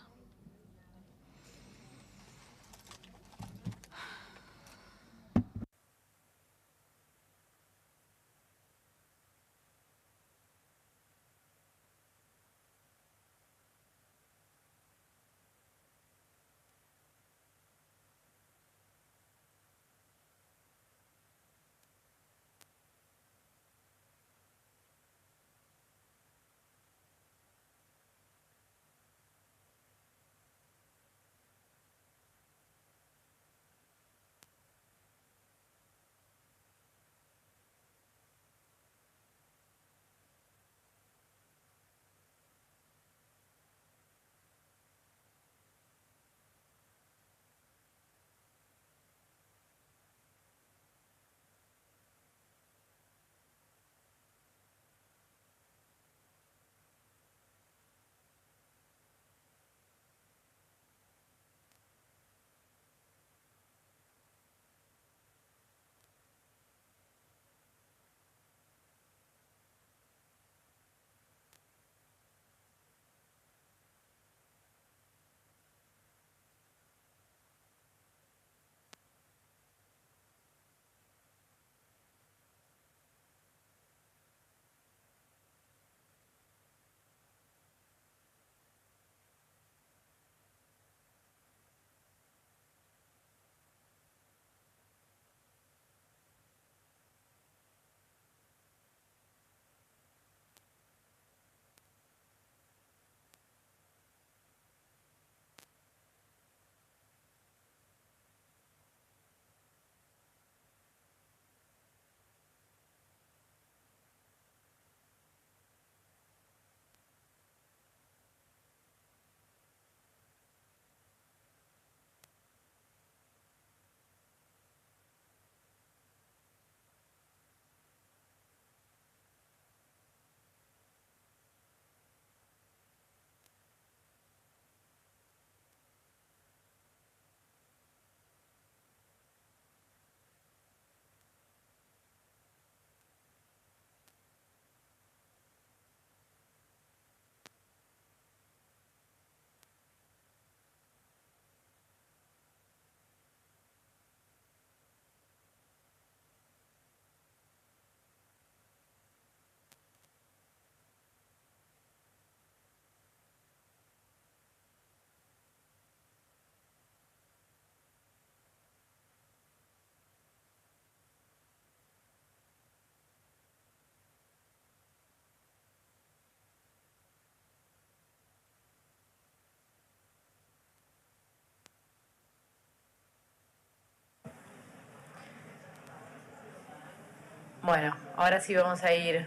Bueno, ahora sí vamos a ir.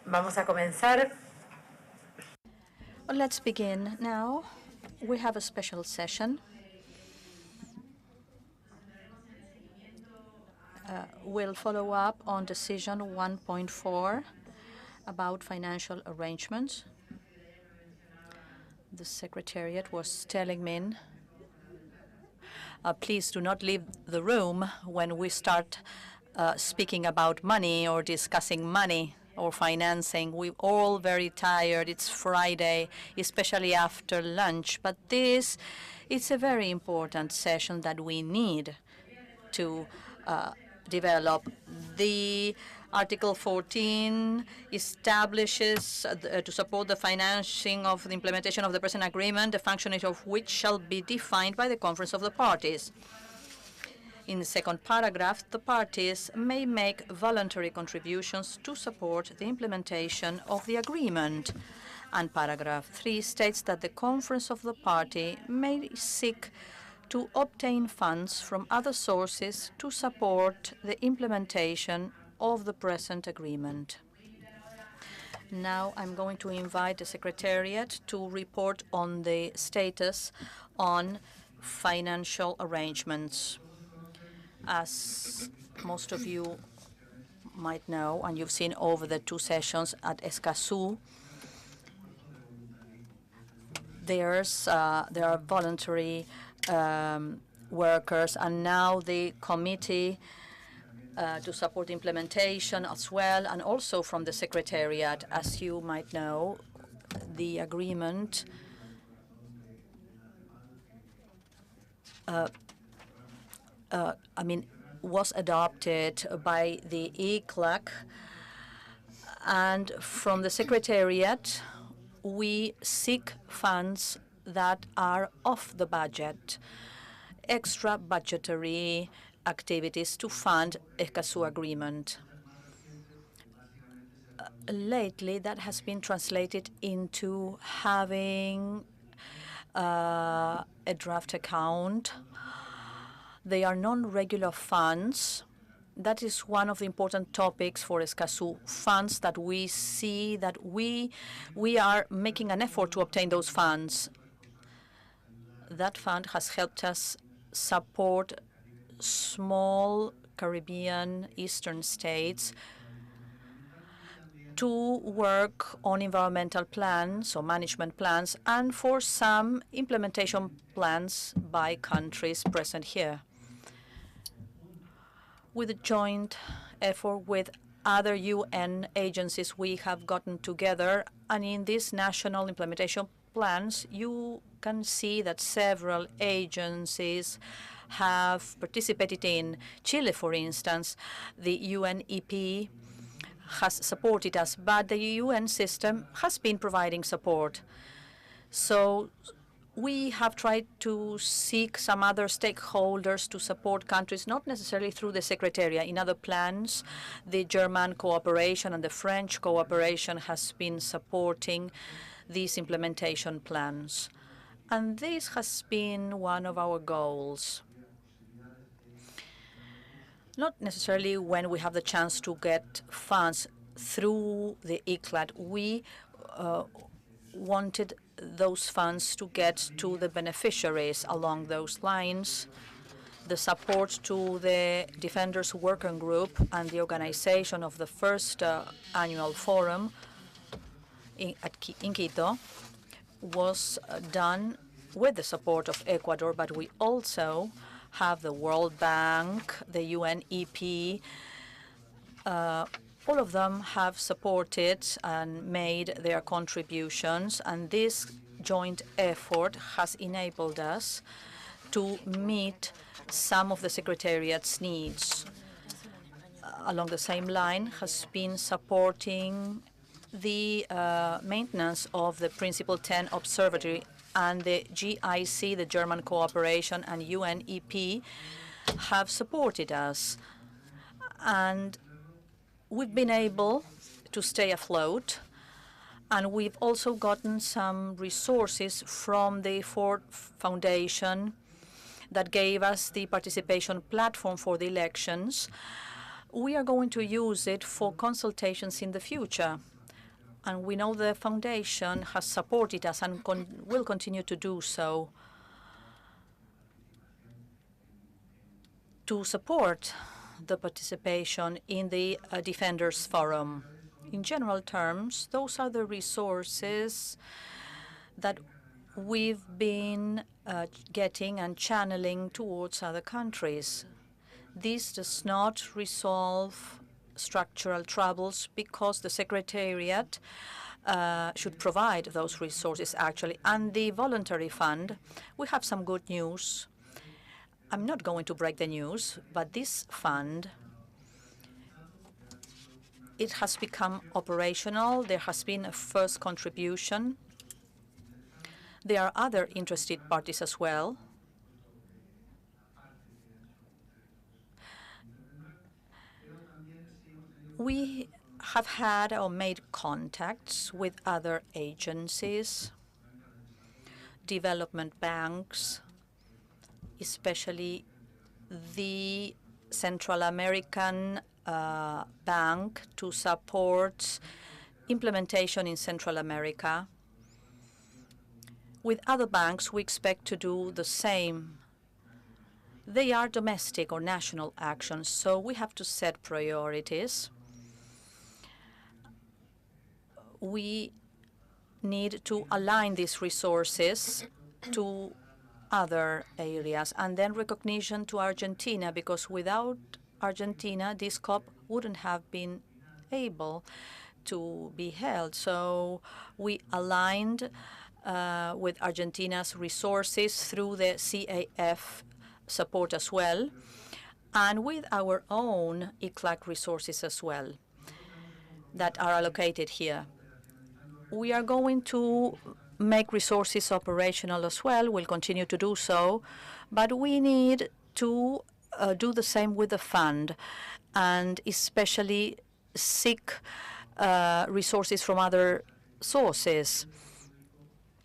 Vamos a comenzar. Well, let's begin now. We have a special session. We'll follow up on decision 1.4 about financial arrangements. The Secretariat was telling me, please do not leave the room when we start speaking about money or discussing money or financing. We're all very tired. It's Friday, especially after lunch. But this is a very important session that we need to develop. The Article 14 establishes to support the financing of the implementation of the present agreement, the functioning of which shall be defined by the Conference of the Parties. In the second paragraph, the parties may make voluntary contributions to support the implementation of the agreement. And paragraph 3 states that the Conference of the Party may seek to obtain funds from other sources to support the implementation of the present agreement. Now I'm going to invite the Secretariat to report on the status on financial arrangements. As most of you might know, and you've seen over the 2 sessions at Escazú, there are voluntary workers, and now the committee to support implementation as well, and also from the Secretariat. As you might know, the agreement was adopted by the ECLAC, and from the Secretariat we seek funds that are off the budget, extra budgetary activities to fund Escazú Agreement. Lately, that has been translated into having a draft account. They are non-regular funds. That is one of the important topics for Escazú, funds that we see that we are making an effort to obtain those funds. That fund has helped us support small Caribbean eastern states to work on environmental plans or management plans, and for some implementation plans by countries present here. With a joint effort with other UN agencies, we have gotten together, and in these national implementation plans, you can see that several agencies have participated in. Chile, for instance, the UNEP has supported us, but the UN system has been providing support. So we have tried to seek some other stakeholders to support countries, not necessarily through the Secretariat. In other plans, the German cooperation and the French cooperation has been supporting these implementation plans. And this has been one of our goals. Not necessarily when we have the chance to get funds through the ECLAT. We wanted those funds to get to the beneficiaries. Along those lines, the support to the Defenders Working Group and the organization of the first annual forum in Quito was done with the support of Ecuador, but we also have the World Bank, the UNEP. All of them have supported and made their contributions, and this joint effort has enabled us to meet some of the Secretariat's needs. Along the same line, has been supporting the maintenance of the Principle 10 Observatory, and the GIC, the German cooperation, and UNEP have supported us. And we've been able to stay afloat, and we've also gotten some resources from the Ford Foundation that gave us the participation platform for the elections. We are going to use it for consultations in the future. And we know the foundation has supported us and will continue to do so to support the participation in the Defenders Forum. In general terms, those are the resources that we've been getting and channeling towards other countries. This does not resolve structural troubles because the Secretariat should provide those resources, actually. And the voluntary fund, we have some good news. I'm not going to break the news, but this fund, it has become operational. There has been a first contribution. There are other interested parties as well. We have had or made contacts with other agencies, development banks, especially the Central American Bank to support implementation in Central America. With other banks, we expect to do the same. They are domestic or national actions, so we have to set priorities. We need to align these resources to other areas, and then recognition to Argentina, because without Argentina, this COP wouldn't have been able to be held. So we aligned with Argentina's resources through the CAF support as well, and with our own ICLAC resources as well that are allocated here. We are going to make resources operational as well. We'll continue to do so, but we need to do the same with the fund, and especially seek resources from other sources.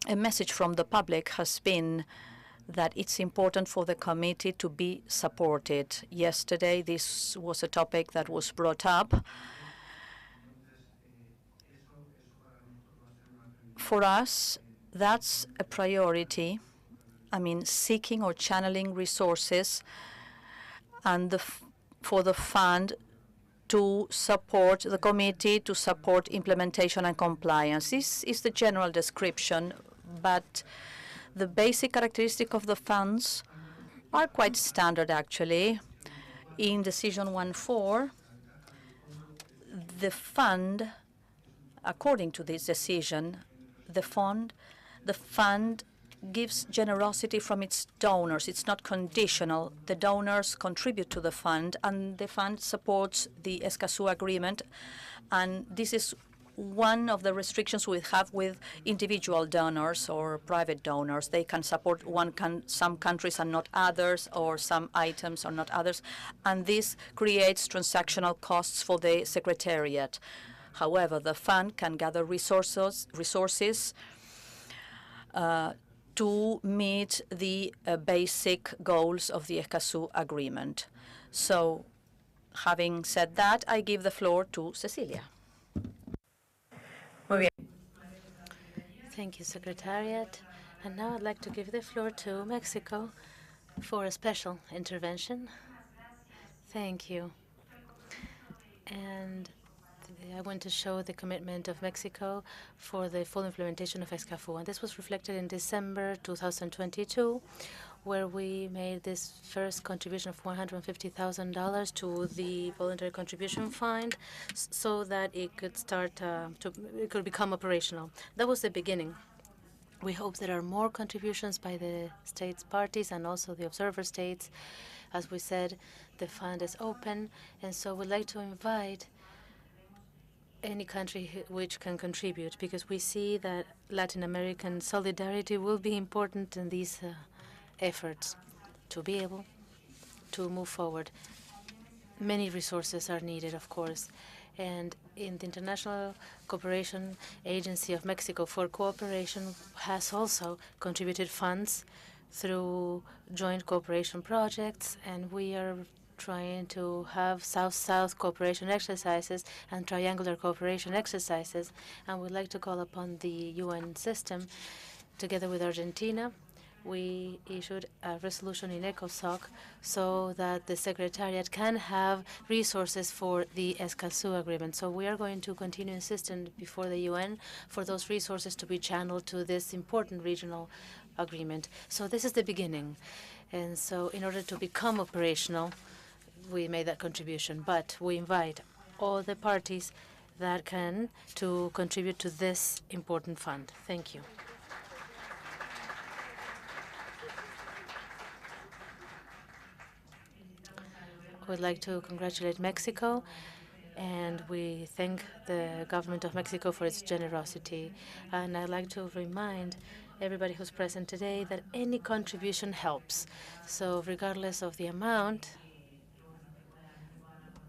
A message from the public has been that it's important for the committee to be supported. Yesterday, this was a topic that was brought up. For us, that's a priority. I mean, seeking or channeling resources and for the fund to support the committee, to support implementation and compliance. This is the general description, but the basic characteristic of the funds are quite standard, actually. In Decision 1.4, the fund, according to this decision, the fund gives generosity from its donors. It's not conditional. The donors contribute to the fund, and the fund supports the Escazú Agreement. And this is one of the restrictions we have with individual donors or private donors. They can support some countries and not others, or some items or not others. And this creates transactional costs for the Secretariat. However, the fund can gather resources to meet the basic goals of the Escazú Agreement. So, having said that, I give the floor to Cecilia. Thank you, Secretariat. And now I'd like to give the floor to Mexico for a special intervention. Thank you. And I want to show the commitment of Mexico for the full implementation of Escazú. And this was reflected in December 2022, where we made this first contribution of $150,000 to the voluntary contribution fund so that it could start it could become operational. That was the beginning. We hope there are more contributions by the states parties and also the observer states. As we said, the fund is open, and so we'd like to invite any country which can contribute, because we see that Latin American solidarity will be important in these efforts to be able to move forward. Many resources are needed, of course, and in the International Cooperation Agency of Mexico for Cooperation has also contributed funds through joint cooperation projects, and we are trying to have South-South cooperation exercises and triangular cooperation exercises, and we'd like to call upon the UN system. Together with Argentina, we issued a resolution in ECOSOC so that the Secretariat can have resources for the Escazú Agreement. So we are going to continue insisting before the UN for those resources to be channeled to this important regional agreement. So this is the beginning. And so in order to become operational, we made that contribution, but we invite all the parties that can to contribute to this important fund. Thank you. We'd like to congratulate Mexico, and we thank the government of Mexico for its generosity. And I'd like to remind everybody who's present today that any contribution helps. So regardless of the amount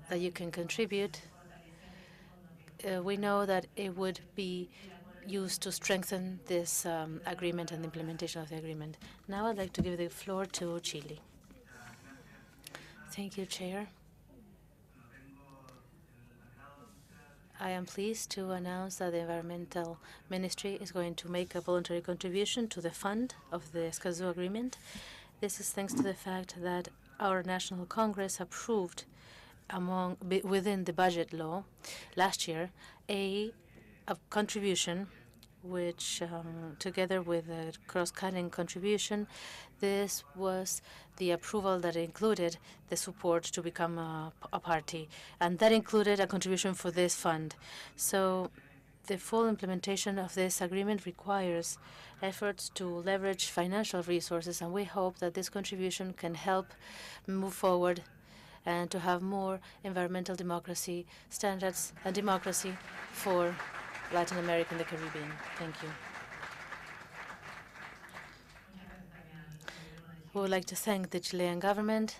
that you can contribute, we know that it would be used to strengthen this agreement and the implementation of the agreement. Now I'd like to give the floor to Chile. Thank you, Chair. I am pleased to announce that the Environmental Ministry is going to make a voluntary contribution to the fund of the Escazú Agreement. This is thanks to the fact that our National Congress approved within the budget law last year a contribution which, together with a cross-cutting contribution, this was the approval that included the support to become a party, and that included a contribution for this fund. So the full implementation of this agreement requires efforts to leverage financial resources, and we hope that this contribution can help move forward and to have more environmental democracy standards and democracy for Latin America and the Caribbean. Thank you. We would like to thank the Chilean government.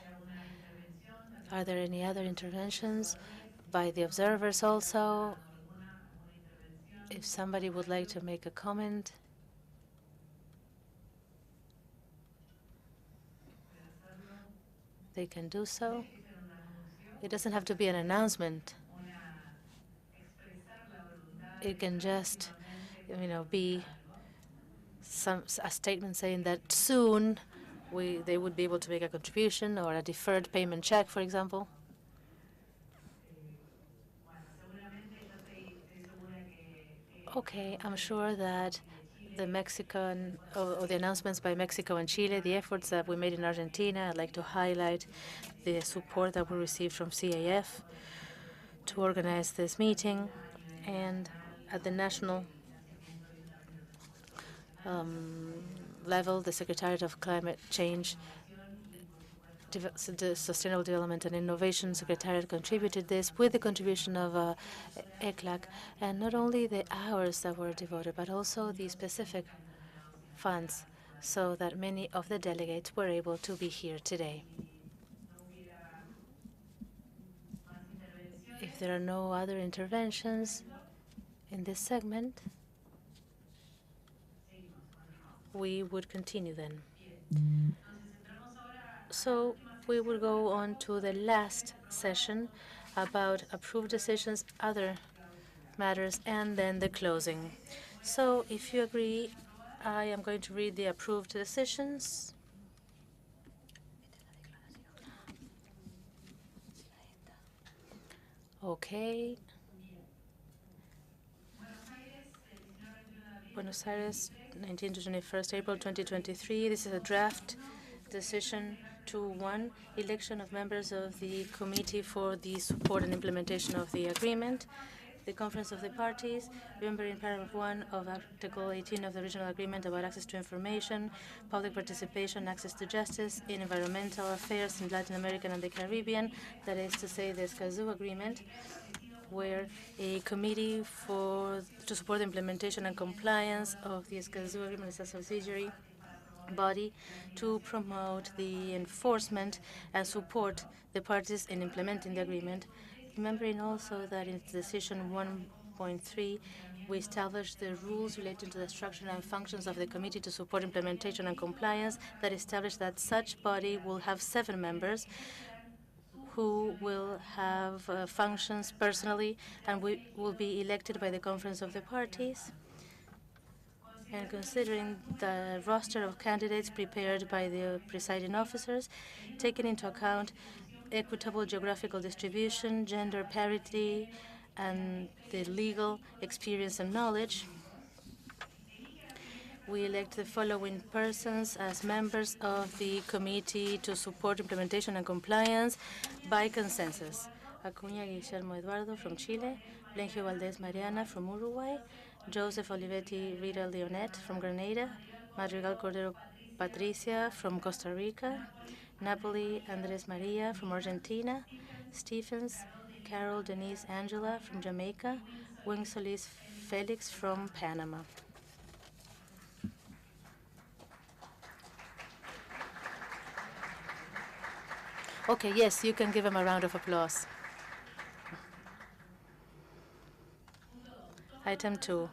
Are there any other interventions by the observers also? If somebody would like to make a comment. They can do so. It doesn't have to be an announcement. It can just, be a statement saying that soon they would be able to make a contribution or a deferred payment check, for example. Okay, I'm sure that the Mexican or the announcements by Mexico and Chile, the efforts that we made in Argentina, I'd like to highlight the support that we received from CAF to organize this meeting, and at the national level, the Secretariat of Climate Change, the Sustainable Development and Innovation Secretariat contributed this with the contribution of ECLAC, and not only the hours that were devoted, but also the specific funds, so that many of the delegates were able to be here today. If there are no other interventions in this segment, we would continue then. So we will go on to the last session about approved decisions, other matters, and then the closing. So if you agree, I am going to read the approved decisions. Okay. Buenos Aires, 19 to 21st April 2023. This is a draft decision to 1, election of members of the Committee for the Support and Implementation of the Agreement. The Conference of the Parties, remembering paragraph 1 of Article 18 of the Regional Agreement about access to information, public participation, access to justice in environmental affairs in Latin America and the Caribbean, that is to say the Escazú Agreement, where a committee to support the implementation and compliance of the Escazú Agreement is a subsidiary body to promote the enforcement and support the parties in implementing the agreement. Remembering also that in decision 1.3, we established the rules relating to the structure and functions of the Committee to Support Implementation and Compliance, that established that such body will have 7 members who will have functions personally and will be elected by the Conference of the Parties. And considering the roster of candidates prepared by the presiding officers, taking into account equitable geographical distribution, gender parity, and the legal experience and knowledge, we elect the following persons as members of the Committee to Support Implementation and Compliance by consensus. Acuña Guillermo Eduardo from Chile, Blenjo Valdez Mariana from Uruguay, Joseph Olivetti Rita Leonet from Grenada, Madrigal Cordero Patricia from Costa Rica, Napoli Andres Maria from Argentina, Stephens Carol Denise Angela from Jamaica, Wing Solis Felix from Panama. Okay, yes, you can give him a round of applause. Item 2,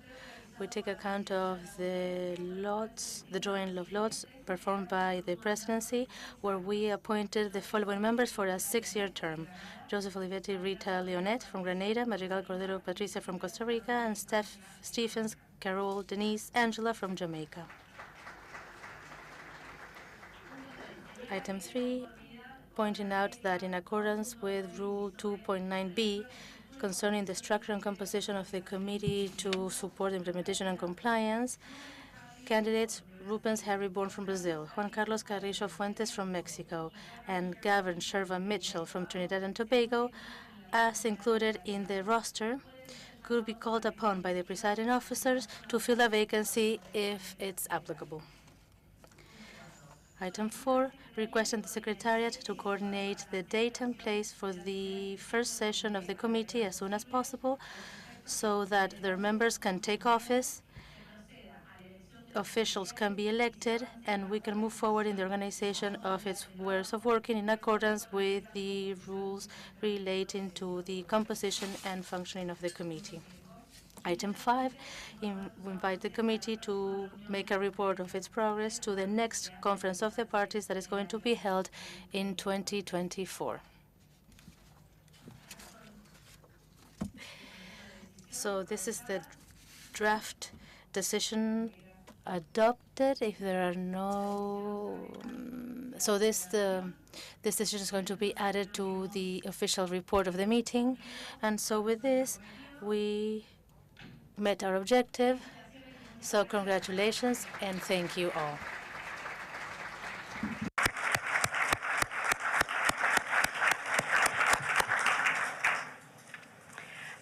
we take account of the drawing of lots performed by the presidency, where we appointed the following members for a 6-year term: Joseph Olivetti, Rita Leonet from Grenada, Madrigal Cordero Patricia from Costa Rica, and Stephens, Carol, Denise, Angela from Jamaica. Item 3, pointing out that in accordance with Rule 2.9b, concerning the structure and composition of the Committee to Support Implementation and Compliance, candidates Rubens Harry Bourne from Brazil, Juan Carlos Carrillo Fuentes from Mexico, and Gavin Sherva Mitchell from Trinidad and Tobago, as included in the roster, could be called upon by the presiding officers to fill a vacancy if it's applicable. Item 4, requesting the Secretariat to coordinate the date and place for the first session of the committee as soon as possible so that their members can take office, officials can be elected, and we can move forward in the organization of its ways of working in accordance with the rules relating to the composition and functioning of the committee. Item 5, we invite the committee to make a report of its progress to the next Conference of the Parties that is going to be held in 2024. So this is the draft decision adopted. If there are no... So this decision is going to be added to the official report of the meeting. And so with this, we met our objective. So congratulations and thank you all.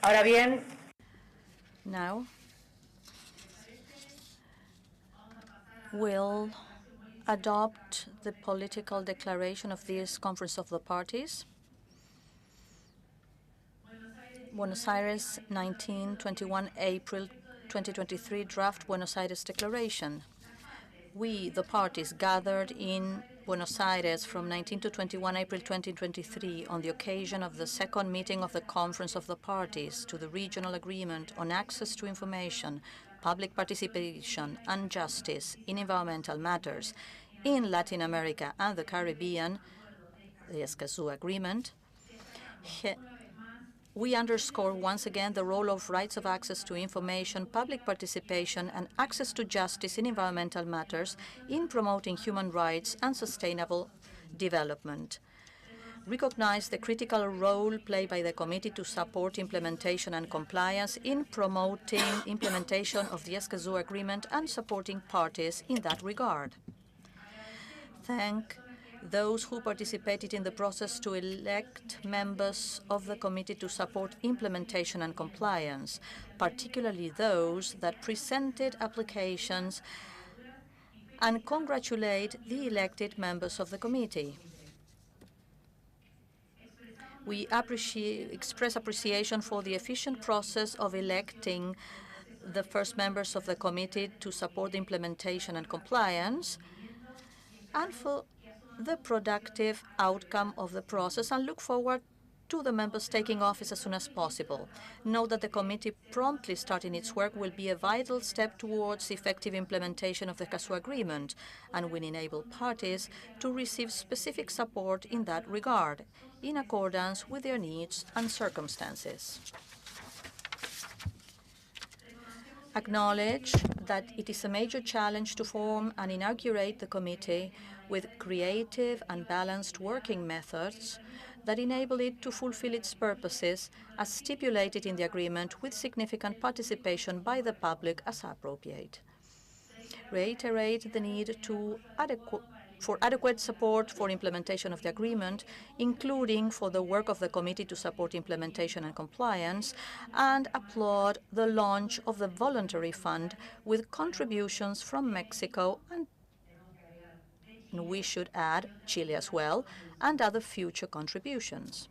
Ahora bien, now we'll adopt the political declaration of this Conference of the Parties. Buenos Aires, 1921 April 2023, draft Buenos Aires Declaration. We, the parties, gathered in Buenos Aires from 19 to 21 April 2023 on the occasion of the second meeting of the Conference of the Parties to the Regional Agreement on Access to Information, Public Participation and Justice in Environmental Matters in Latin America and the Caribbean, the Escazú Agreement. We underscore once again the role of rights of access to information, public participation, and access to justice in environmental matters in promoting human rights and sustainable development. Recognize the critical role played by the Committee to support implementation and compliance in promoting implementation of the Escazú Agreement and supporting parties in that regard. Thank those who participated in the process to elect members of the Committee to support implementation and compliance, particularly those that presented applications, and congratulate the elected members of the committee. We express appreciation for the efficient process of electing the first members of the committee to support the implementation and compliance, and for the productive outcome of the process, and look forward to the members taking office as soon as possible. Note that the committee promptly starting its work will be a vital step towards effective implementation of the Escazú Agreement and will enable parties to receive specific support in that regard, in accordance with their needs and circumstances. Acknowledge that it is a major challenge to form and inaugurate the committee with creative and balanced working methods that enable it to fulfill its purposes as stipulated in the agreement, with significant participation by the public as appropriate. Reiterate the need for adequate support for implementation of the agreement, including for the work of the Committee to support implementation and compliance, and applaud the launch of the voluntary fund with contributions from Mexico, and we should add Chile as well, and other future contributions.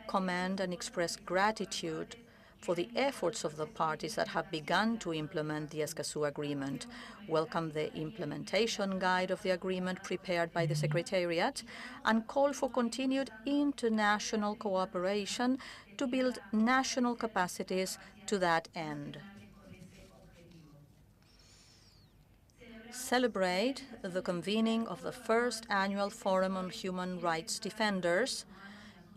Commend and express gratitude for the efforts of the parties that have begun to implement the Escazú Agreement. Welcome the implementation guide of the agreement prepared by the Secretariat, and call for continued international cooperation to build national capacities to that end. Celebrate the convening of the first annual Forum on Human Rights Defenders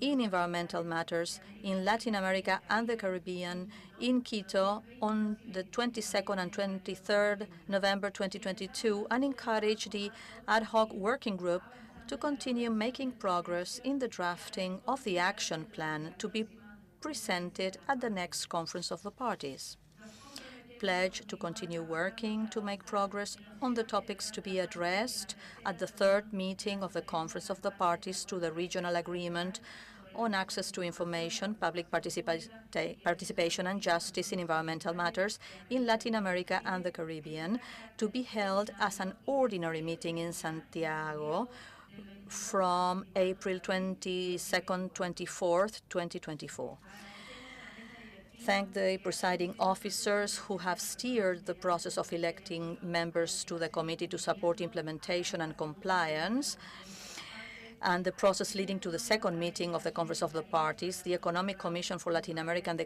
in Environmental Matters in Latin America and the Caribbean in Quito on the 22nd and 23rd November 2022, and encourage the ad hoc working group to continue making progress in the drafting of the action plan to be presented at the next Conference of the Parties. Pledge to continue working to make progress on the topics to be addressed at the third meeting of the Conference of the Parties to the Regional Agreement on Access to Information, Public Participation and Justice in Environmental Matters in Latin America and the Caribbean, to be held as an ordinary meeting in Santiago from April 22nd, 24th, 2024. Thank the presiding officers who have steered the process of electing members to the committee to support implementation and compliance, and the process leading to the second meeting of the Conference of the Parties, the Economic Commission for Latin America and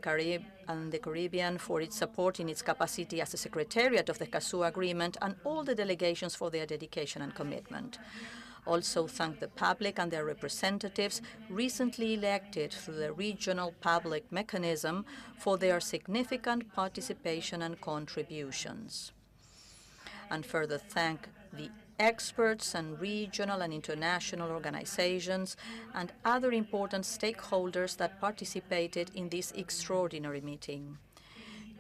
the Caribbean for its support in its capacity as a secretariat of the Escazú Agreement, and all the delegations for their dedication and commitment. Also thank the public and their representatives recently elected through the regional public mechanism for their significant participation and contributions. And further thank the experts and regional and international organizations and other important stakeholders that participated in this extraordinary meeting.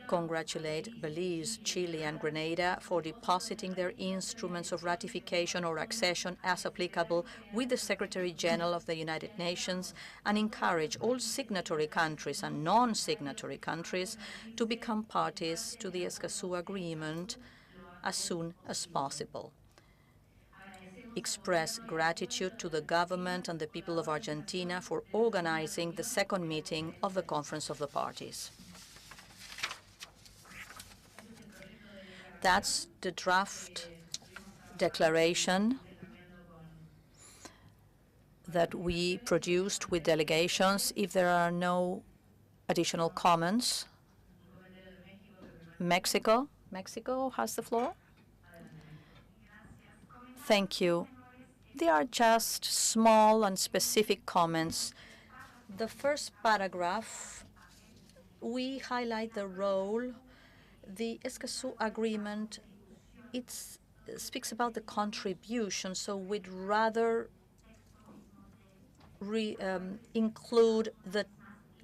Congratulate Belize, Chile, and Grenada for depositing their instruments of ratification or accession as applicable with the Secretary General of the United Nations, and encourage all signatory countries and non-signatory countries to become parties to the Escazú Agreement as soon as possible. Express gratitude to the government and the people of Argentina for organizing the second meeting of the Conference of the Parties. That's the draft declaration that we produced with delegations. If there are no additional comments, Mexico has the floor. Thank you. They are just small and specific comments. The first paragraph, we highlight the role. The Escazú Agreement, it speaks about the contribution, so we'd rather include the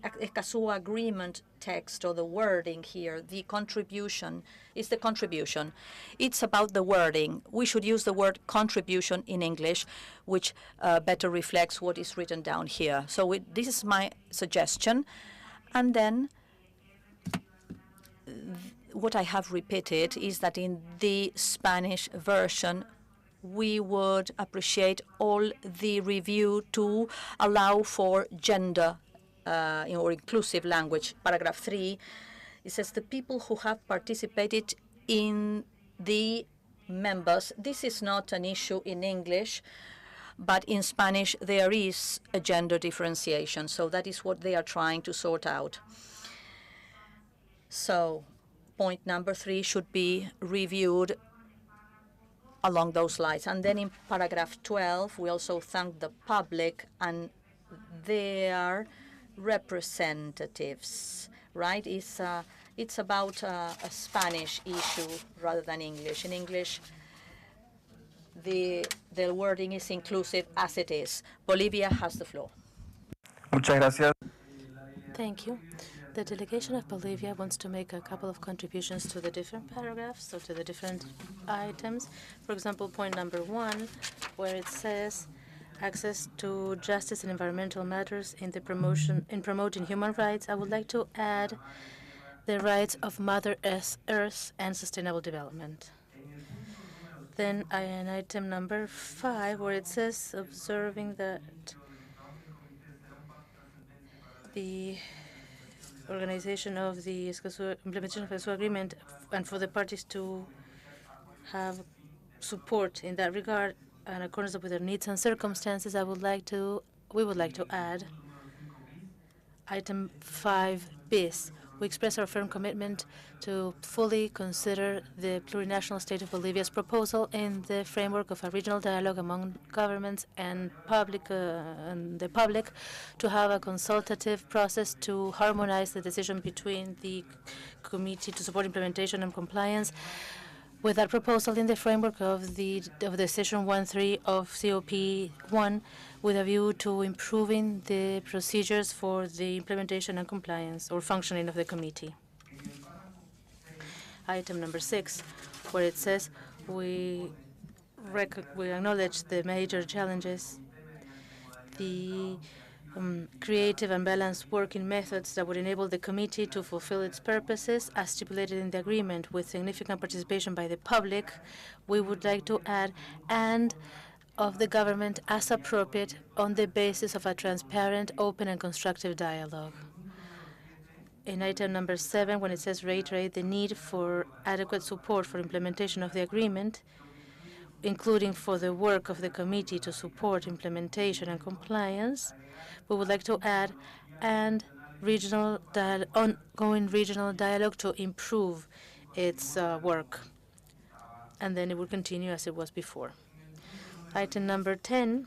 Escazú Agreement text or the wording here. The contribution is the contribution. It's about the wording. We should use the word contribution in English, which better reflects what is written down here. So this is my suggestion. And then what I have repeated is that in the Spanish version, we would appreciate all the review to allow for gender or inclusive language. Paragraph 3, it says the people who have participated in the members. This is not an issue in English, but in Spanish there is a gender differentiation, so that is what they are trying to sort out. So point number 3 should be reviewed along those lines. And then in paragraph 12, we also thank the public and their representatives, right? It's about a Spanish issue rather than English. In English, the wording is inclusive as it is. Bolivia has the floor. Muchas gracias. Thank you. The delegation of Bolivia wants to make a couple of contributions to the different paragraphs or to the different items. For example, point number 1, where it says access to justice in environmental matters in promoting human rights. I would like to add the rights of Mother Earth and sustainable development. Then in item number 5, where it says observing that the organization of the implementation of the Escazú Agreement, and for the parties to have support in that regard in accordance with their needs and circumstances, we would like to add item 5 bis, We express our firm commitment to fully consider the plurinational state of Bolivia's proposal in the framework of a regional dialogue among governments and the public, to have a consultative process to harmonize the decision between the Committee to Support Implementation and Compliance with that proposal in the framework of the Decision 13 of COP1, with a view to improving the procedures for the implementation and compliance or functioning of the committee. Item number 6, where it says we acknowledge the major challenges, the creative and balanced working methods that would enable the committee to fulfill its purposes as stipulated in the agreement, with significant participation by the public. We would like to add "and of the government as appropriate on the basis of a transparent, open, and constructive dialogue." In item number 7, when it says reiterate the need for adequate support for implementation of the agreement, including for the work of the committee to support implementation and compliance, we would like to add "and ongoing regional dialogue to improve its work." And then it will continue as it was before. Item number 10,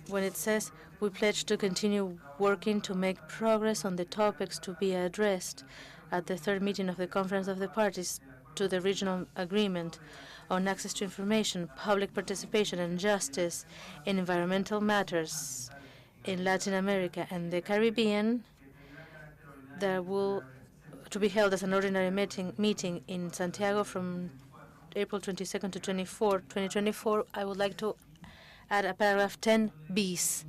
when it says we pledge to continue working to make progress on the topics to be addressed at the 3rd meeting of the Conference of the Parties to the Regional Agreement on access to information, public participation, and justice in environmental matters in Latin America and the Caribbean, that will to be held as an ordinary meeting in Santiago from April 22nd to 2024. I would like to add a paragraph 10 bis,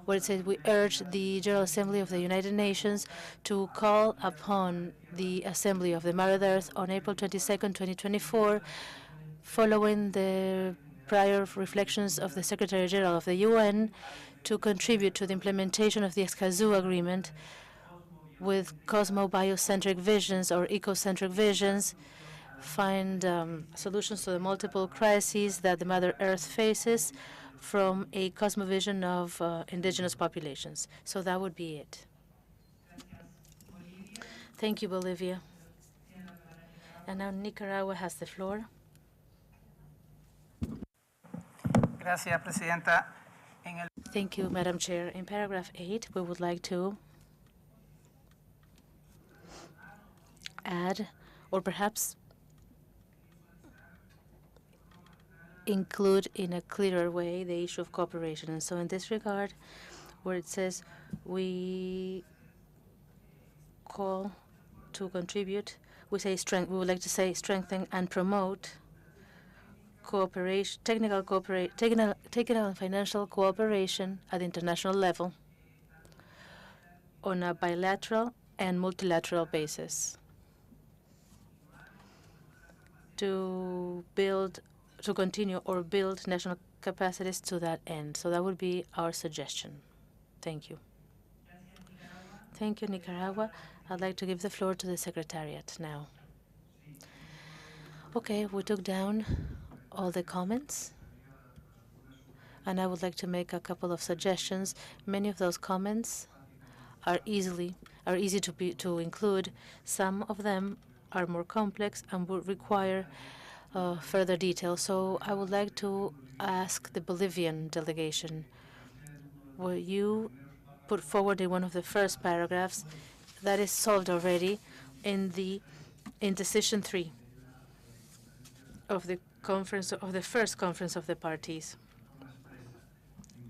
where it says we urge the General Assembly of the United Nations to call upon the Assembly of the Mother Earth on April 22nd, 2024, following the prior reflections of the Secretary General of the UN, to contribute to the implementation of the Escazú Agreement with cosmo-biocentric visions or ecocentric visions, find solutions to the multiple crises that the Mother Earth faces from a cosmovision of indigenous populations. So that would be it. Thank you, Bolivia. And now Nicaragua has the floor. Gracias, Presidenta. Thank you, Madam Chair. In paragraph 8, we would like to add, or perhaps include in a clearer way, the issue of cooperation. And so in this regard, where it says we call to contribute, we would like to say strengthen and promote cooperation, technical and financial cooperation at the international level on a bilateral and multilateral basis to continue or build national capacities to that end. So that would be our suggestion. Thank you. Thank you, Nicaragua. I'd like to give the floor to the Secretariat now. Okay, we took down all the comments, and I would like to make a couple of suggestions. Many of those comments are easy to include. Some of them are more complex and would require further detail. So I would like to ask the Bolivian delegation, where you put forward in one of the first paragraphs that is solved already in decision 3 of the first conference of the parties,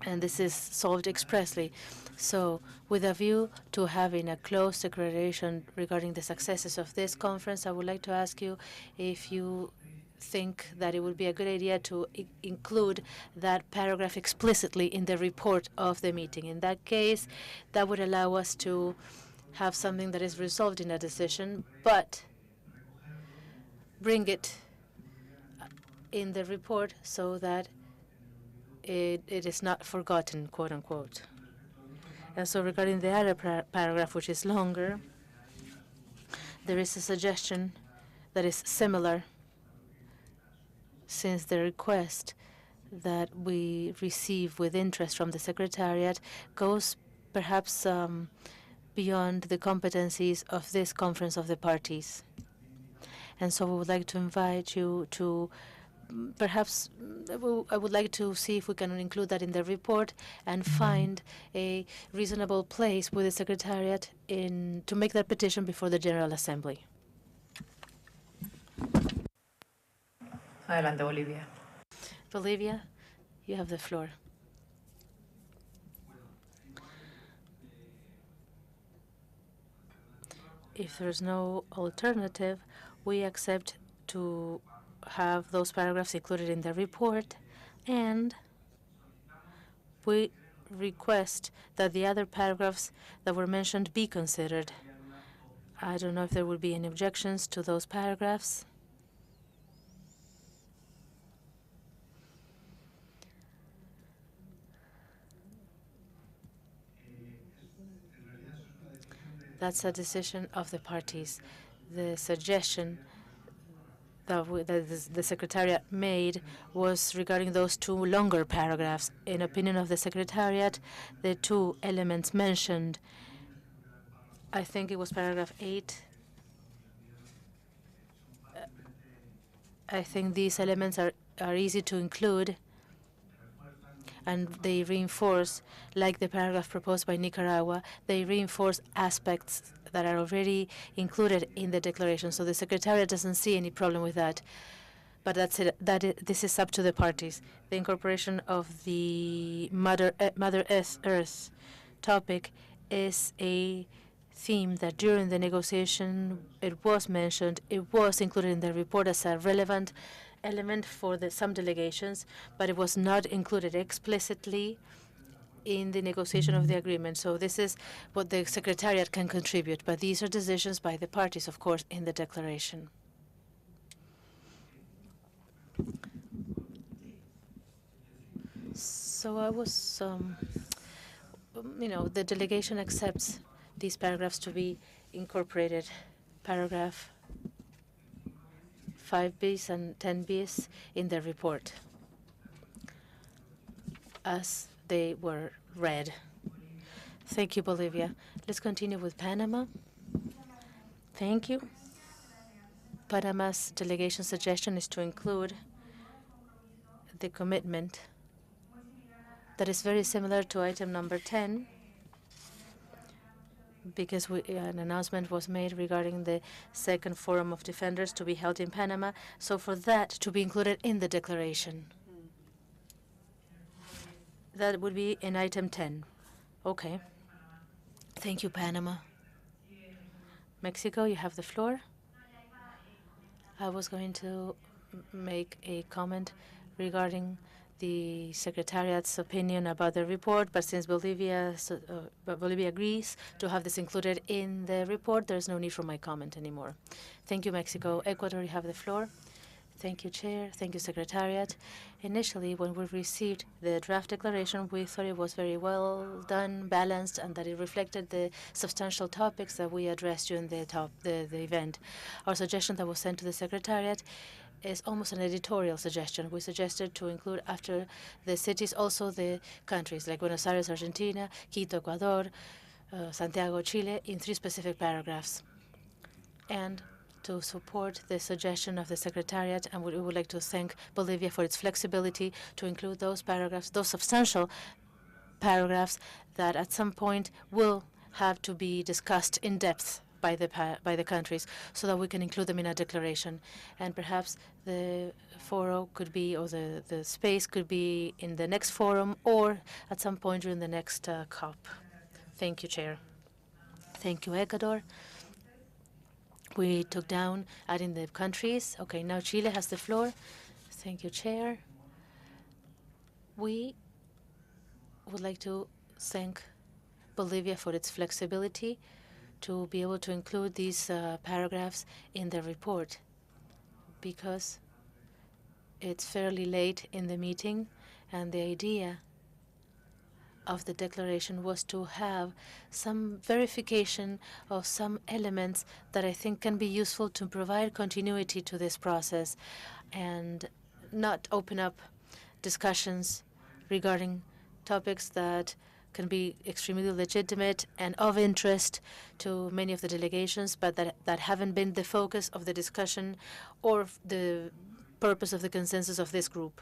and this is solved expressly. So with a view to having a close declaration regarding the successes of this conference, I would like to ask you if you think that it would be a good idea to include that paragraph explicitly in the report of the meeting. In that case, that would allow us to have something that is resolved in a decision, but bring it in the report so that it is not forgotten, quote unquote. And so regarding the other paragraph, which is longer, there is a suggestion that is similar, since the request that we receive with interest from the Secretariat goes perhaps beyond the competencies of this Conference of the Parties. And so we would like to invite you to perhaps I would like to see if we can include that in the report and find a reasonable place with the Secretariat to make that petition before the General Assembly. Adelante, Bolivia. Bolivia, you have the floor. If there's no alternative, we accept to have those paragraphs included in the report, and we request that the other paragraphs that were mentioned be considered. I don't know if there would be any objections to those paragraphs. That's a decision of the parties. The suggestion that the Secretariat made was regarding those two longer paragraphs. In opinion of the Secretariat, the two elements mentioned, I think it was paragraph 8. I think these elements are easy to include, and they reinforce, like the paragraph proposed by Nicaragua, they reinforce aspects that are already included in the declaration. So the Secretariat doesn't see any problem with that. But that's it. This is up to the parties. The incorporation of the Mother Earth topic is a theme that during the negotiation it was mentioned. It was included in the report as a relevant element for some delegations, but it was not included explicitly in the negotiation of the agreement. So this is what the Secretariat can contribute, but these are decisions by the parties, of course, in the declaration. So I was, the delegation accepts these paragraphs to be incorporated. Paragraph 5 bis and 10 bis in the report, as they were read. Thank you, Bolivia. Let's continue with Panama. Thank you. Panama's delegation suggestion is to include the commitment that is very similar to item number 10, because an announcement was made regarding the second Forum of Defenders to be held in Panama, so for that to be included in the declaration. That would be in item 10. Okay. Thank you, Panama. Mexico, you have the floor. I was going to make a comment regarding the Secretariat's opinion about the report, but since Bolivia agrees to have this included in the report, there's no need for my comment anymore. Thank you, Mexico. Ecuador, you have the floor. Thank you, Chair. Thank you, Secretariat. Initially, when we received the draft declaration, we thought it was very well done, balanced, and that it reflected the substantial topics that we addressed during the event. Our suggestion that was sent to the Secretariat is almost an editorial suggestion. We suggested to include after the cities also the countries, like Buenos Aires, Argentina, Quito, Ecuador, Santiago, Chile, in 3 specific paragraphs. And to support the suggestion of the Secretariat, and we would like to thank Bolivia for its flexibility to include those paragraphs, those substantial paragraphs that at some point will have to be discussed in depth by the countries, so that we can include them in a declaration. And perhaps the forum could be, or the space could be in the next forum or at some point during the next COP. Thank you, Chair. Thank you, Ecuador. We took down adding the countries. Okay, now Chile has the floor. Thank you, Chair. We would like to thank Bolivia for its flexibility to be able to include these paragraphs in the report, because it's fairly late in the meeting, and the idea of the declaration was to have some verification of some elements that I think can be useful to provide continuity to this process and not open up discussions regarding topics that can be extremely legitimate and of interest to many of the delegations, but that haven't been the focus of the discussion or the purpose of the consensus of this group.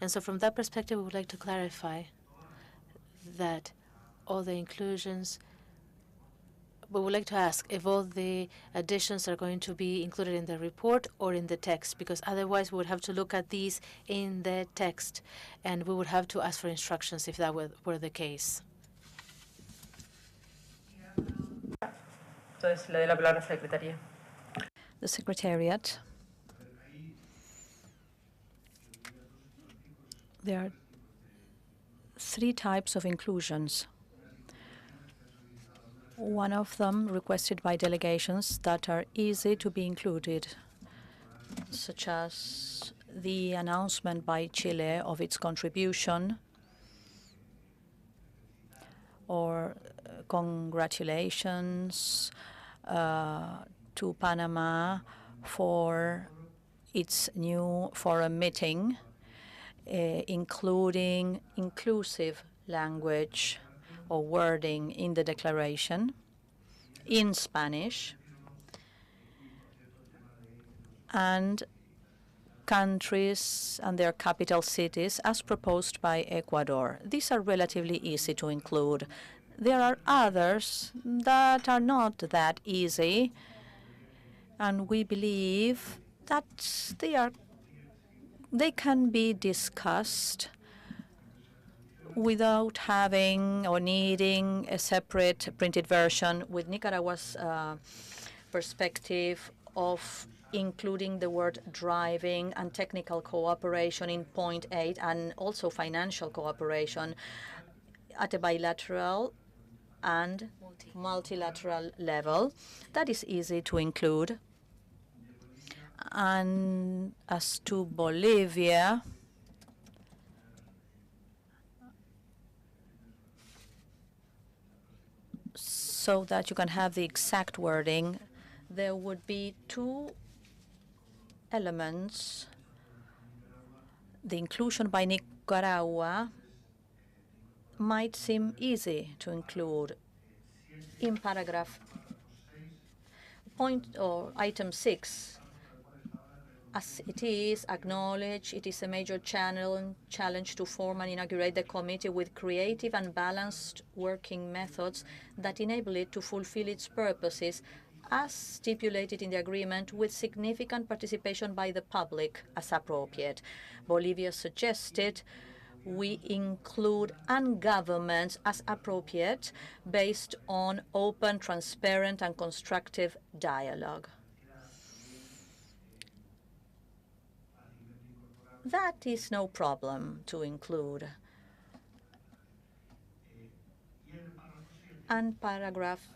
And so from that perspective, we would like to clarify that all the inclusions, we would like to ask if all the additions are going to be included in the report or in the text, because otherwise we would have to look at these in the text, and we would have to ask for instructions if that were the case. Entonces, le doy la palabra a la Secretaría. The Secretariat. There are 3 types of inclusions. One of them requested by delegations that are easy to be included, such as the announcement by Chile of its contribution, or congratulations to Panama for its new forum meeting, including inclusive language or wording in the declaration in Spanish, and countries and their capital cities as proposed by Ecuador. These are relatively easy to include. There are others that are not that easy, and we believe that they can be discussed without having or needing a separate printed version, with Nicaragua's perspective of including the word driving and technical cooperation in point 8, and also financial cooperation at a bilateral and multilateral level. That is easy to include. And as to Bolivia, so that you can have the exact wording, there would be 2 elements. The inclusion by Nicaragua might seem easy to include. In paragraph item 6, as it is acknowledged, it is a major challenge to form and inaugurate the committee with creative and balanced working methods that enable it to fulfill its purposes as stipulated in the agreement, with significant participation by the public as appropriate. Bolivia suggested we include "and governments" as appropriate, based on open, transparent, and constructive dialogue. That is no problem to include. And paragraph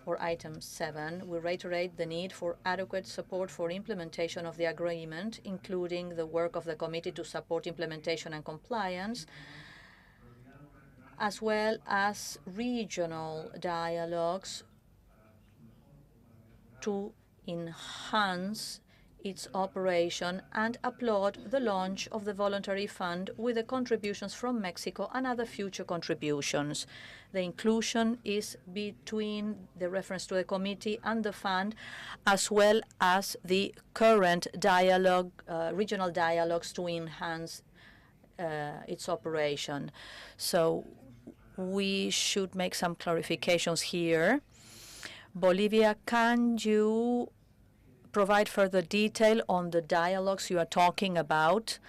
or item 7, we reiterate the need for adequate support for implementation of the agreement, including the work of the committee to support implementation and compliance, as well as regional dialogues to enhance its operation, and applaud the launch of the voluntary fund with the contributions from Mexico and other future contributions. The inclusion is between the reference to the committee and the fund, as well as the current dialogue, regional dialogues to enhance its operation. So we should make some clarifications here. Bolivia, can you provide further detail on the dialogues you are talking about?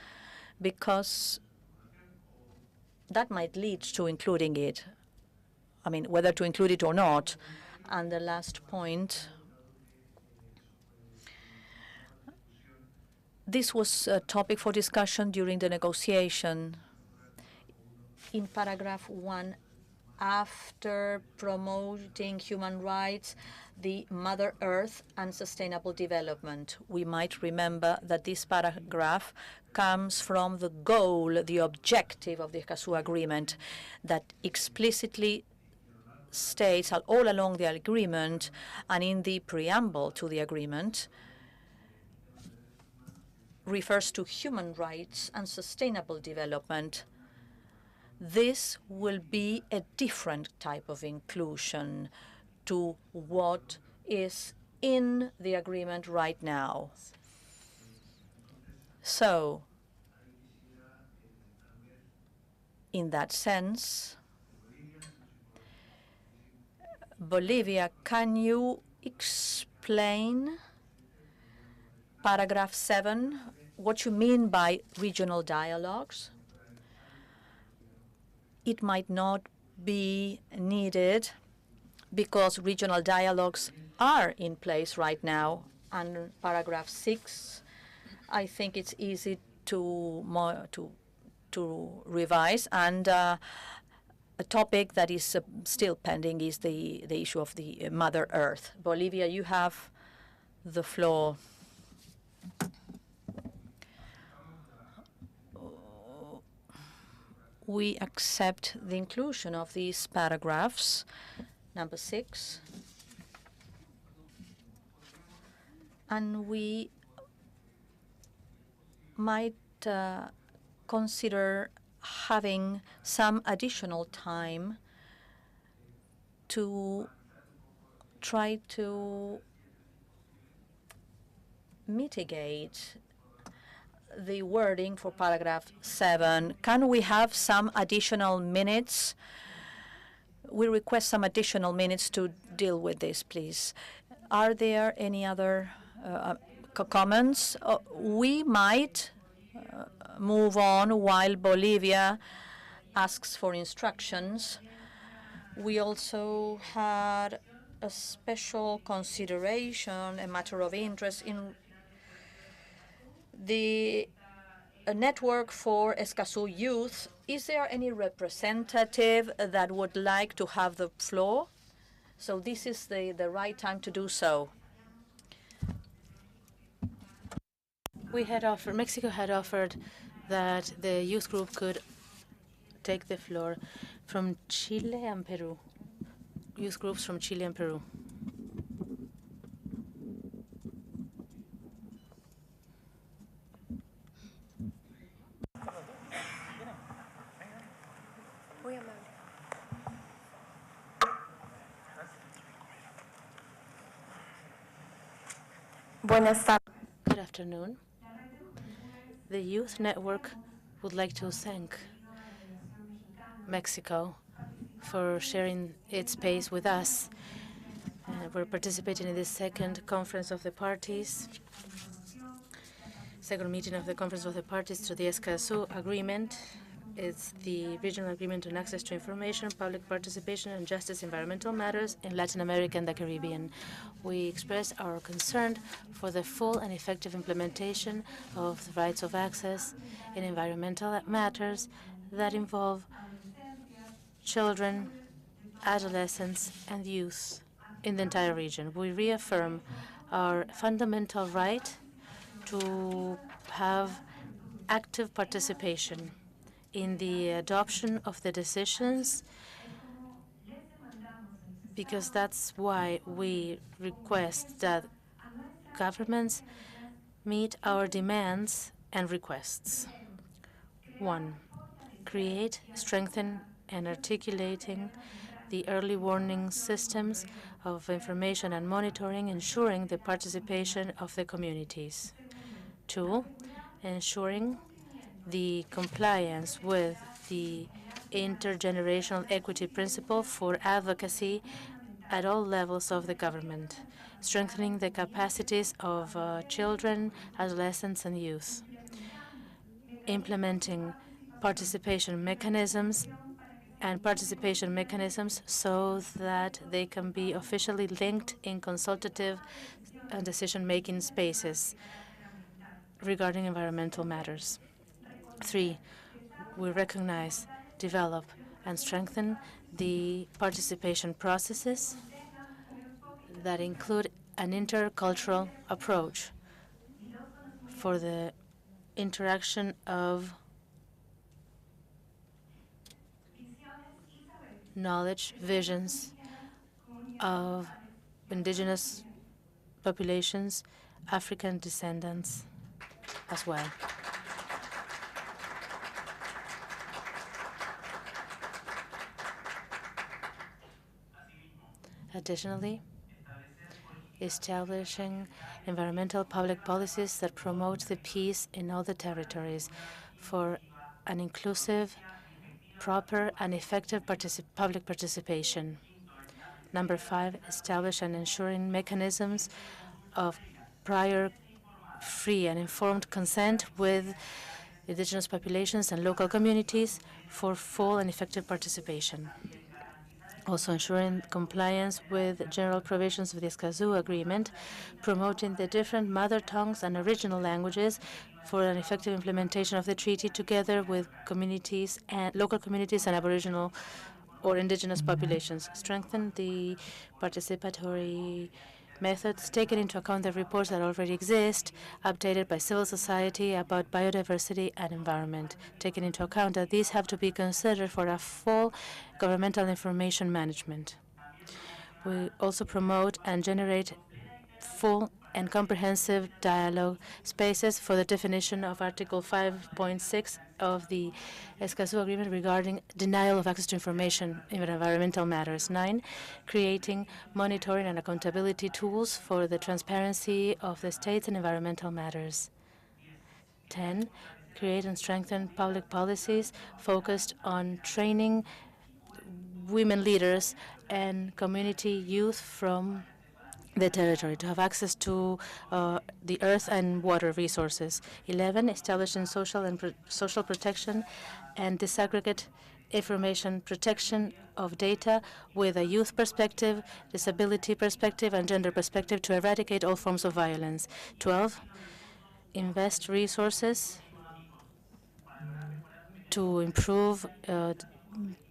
Because that might lead to including it. I mean, whether to include it or not. And the last point, this was a topic for discussion during the negotiation. In paragraph 1, after promoting human rights, the Mother Earth and sustainable development. We might remember that this paragraph comes from the goal, the objective of the Escazú Agreement, that explicitly states all along the agreement and in the preamble to the agreement, refers to human rights and sustainable development. this will be a different type of inclusion to what is in the agreement right now. So, in that sense, Bolivia, can you explain paragraph 7, what you mean by regional dialogues? It might not be needed because regional dialogues are in place right now. And paragraph 6, I think it's easy to revise. And a topic that is still pending is the issue of the Mother Earth. Bolivia, you have the floor. We accept the inclusion of these paragraphs, number 6, and we might consider having some additional time to try to mitigate the wording for paragraph 7. Can we have some additional minutes? We request some additional minutes to deal with this, please. Are there any other comments? We might move on while Bolivia asks for instructions. We also had a special consideration, a matter of interest in the network for Escazú youth. Is there any representative that would like to have the floor? So this is the right time to do so. Mexico had offered that the youth group could take the floor from Chile and Peru. Youth groups from Chile and Peru. Good afternoon. The Youth Network would like to thank Mexico for sharing its space with us. We're participating in this second conference of the parties, second meeting of the Conference of the Parties to the Escazú Agreement. It's the regional agreement on access to information, public participation, and justice environmental matters in Latin America and the Caribbean. We express our concern for the full and effective implementation of the rights of access in environmental matters that involve children, adolescents, and youth in the entire region. We reaffirm our fundamental right to have active participation in the adoption of the decisions, because that's why we request that governments meet our demands and requests. 1, create, strengthen, and articulating the early warning systems of information and monitoring, ensuring the participation of the communities. 2, ensuring the compliance with the intergenerational equity principle for advocacy at all levels of the government, strengthening the capacities of children, adolescents, and youth, implementing participation mechanisms so that they can be officially linked in consultative and decision-making spaces regarding environmental matters. 3, we recognize, develop, and strengthen the participation processes that include an intercultural approach for the interaction of knowledge, visions of indigenous populations, African descendants as well. Additionally, establishing environmental public policies that promote the peace in all the territories for an inclusive, proper, and effective public participation. Number 5, establish and ensuring mechanisms of prior free and informed consent with indigenous populations and local communities for full and effective participation. Also ensuring compliance with general provisions of the Escazú Agreement, promoting the different mother tongues and original languages for an effective implementation of the treaty together with communities and local communities and Aboriginal or indigenous populations. Strengthen the participatory methods, taking into account the reports that already exist, updated by civil society about biodiversity and environment, taking into account that these have to be considered for a full governmental information management. We also promote and generate full and comprehensive dialogue spaces for the definition of Article 5.6 of the Escazú Agreement regarding denial of access to information in environmental matters. 9, creating monitoring and accountability tools for the transparency of the states in environmental matters. 10, create and strengthen public policies focused on training women leaders and community youth from the territory to have access to the earth and water resources. 11, establishing social protection and disaggregate information protection of data with a youth perspective, disability perspective, and gender perspective to eradicate all forms of violence. 12, invest resources to improve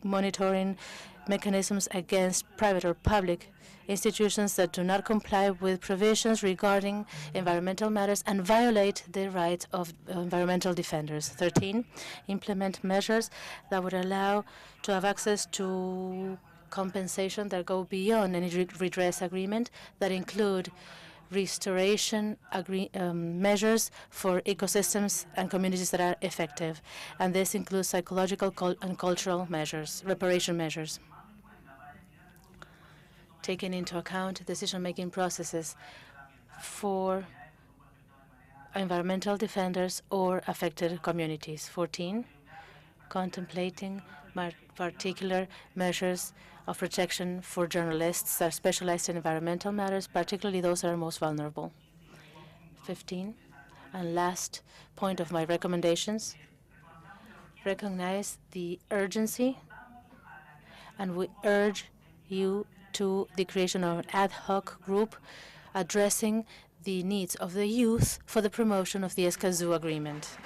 monitoring mechanisms against private or public institutions that do not comply with provisions regarding environmental matters and violate the rights of environmental defenders. 13, implement measures that would allow to have access to compensation that go beyond any redress agreement, that include restoration measures for ecosystems and communities that are effective. And this includes psychological and cultural measures, reparation measures, taking into account decision-making processes for environmental defenders or affected communities. 14, contemplating particular measures of protection for journalists that are specialized in environmental matters, particularly those that are most vulnerable. 15, and last point of my recommendations, recognize the urgency, and we urge you to the creation of an ad hoc group addressing the needs of the youth for the promotion of the Escazú Agreement.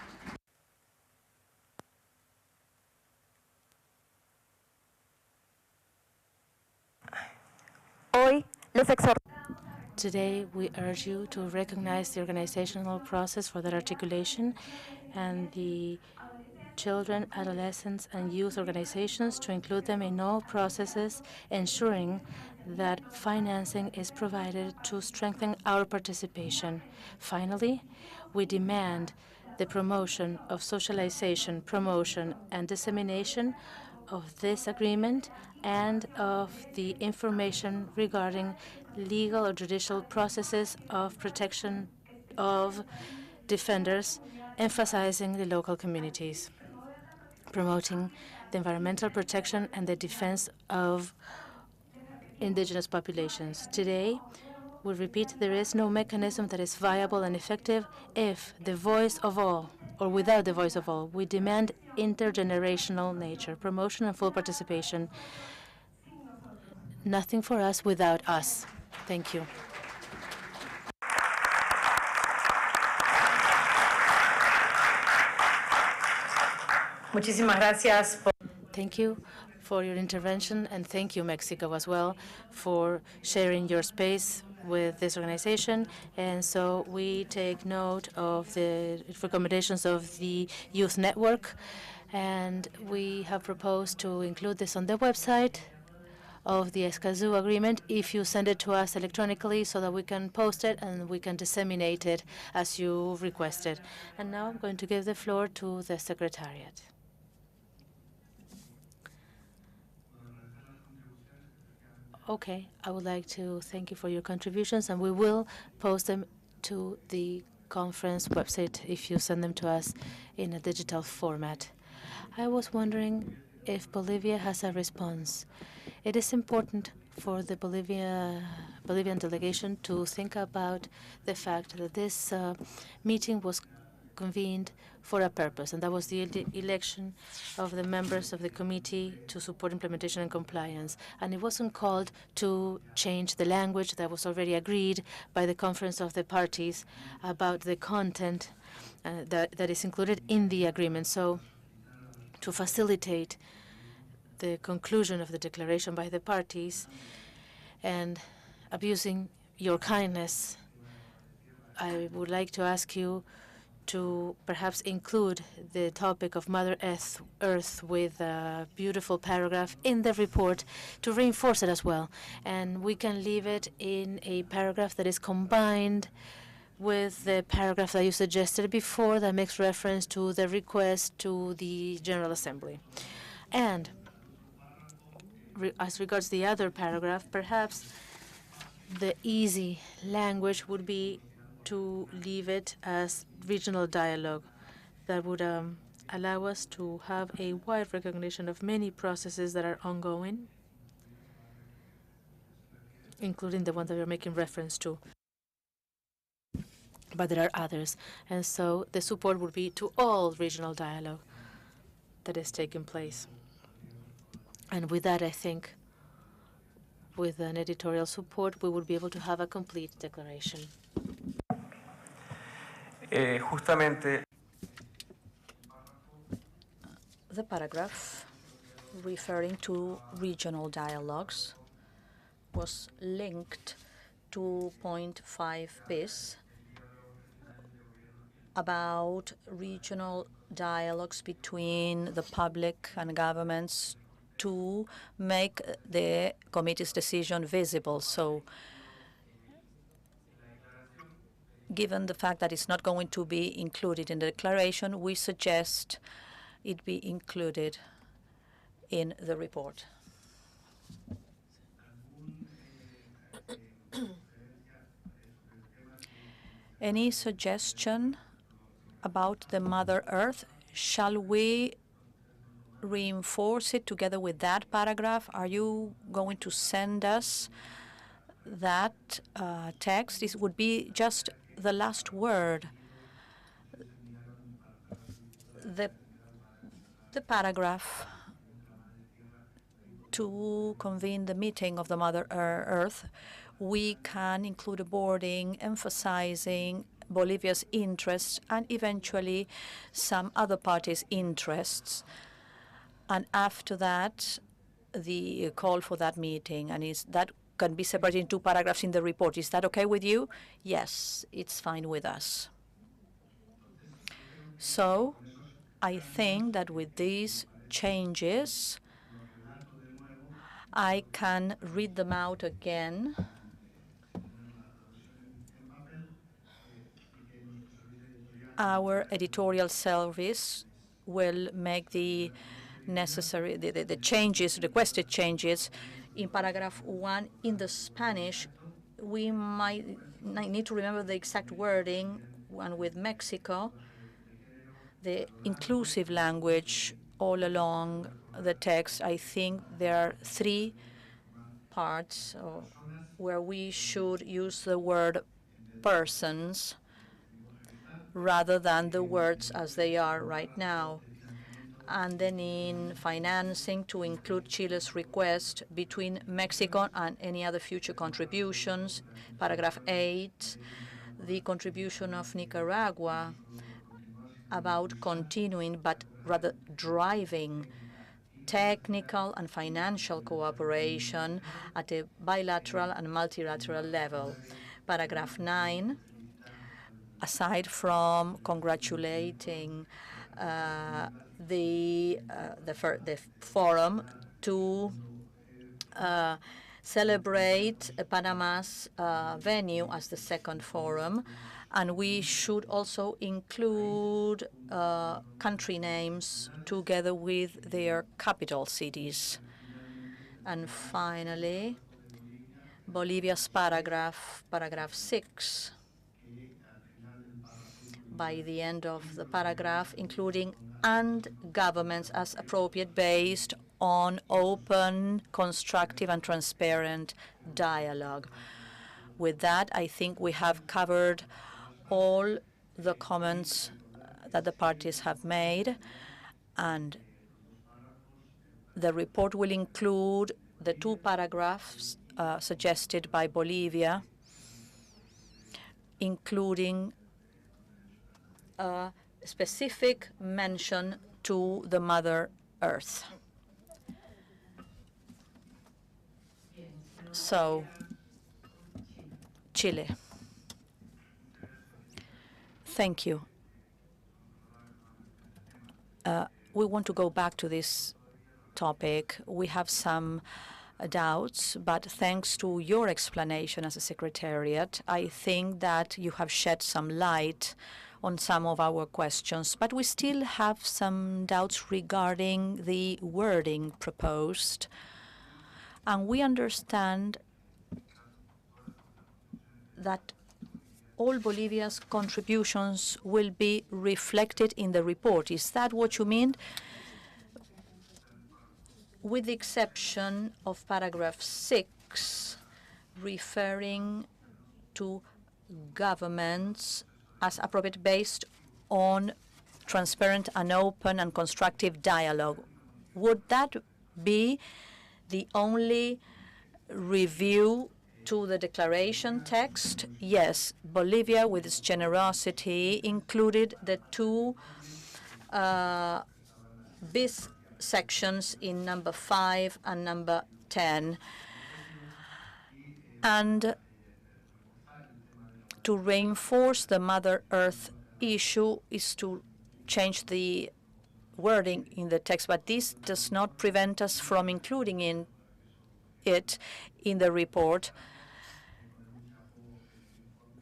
Today, we urge you to recognize the organizational process for that articulation and the children, adolescents, and youth organizations to include them in all processes, ensuring that financing is provided to strengthen our participation. Finally, we demand the promotion of socialization, promotion, and dissemination of this agreement and of the information regarding legal or judicial processes of protection of defenders, emphasizing the local communities, promoting the environmental protection and the defense of indigenous populations. Today, we repeat, there is no mechanism that is viable and effective if the voice of all, or without the voice of all. We demand intergenerational nature, promotion and full participation. Nothing for us without us. Thank you. Muchísimas gracias. Thank you for your intervention, and thank you, Mexico, as well, for sharing your space with this organization. And so we take note of the recommendations of the Youth Network, and we have proposed to include this on the website of the Escazú Agreement if you send it to us electronically so that we can post it and we can disseminate it as you requested. And now I'm going to give the floor to the Secretariat. Okay, I would like to thank you for your contributions, and we will post them to the conference website if you send them to us in a digital format. I was wondering if Bolivia has a response. It is important for the Bolivian delegation to think about the fact that this meeting was convened for a purpose, and that was the election of the members of the committee to support implementation and compliance. And it wasn't called to change the language that was already agreed by the conference of the parties about the content that is included in the agreement. So to facilitate the conclusion of the declaration by the parties and abusing your kindness, I would like to ask you to perhaps include the topic of Mother Earth with a beautiful paragraph in the report to reinforce it as well. And we can leave it in a paragraph that is combined with the paragraph that you suggested before that makes reference to the request to the General Assembly. And as regards the other paragraph, perhaps the easy language would be to leave it as regional dialogue. That would allow us to have a wide recognition of many processes that are ongoing, including the one that we're making reference to. But there are others. And so the support would be to all regional dialogue that is taking place. And with that, I think, with an editorial support, we will be able to have a complete declaration. Justamente. The paragraph referring to regional dialogues was linked to point 5 bis about regional dialogues between the public and governments to make the committee's decision visible. So given the fact that it's not going to be included in the declaration, we suggest it be included in the report. Any suggestion about the Mother Earth? Shall we reinforce it together with that paragraph? Are you going to send us that text? This would be just the last word. The paragraph to convene the meeting of the Mother Earth, we can include a wording emphasizing Bolivia's interests and eventually some other parties' interests. And after that, the call for that meeting, and that can be separated in 2 paragraphs in the report. Is that okay with you? Yes, it's fine with us. So I think that with these changes, I can read them out again. Our editorial service will make the necessary, the changes, requested changes. In paragraph 1 in the Spanish, we might need to remember the exact wording. And with Mexico, the inclusive language all along the text, I think there are 3 parts where we should use the word persons rather than the words as they are right now. And then in financing, to include Chile's request between Mexico and any other future contributions. Paragraph 8, the contribution of Nicaragua about continuing, but rather driving technical and financial cooperation at a bilateral and multilateral level. Paragraph 9, aside from congratulating the forum to celebrate Panama's venue as the second forum, and we should also include country names together with their capital cities. And finally, Bolivia's paragraph 6. By the end of the paragraph, including and governments as appropriate based on open, constructive, and transparent dialogue. With that, I think we have covered all the comments that the parties have made, and the report will include the 2 paragraphs suggested by Bolivia, including a specific mention to the Mother Earth. So, Chile. Thank you. We want to go back to this topic. We have some doubts, but thanks to your explanation as a secretariat, I think that you have shed some light on some of our questions, but we still have some doubts regarding the wording proposed. And we understand that all Bolivia's contributions will be reflected in the report. Is that what you mean? With the exception of paragraph 6, referring to governments as appropriate based on transparent and open and constructive dialogue. Would that be the only review to the declaration text? Yes, Bolivia, with its generosity, included the 2 bis sections in number 5 and number 10. And to reinforce the Mother Earth issue is to change the wording in the text, but this does not prevent us from including it in the report.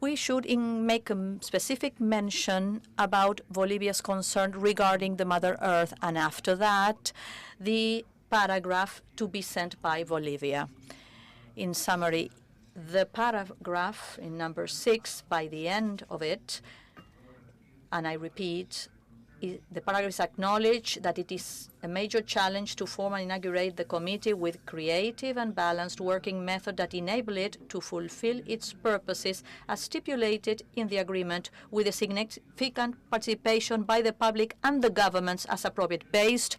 We should make a specific mention about Bolivia's concern regarding the Mother Earth, and after that, the paragraph to be sent by Bolivia. In summary, the paragraph in number 6, by the end of it, and I repeat, the paragraphs acknowledge that it is a major challenge to form and inaugurate the committee with creative and balanced working method that enable it to fulfill its purposes as stipulated in the agreement, with a significant participation by the public and the governments as appropriate, based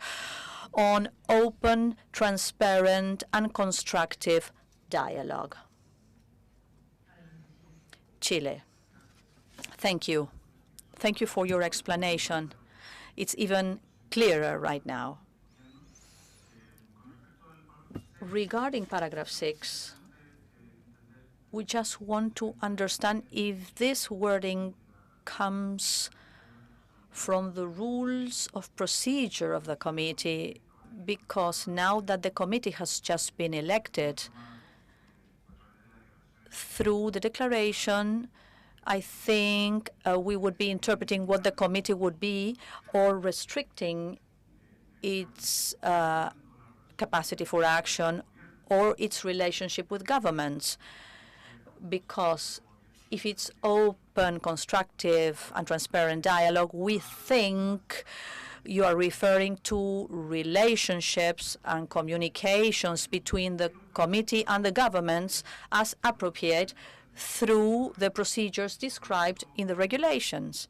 on open, transparent, and constructive dialogue. Chile. Thank you. Thank you for your explanation. It's even clearer right now. Regarding paragraph 6, we just want to understand if this wording comes from the rules of procedure of the committee, because now that the committee has just been elected, through the declaration, I think we would be interpreting what the committee would be, or restricting its capacity for action or its relationship with governments. Because if it's open, constructive, and transparent dialogue, we think you are referring to relationships and communications between the committee and the governments as appropriate through the procedures described in the regulations,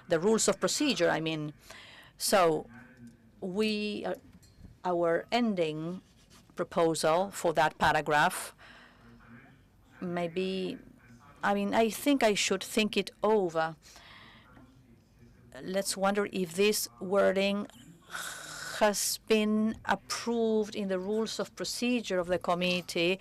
the rules of procedure, I mean. So our ending proposal for that paragraph, maybe, I think I should think it over. Let's wonder if this wording has been approved in the rules of procedure of the committee.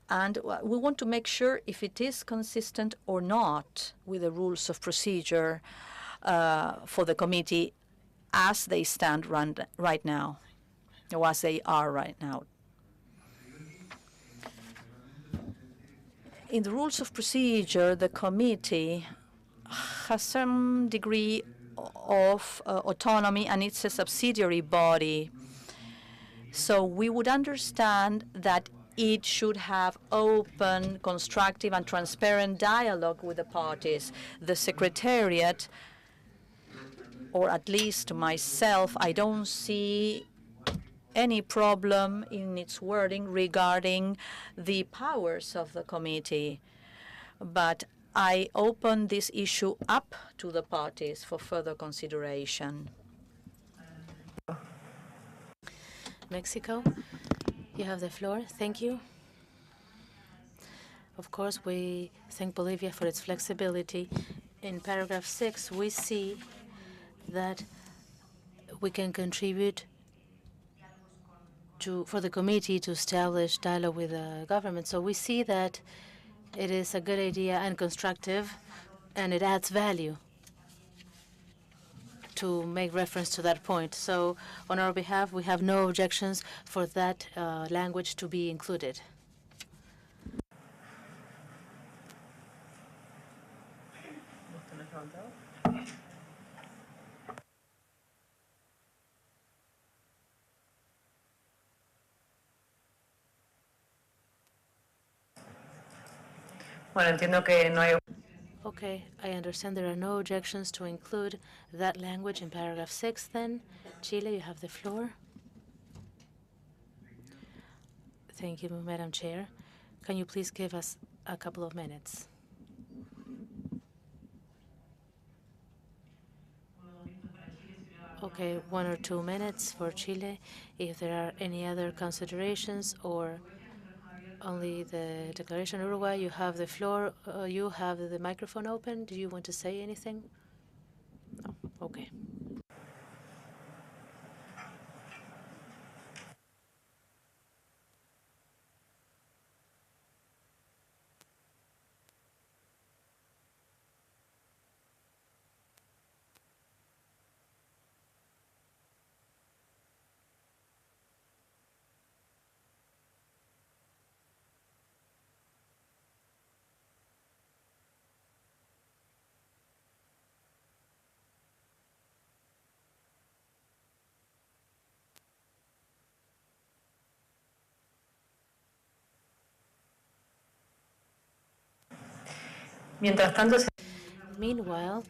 And we want to make sure if it is consistent or not with the rules of procedure for the committee as they stand right now, or as they are right now. In the rules of procedure, the committee has some degree of autonomy, and it's a subsidiary body. So we would understand that it should have open, constructive, and transparent dialogue with the parties. The Secretariat, or at least myself, I don't see any problem in its wording regarding the powers of the committee. But I open this issue up to the parties for further consideration. Mexico, you have the floor. Thank you. Of course, we thank Bolivia for its flexibility. In paragraph 6, we see that we can contribute for the committee to establish dialogue with the government. So we see that it is a good idea and constructive, and it adds value to make reference to that point. So on our behalf, we have no objections for that language to be included. Bueno, entiendo que no hay. Okay, I understand there are no objections to include that language in paragraph 6 then. Chile, you have the floor. Thank you, Madam Chair. Can you please give us a couple of minutes? Okay, 1 or 2 minutes for Chile. If there are any other considerations or only the declaration Uruguay, you have the floor. You have the microphone open. Do you want to say anything? No. Okay. Mientras tanto, Meanwhile,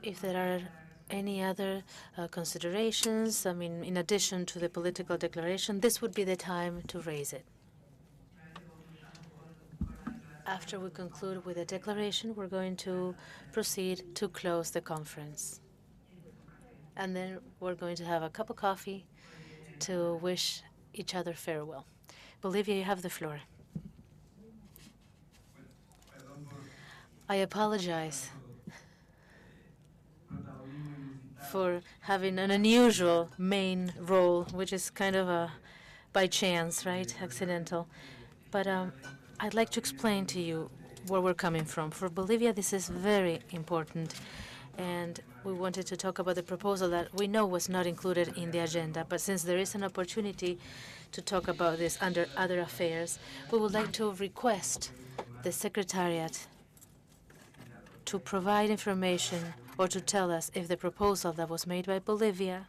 if there are any other considerations, I mean, in addition to the political declaration, this would be the time to raise it. After we conclude with the declaration, we're going to proceed to close the conference. And then we're going to have a cup of coffee to wish each other farewell. Bolivia, you have the floor. I apologize for having an unusual main role, which is kind of by chance, right? Accidental. But I'd like to explain to you where we're coming from. For Bolivia, this is very important. And we wanted to talk about the proposal that we know was not included in the agenda. But since there is an opportunity to talk about this under other affairs, we would like to request the Secretariat to provide information or to tell us if the proposal that was made by Bolivia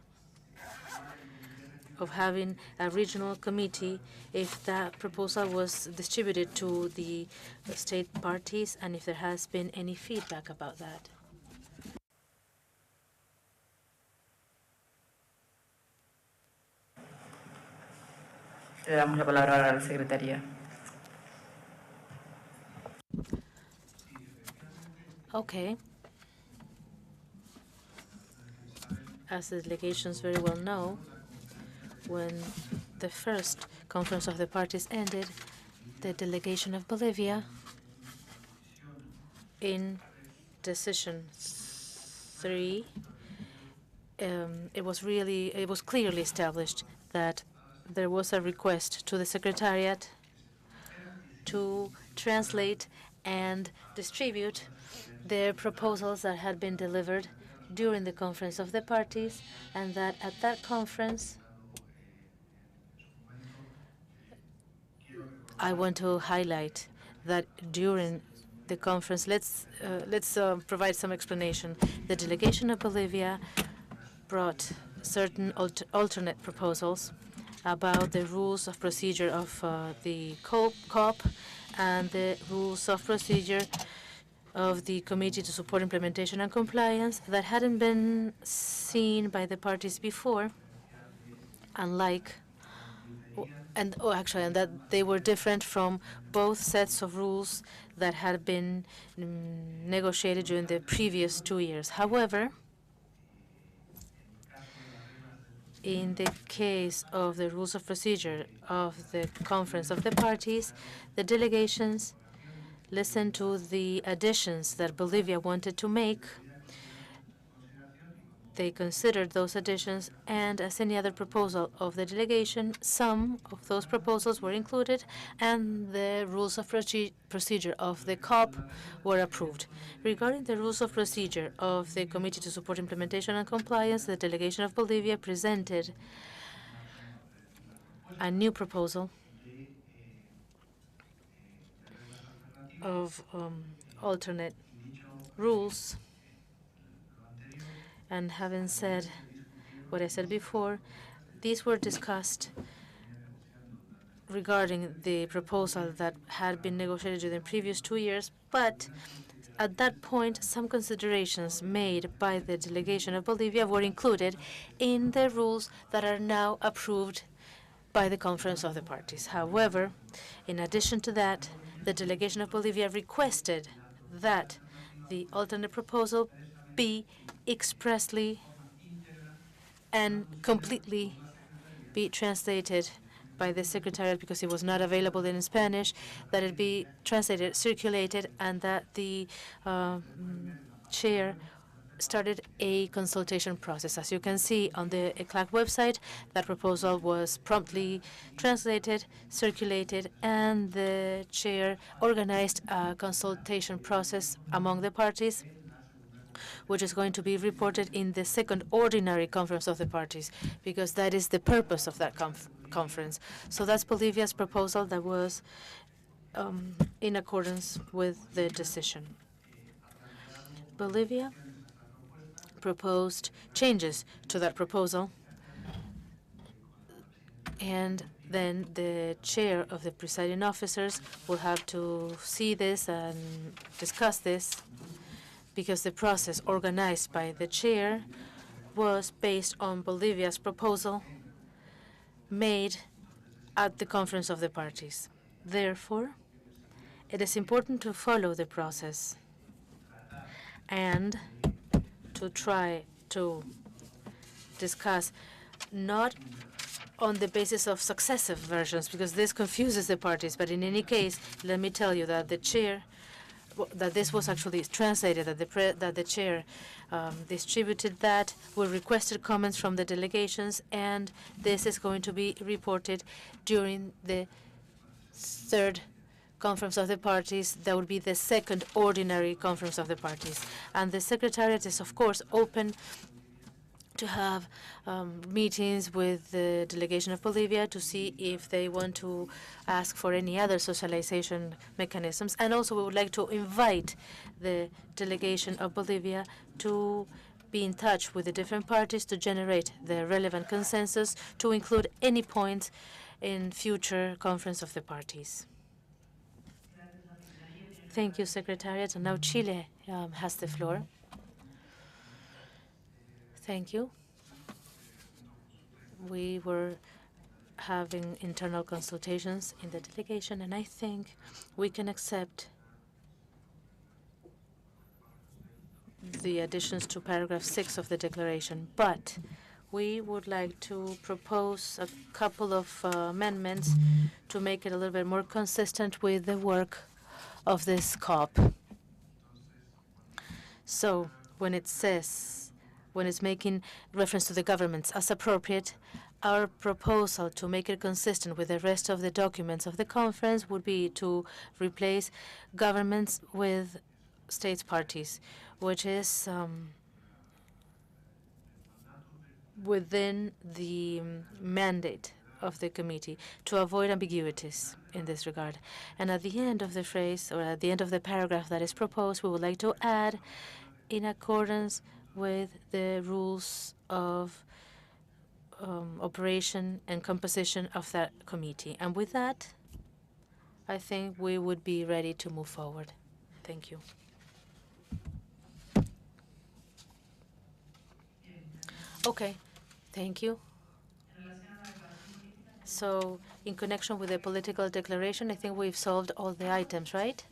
of having a regional committee, if that proposal was distributed to the state parties and if there has been any feedback about that. Le damos la palabra ahora a la Secretaría. Okay. As the delegations very well know, when the first conference of the parties ended, the delegation of Bolivia, in decision 3, it was clearly established that there was a request to the Secretariat to translate and distribute the proposals that had been delivered during the conference of the parties, and that at that conference, I want to highlight that during the conference, let's provide some explanation. The delegation of Bolivia brought certain alternate proposals, about the rules of procedure of the COP and the rules of procedure of the Committee to Support Implementation and Compliance that hadn't been seen by the parties before, and that they were different from both sets of rules that had been negotiated during the previous 2 years. However, in the case of the rules of procedure of the Conference of the Parties, the delegations listened to the additions that Bolivia wanted to make. They considered those additions, and as any other proposal of the delegation, some of those proposals were included, and the rules of procedure of the COP were approved. Regarding the rules of procedure of the Committee to Support Implementation and Compliance, the delegation of Bolivia presented a new proposal of alternate rules. And having said what I said before, these were discussed regarding the proposal that had been negotiated during the previous 2 years, but at that point, some considerations made by the delegation of Bolivia were included in the rules that are now approved by the Conference of the Parties. However, in addition to that, the delegation of Bolivia requested that the alternate proposal be expressly and completely be translated by the Secretariat, because it was not available in Spanish, that it be translated, circulated, and that the chair started a consultation process. As you can see on the ECLAC website, that proposal was promptly translated, circulated, and the chair organized a consultation process among the parties, which is going to be reported in the second ordinary conference of the parties, because that is the purpose of that conference. So that's Bolivia's proposal that was in accordance with the decision. Bolivia proposed changes to that proposal, and then the chair of the presiding officers will have to see this and discuss this, because the process organized by the chair was based on Bolivia's proposal made at the Conference of the Parties. Therefore, it is important to follow the process and to try to discuss not on the basis of successive versions, because this confuses the parties. But in any case, let me tell you that the chair, that this was actually translated, that the chair distributed that. We requested comments from the delegations, and this is going to be reported during the third Conference of the Parties. That would be the second ordinary Conference of the Parties. And the Secretariat is, of course, open to have meetings with the delegation of Bolivia to see if they want to ask for any other socialization mechanisms. And also, we would like to invite the delegation of Bolivia to be in touch with the different parties to generate the relevant consensus to include any point in future Conference of the Parties. Thank you, Secretariat. And now Chile has the floor. Thank you. We were having internal consultations in the delegation, and I think we can accept the additions to paragraph 6 of the declaration. But we would like to propose a couple of amendments to make it a little bit more consistent with the work of this COP. So when it says, when it's making reference to the governments as appropriate, our proposal to make it consistent with the rest of the documents of the conference would be to replace governments with states parties, which is within the mandate of the committee, to avoid ambiguities in this regard. And at the end of the phrase, or at the end of the paragraph that is proposed, we would like to add, in accordance with the rules of operation and composition of that committee. And with that, I think we would be ready to move forward. Thank you. Okay, thank you. So in connection with the political declaration, I think we've solved all the items, right?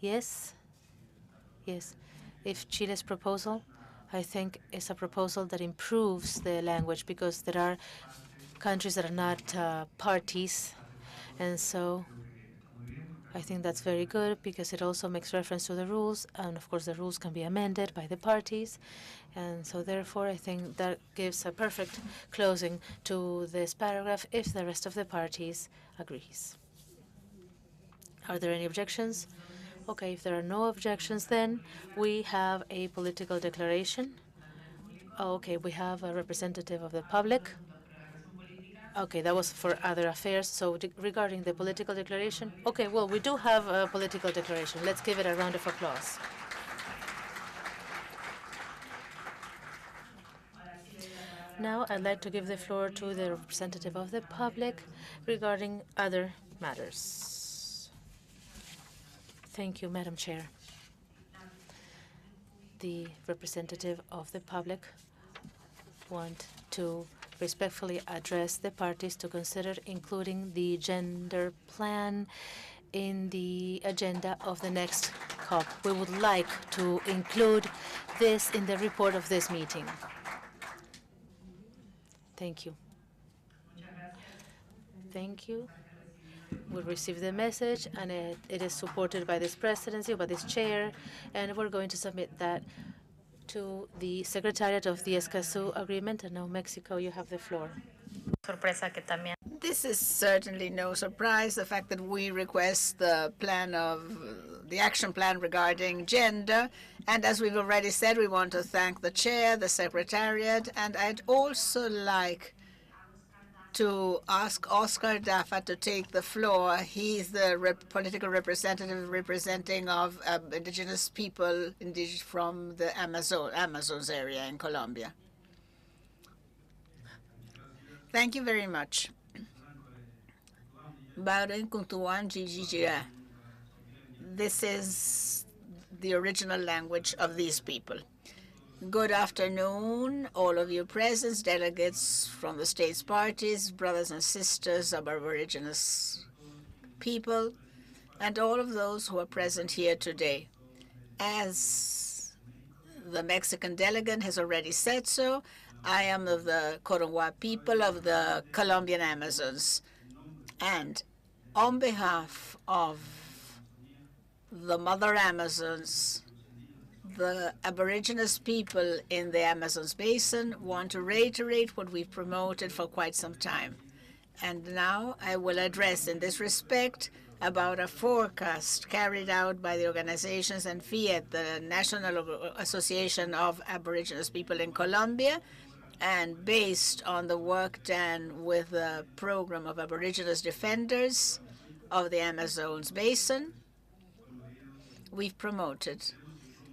Yes? Yes. If Chile's proposal, I think, is a proposal that improves the language because there are countries that are not parties. And so I think that's very good because it also makes reference to the rules. And of course, the rules can be amended by the parties. And so therefore, I think that gives a perfect closing to this paragraph if the rest of the parties agrees. Are there any objections? Okay, if there are no objections, then we have a political declaration. Okay, we have a representative of the public. Okay, that was for other affairs. So regarding the political declaration, okay, well, we do have a political declaration. Let's give it a round of applause. Now I'd like to give the floor to the representative of the public regarding other matters. Thank you, Madam Chair. The representative of the public want to respectfully address the parties to consider including the gender plan in the agenda of the next COP. We would like to include this in the report of this meeting. Thank you. Thank you. We received the message, and it is supported by this presidency, by this chair, and we're going to submit that to the Secretariat of the Escazú Agreement. And now, Mexico, you have the floor. This is certainly no surprise, the fact that we request the action plan regarding gender. And as we've already said, we want to thank the chair, the secretariat, and I'd also like to ask Oscar Dafa to take the floor. He's the political representative representing of indigenous people from the Amazons area in Colombia. Thank you very much. This is the original language of these people. Good afternoon, all of you present, delegates from the states parties, brothers and sisters of Aboriginous people, and all of those who are present here today. As the Mexican delegate has already said so, I am of the Corongua people of the Colombian Amazons. And on behalf of the Mother Amazons, the Aboriginous people in the Amazons Basin want to reiterate what we've promoted for quite some time. And now I will address in this respect about a forecast carried out by the organizations and FIET, the National Association of Aboriginous People in Colombia, and based on the work done with the program of Aboriginous Defenders of the Amazons Basin, we've promoted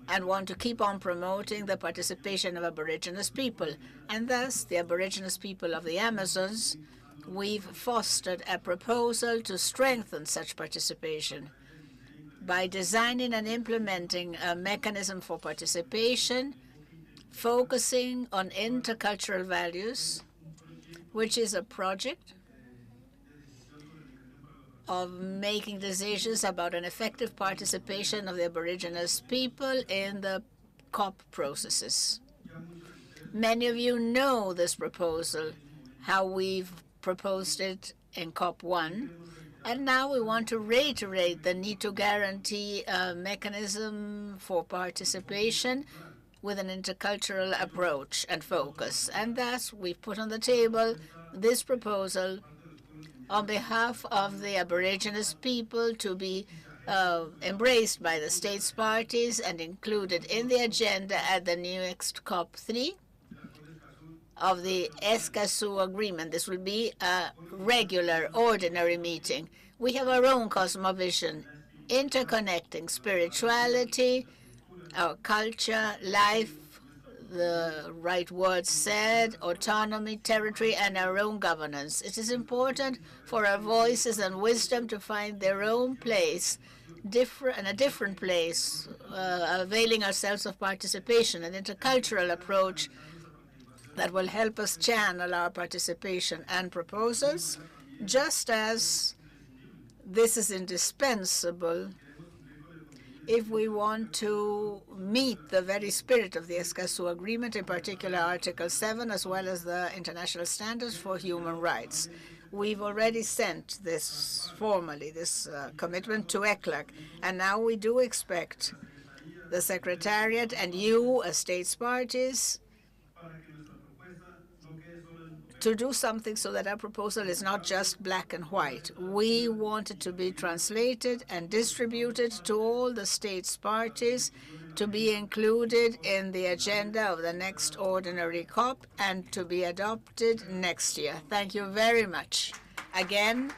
and want to keep on promoting the participation of Aboriginous people. And thus, the Aboriginous people of the Amazons, we've fostered a proposal to strengthen such participation by designing and implementing a mechanism for participation focusing on intercultural values, which is a project of making decisions about an effective participation of the Aboriginous people in the COP processes. Many of you know this proposal, how we've proposed it in COP1, and now we want to reiterate the need to guarantee a mechanism for participation with an intercultural approach and focus. And thus, we've put on the table this proposal on behalf of the Aboriginous people to be embraced by the states parties and included in the agenda at the next COP3 of the Escazú Agreement. This will be a regular, ordinary meeting. We have our own cosmovision, interconnecting spirituality, our culture, life, the right words said: autonomy, territory, and our own governance. It is important for our voices and wisdom to find their own place, a different place, availing ourselves of participation, an intercultural approach that will help us channel our participation and proposals, just as this is indispensable if we want to meet the very spirit of the Escazú Agreement, in particular Article 7, as well as the international standards for human rights. We've already sent this formally, this commitment to ECLAC, and now we do expect the Secretariat and you, as states parties, to do something so that our proposal is not just black and white. We want it to be translated and distributed to all the states parties, to be included in the agenda of the next ordinary COP, and to be adopted next year. Thank you very much. Again,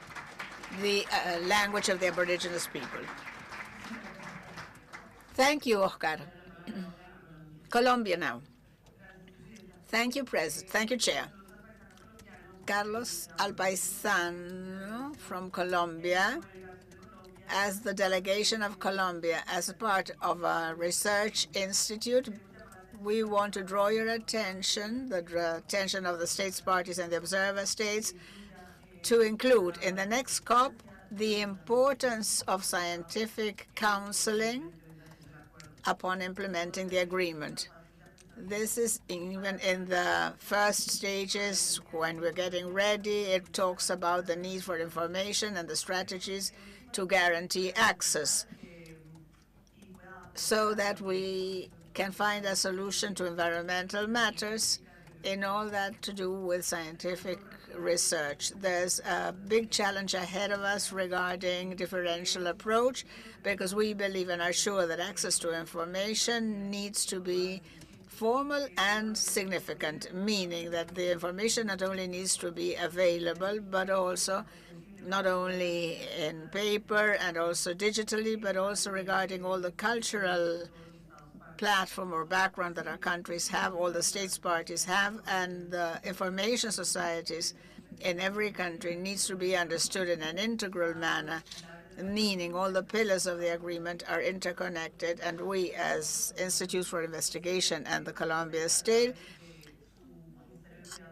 the language of the Aboriginous people. Thank you, Oscar. Colombia now. Thank you, President. Thank you, Chair. Carlos Alpaisano from Colombia. As the delegation of Colombia, as a part of a research institute, we want to draw your attention, the attention of the states parties and the observer states, to include in the next COP the importance of scientific counseling upon implementing the agreement. This is even in the first stages when we're getting ready. It talks about the need for information and the strategies to guarantee access so that we can find a solution to environmental matters in all that to do with scientific research. There's a big challenge ahead of us regarding differential approach, because we believe and are sure that access to information needs to be formal and significant, meaning that the information not only needs to be available, but also not only in paper and also digitally, but also regarding all the cultural platform or background that our countries have, all the states parties have, and the information societies in every country needs to be understood in an integral manner, meaning all the pillars of the agreement are interconnected, and we as Institute for Investigation and the Colombia State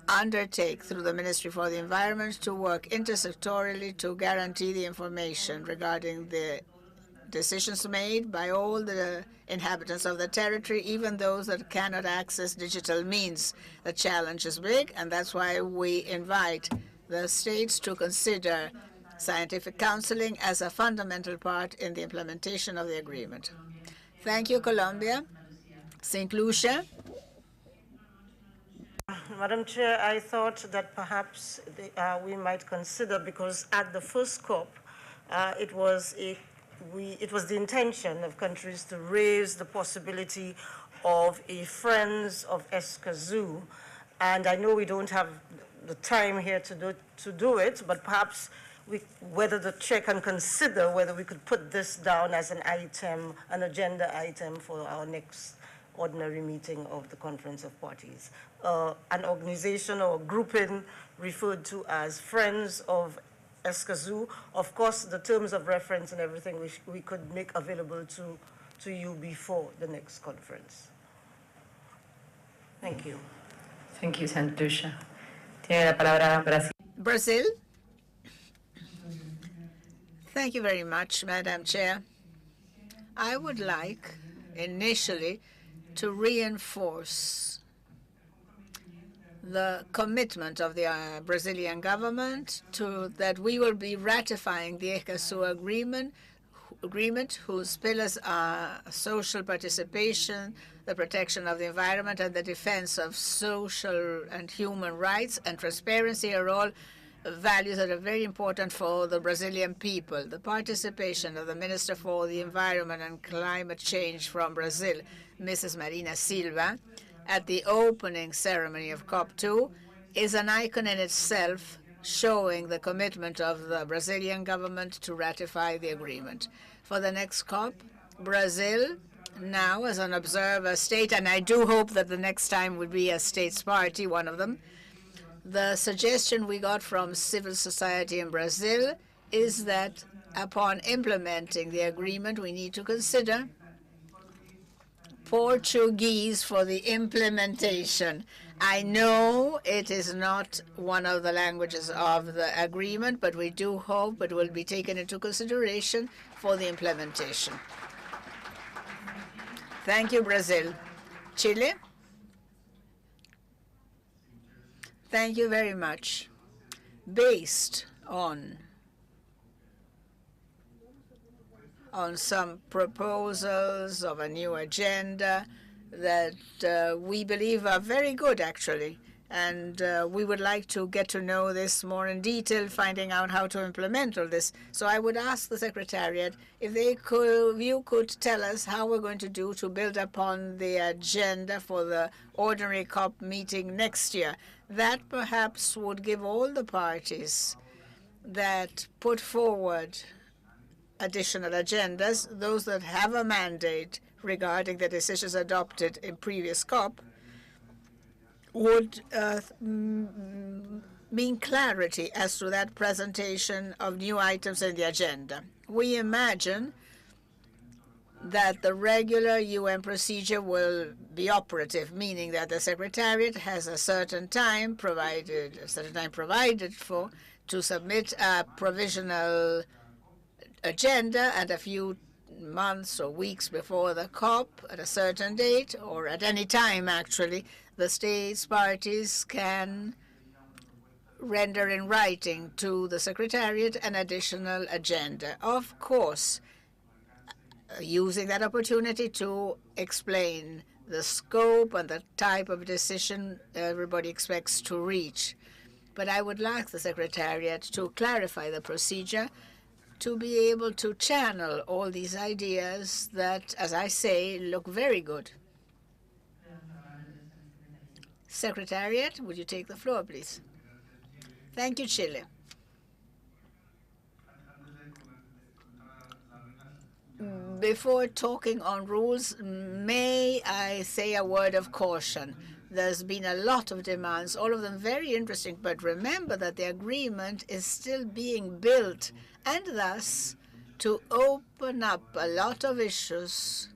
undertake through the Ministry for the Environment to work intersectorally to guarantee the information regarding the decisions made by all the inhabitants of the territory, even those that cannot access digital means. The challenge is big, and that's why we invite the states to consider scientific counseling as a fundamental part in the implementation of the agreement. Thank you, Colombia. St. Lucia. Madam Chair, I thought that perhaps we might consider, because at the first COP, it was the intention of countries to raise the possibility of a Friends of Escazú, and I know we don't have the time here to do it, but perhaps whether the chair can consider whether we could put this down as an item, an agenda item for our next ordinary meeting of the Conference of Parties. An organization or grouping referred to as Friends of Escazú. Of course, the terms of reference and everything we could make available to you before the next conference. Thank you. Thank you, St. Lucia. Tiene la palabra Brasil. Brazil. Thank you very much, Madam Chair. I would like initially to reinforce the commitment of the Brazilian government that we will be ratifying the Escazú Agreement, whose pillars are social participation, the protection of the environment, and the defense of social and human rights, and transparency are all values that are very important for the Brazilian people. The participation of the Minister for the Environment and Climate Change from Brazil, Mrs. Marina Silva, at the opening ceremony of COP2 is an icon in itself, showing the commitment of the Brazilian government to ratify the agreement. For the next COP, Brazil now as an observer state, and I do hope that the next time would be a states party, one of them. The suggestion we got from civil society in Brazil is that upon implementing the agreement, we need to consider Portuguese for the implementation. I know it is not one of the languages of the agreement, but we do hope it will be taken into consideration for the implementation. Thank you, Brazil. Chile? Thank you very much. Based on some proposals of a new agenda that we believe are very good, actually. And we would like to get to know this more in detail, finding out how to implement all this. So I would ask the Secretariat if you could tell us how we're going to do to build upon the agenda for the ordinary COP meeting next year. That perhaps would give all the parties that put forward additional agendas, those that have a mandate regarding the decisions adopted in previous COP, would mean clarity as to that presentation of new items in the agenda. We imagine that the regular UN procedure will be operative, meaning that the Secretariat has a certain time provided for to submit a provisional agenda, and a few months or weeks before the COP, at a certain date, or at any time actually, the states parties can render in writing to the Secretariat an additional agenda. Of course, using that opportunity to explain the scope and the type of decision everybody expects to reach. But I would like the Secretariat to clarify the procedure to be able to channel all these ideas that, as I say, look very good. Secretariat, would you take the floor, please? Thank you, Chile. Before talking on rules, may I say a word of caution? There's been a lot of demands, all of them very interesting, but remember that the agreement is still being built, and thus to open up a lot of issues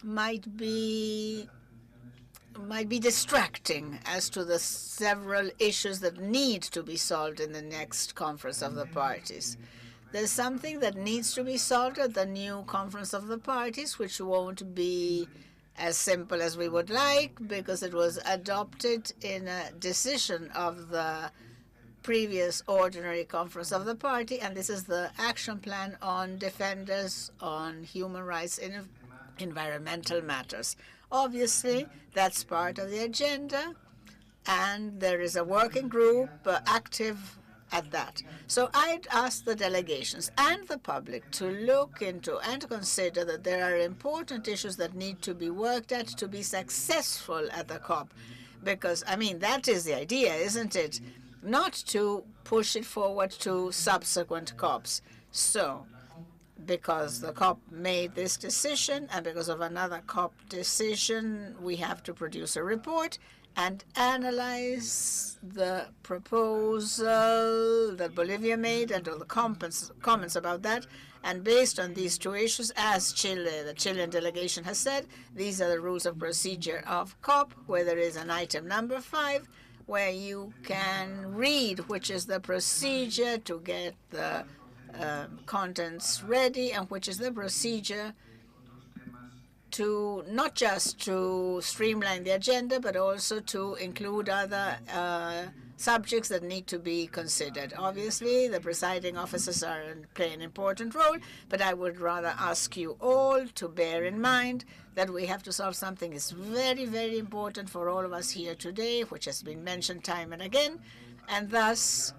might be distracting as to the several issues that need to be solved in the next Conference of the Parties. There's something that needs to be solved at the new Conference of the Parties, which won't be as simple as we would like, because it was adopted in a decision of the previous ordinary Conference of the Party, and this is the action plan on defenders on human rights in environmental matters. Obviously, that's part of the agenda, and there is a working group active at that. So I'd ask the delegations and the public to look into and consider that there are important issues that need to be worked at to be successful at the COP. Because, I mean, that is the idea, isn't it? Not to push it forward to subsequent COPs. So, because the COP made this decision, and because of another COP decision, we have to produce a report and analyze the proposal that Bolivia made and all the comments about that. And based on these two issues, as the Chilean delegation has said, these are the rules of procedure of COP, where there is an item number 5, where you can read which is the procedure to get the contents ready, and which is the procedure to not just to streamline the agenda, but also to include other subjects that need to be considered. Obviously, the presiding officers play an important role, but I would rather ask you all to bear in mind that we have to solve something is very, very important for all of us here today, which has been mentioned time and again, and thus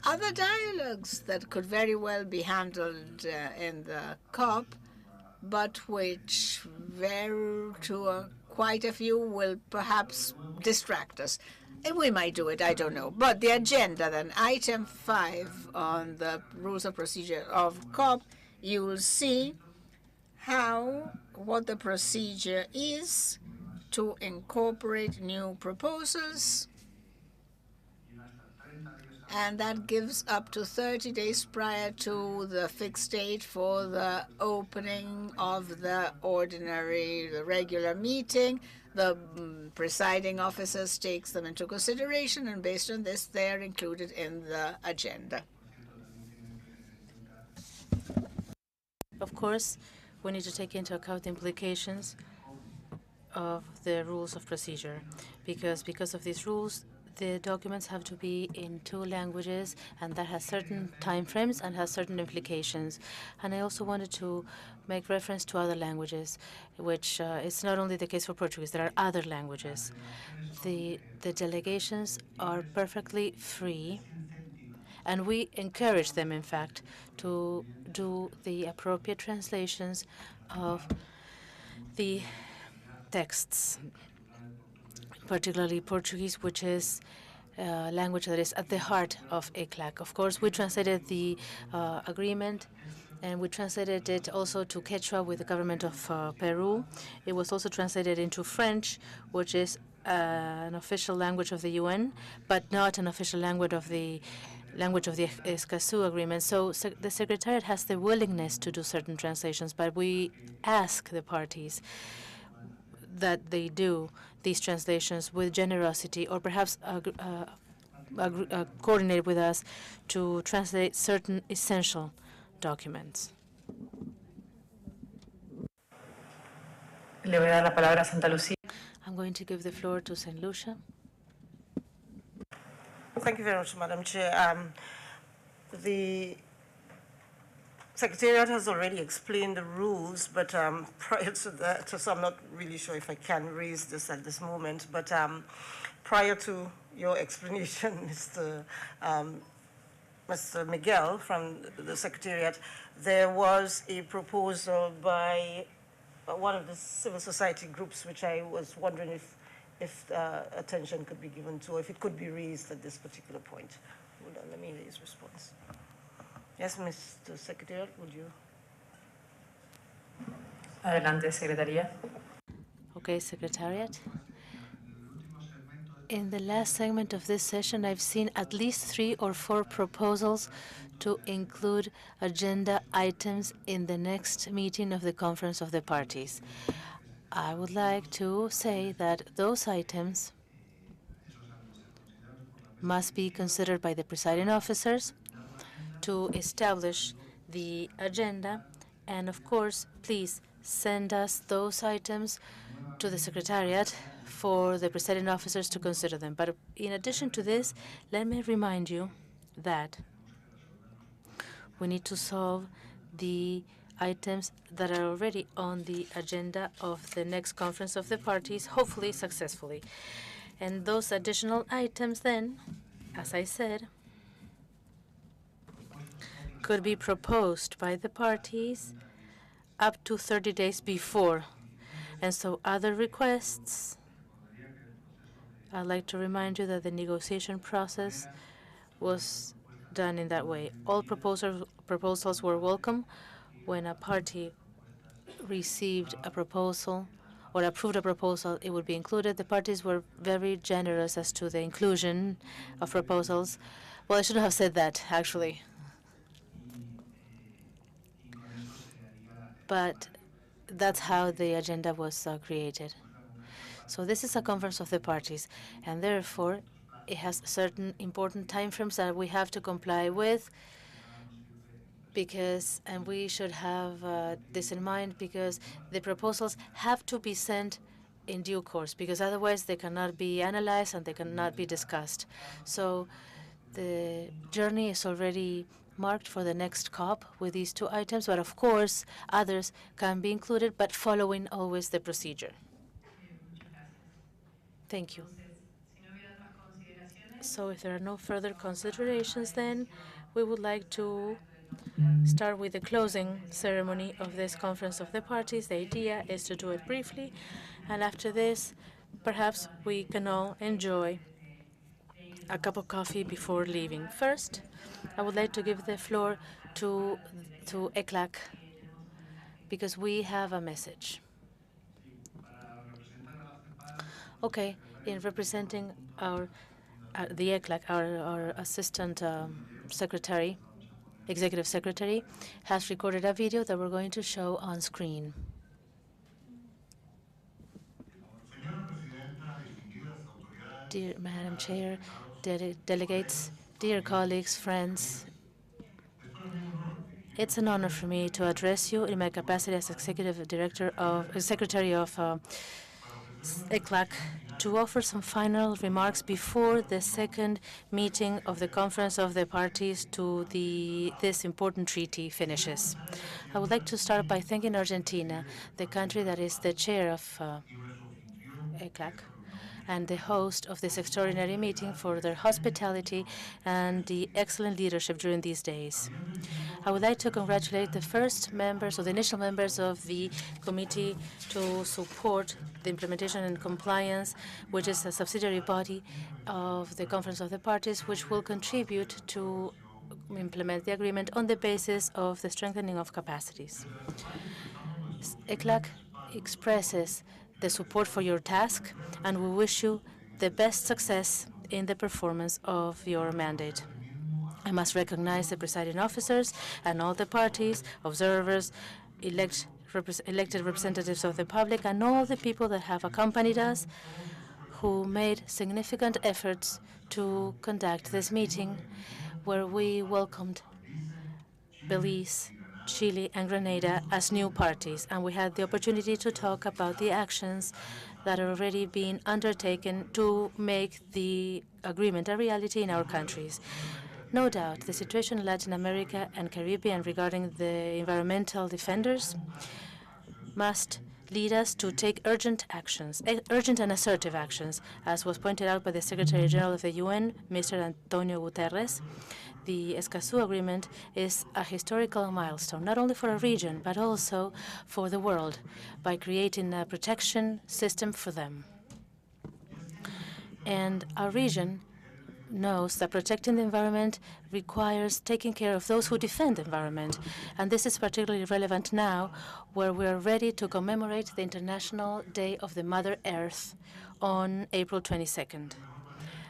other dialogues that could very well be handled in the COP, but which quite a few will perhaps distract us. And we might do it, I don't know. But the agenda then, item 5 on the rules of procedure of COP, you will see what the procedure is to incorporate new proposals, and that gives up to 30 days prior to the fixed date for the opening of the regular meeting. The presiding officers takes them into consideration, and based on this, they are included in the agenda. Of course, we need to take into account the implications of the rules of procedure, because of these rules, the documents have to be in 2 languages, and that has certain time frames and has certain implications. And I also wanted to make reference to other languages, which is not only the case for Portuguese. There are other languages. The delegations are perfectly free, and we encourage them, in fact, to do the appropriate translations of the texts, particularly Portuguese, which is a language that is at the heart of ECLAC. Of course, we translated the agreement, and we translated it also to Quechua with the government of Peru. It was also translated into French, which is an official language of the UN, but not an official language of the Escazú Agreement. So the Secretariat has the willingness to do certain translations, but we ask the parties that they do these translations with generosity, or perhaps coordinate with us to translate certain essential documents. Le voy a dar la palabra a Santa Lucía. I'm going to give the floor to St. Lucia. Thank you very much, Madam Chair. The Secretariat has already explained the rules, but prior to that, so I'm not really sure if I can raise this at this moment, but prior to your explanation, Mr. Miguel from the Secretariat, there was a proposal by one of the civil society groups, which I was wondering if attention could be given to, or if it could be raised at this particular point. Hold on, let me raise response. Yes, Mr. Secretary, would you? Adelante, Secretaría. Okay, Secretariat. In the last segment of this session, I've seen at least 3 or 4 proposals to include agenda items in the next meeting of the Conference of the Parties. I would like to say that those items must be considered by the presiding officers to establish the agenda, and of course, please send us those items to the Secretariat for the presiding officers to consider them. But in addition to this, let me remind you that we need to solve the items that are already on the agenda of the next Conference of the Parties, hopefully successfully. And those additional items then, as I said, could be proposed by the parties up to 30 days before. And so other requests, I'd like to remind you that the negotiation process was done in that way. All proposals were welcome. When a party received a proposal or approved a proposal, it would be included. The parties were very generous as to the inclusion of proposals. Well, I shouldn't have said that, actually. But that's how the agenda was created. So this is a conference of the parties, and therefore it has certain important timeframes that we have to comply with, and we should have this in mind, because the proposals have to be sent in due course, because otherwise they cannot be analyzed and they cannot be discussed. So the journey is already marked for the next COP with these 2 items, but of course others can be included, but following always the procedure. Thank you. So if there are no further considerations, then we would like to start with the closing ceremony of this Conference of the Parties. The idea is to do it briefly, and after this, perhaps we can all enjoy a cup of coffee before leaving. First, I would like to give the floor to ECLAC because we have a message. Okay, in representing our the ECLAC, our assistant secretary, executive secretary, has recorded a video that we're going to show on screen. Dear Madam Chair, delegates, dear colleagues, friends, it's an honor for me to address you in my capacity as Secretary of ECLAC to offer some final remarks before the second meeting of the Conference of the Parties to this important treaty finishes. I would like to start by thanking Argentina, the country that is the chair of ECLAC and the host of this extraordinary meeting, for their hospitality and the excellent leadership during these days. I would like to congratulate the first members, or the initial members of the committee to support the implementation and compliance, which is a subsidiary body of the Conference of the Parties, which will contribute to implement the agreement on the basis of the strengthening of capacities. ECLAC expresses the support for your task, and we wish you the best success in the performance of your mandate. I must recognize the presiding officers and all the parties, observers, elected representatives of the public, and all the people that have accompanied us, who made significant efforts to conduct this meeting, where we welcomed Belize, Chile, and Grenada as new parties, and we had the opportunity to talk about the actions that are already being undertaken to make the agreement a reality in our countries. No doubt, the situation in Latin America and Caribbean regarding the environmental defenders must lead us to take urgent and assertive actions. As was pointed out by the Secretary General of the UN, Mr. Antonio Guterres, the Escazú Agreement is a historical milestone, not only for a region, but also for the world, by creating a protection system for them. And our region knows that protecting the environment requires taking care of those who defend the environment. And this is particularly relevant now, where we are ready to commemorate the International Day of the Mother Earth on April 22nd.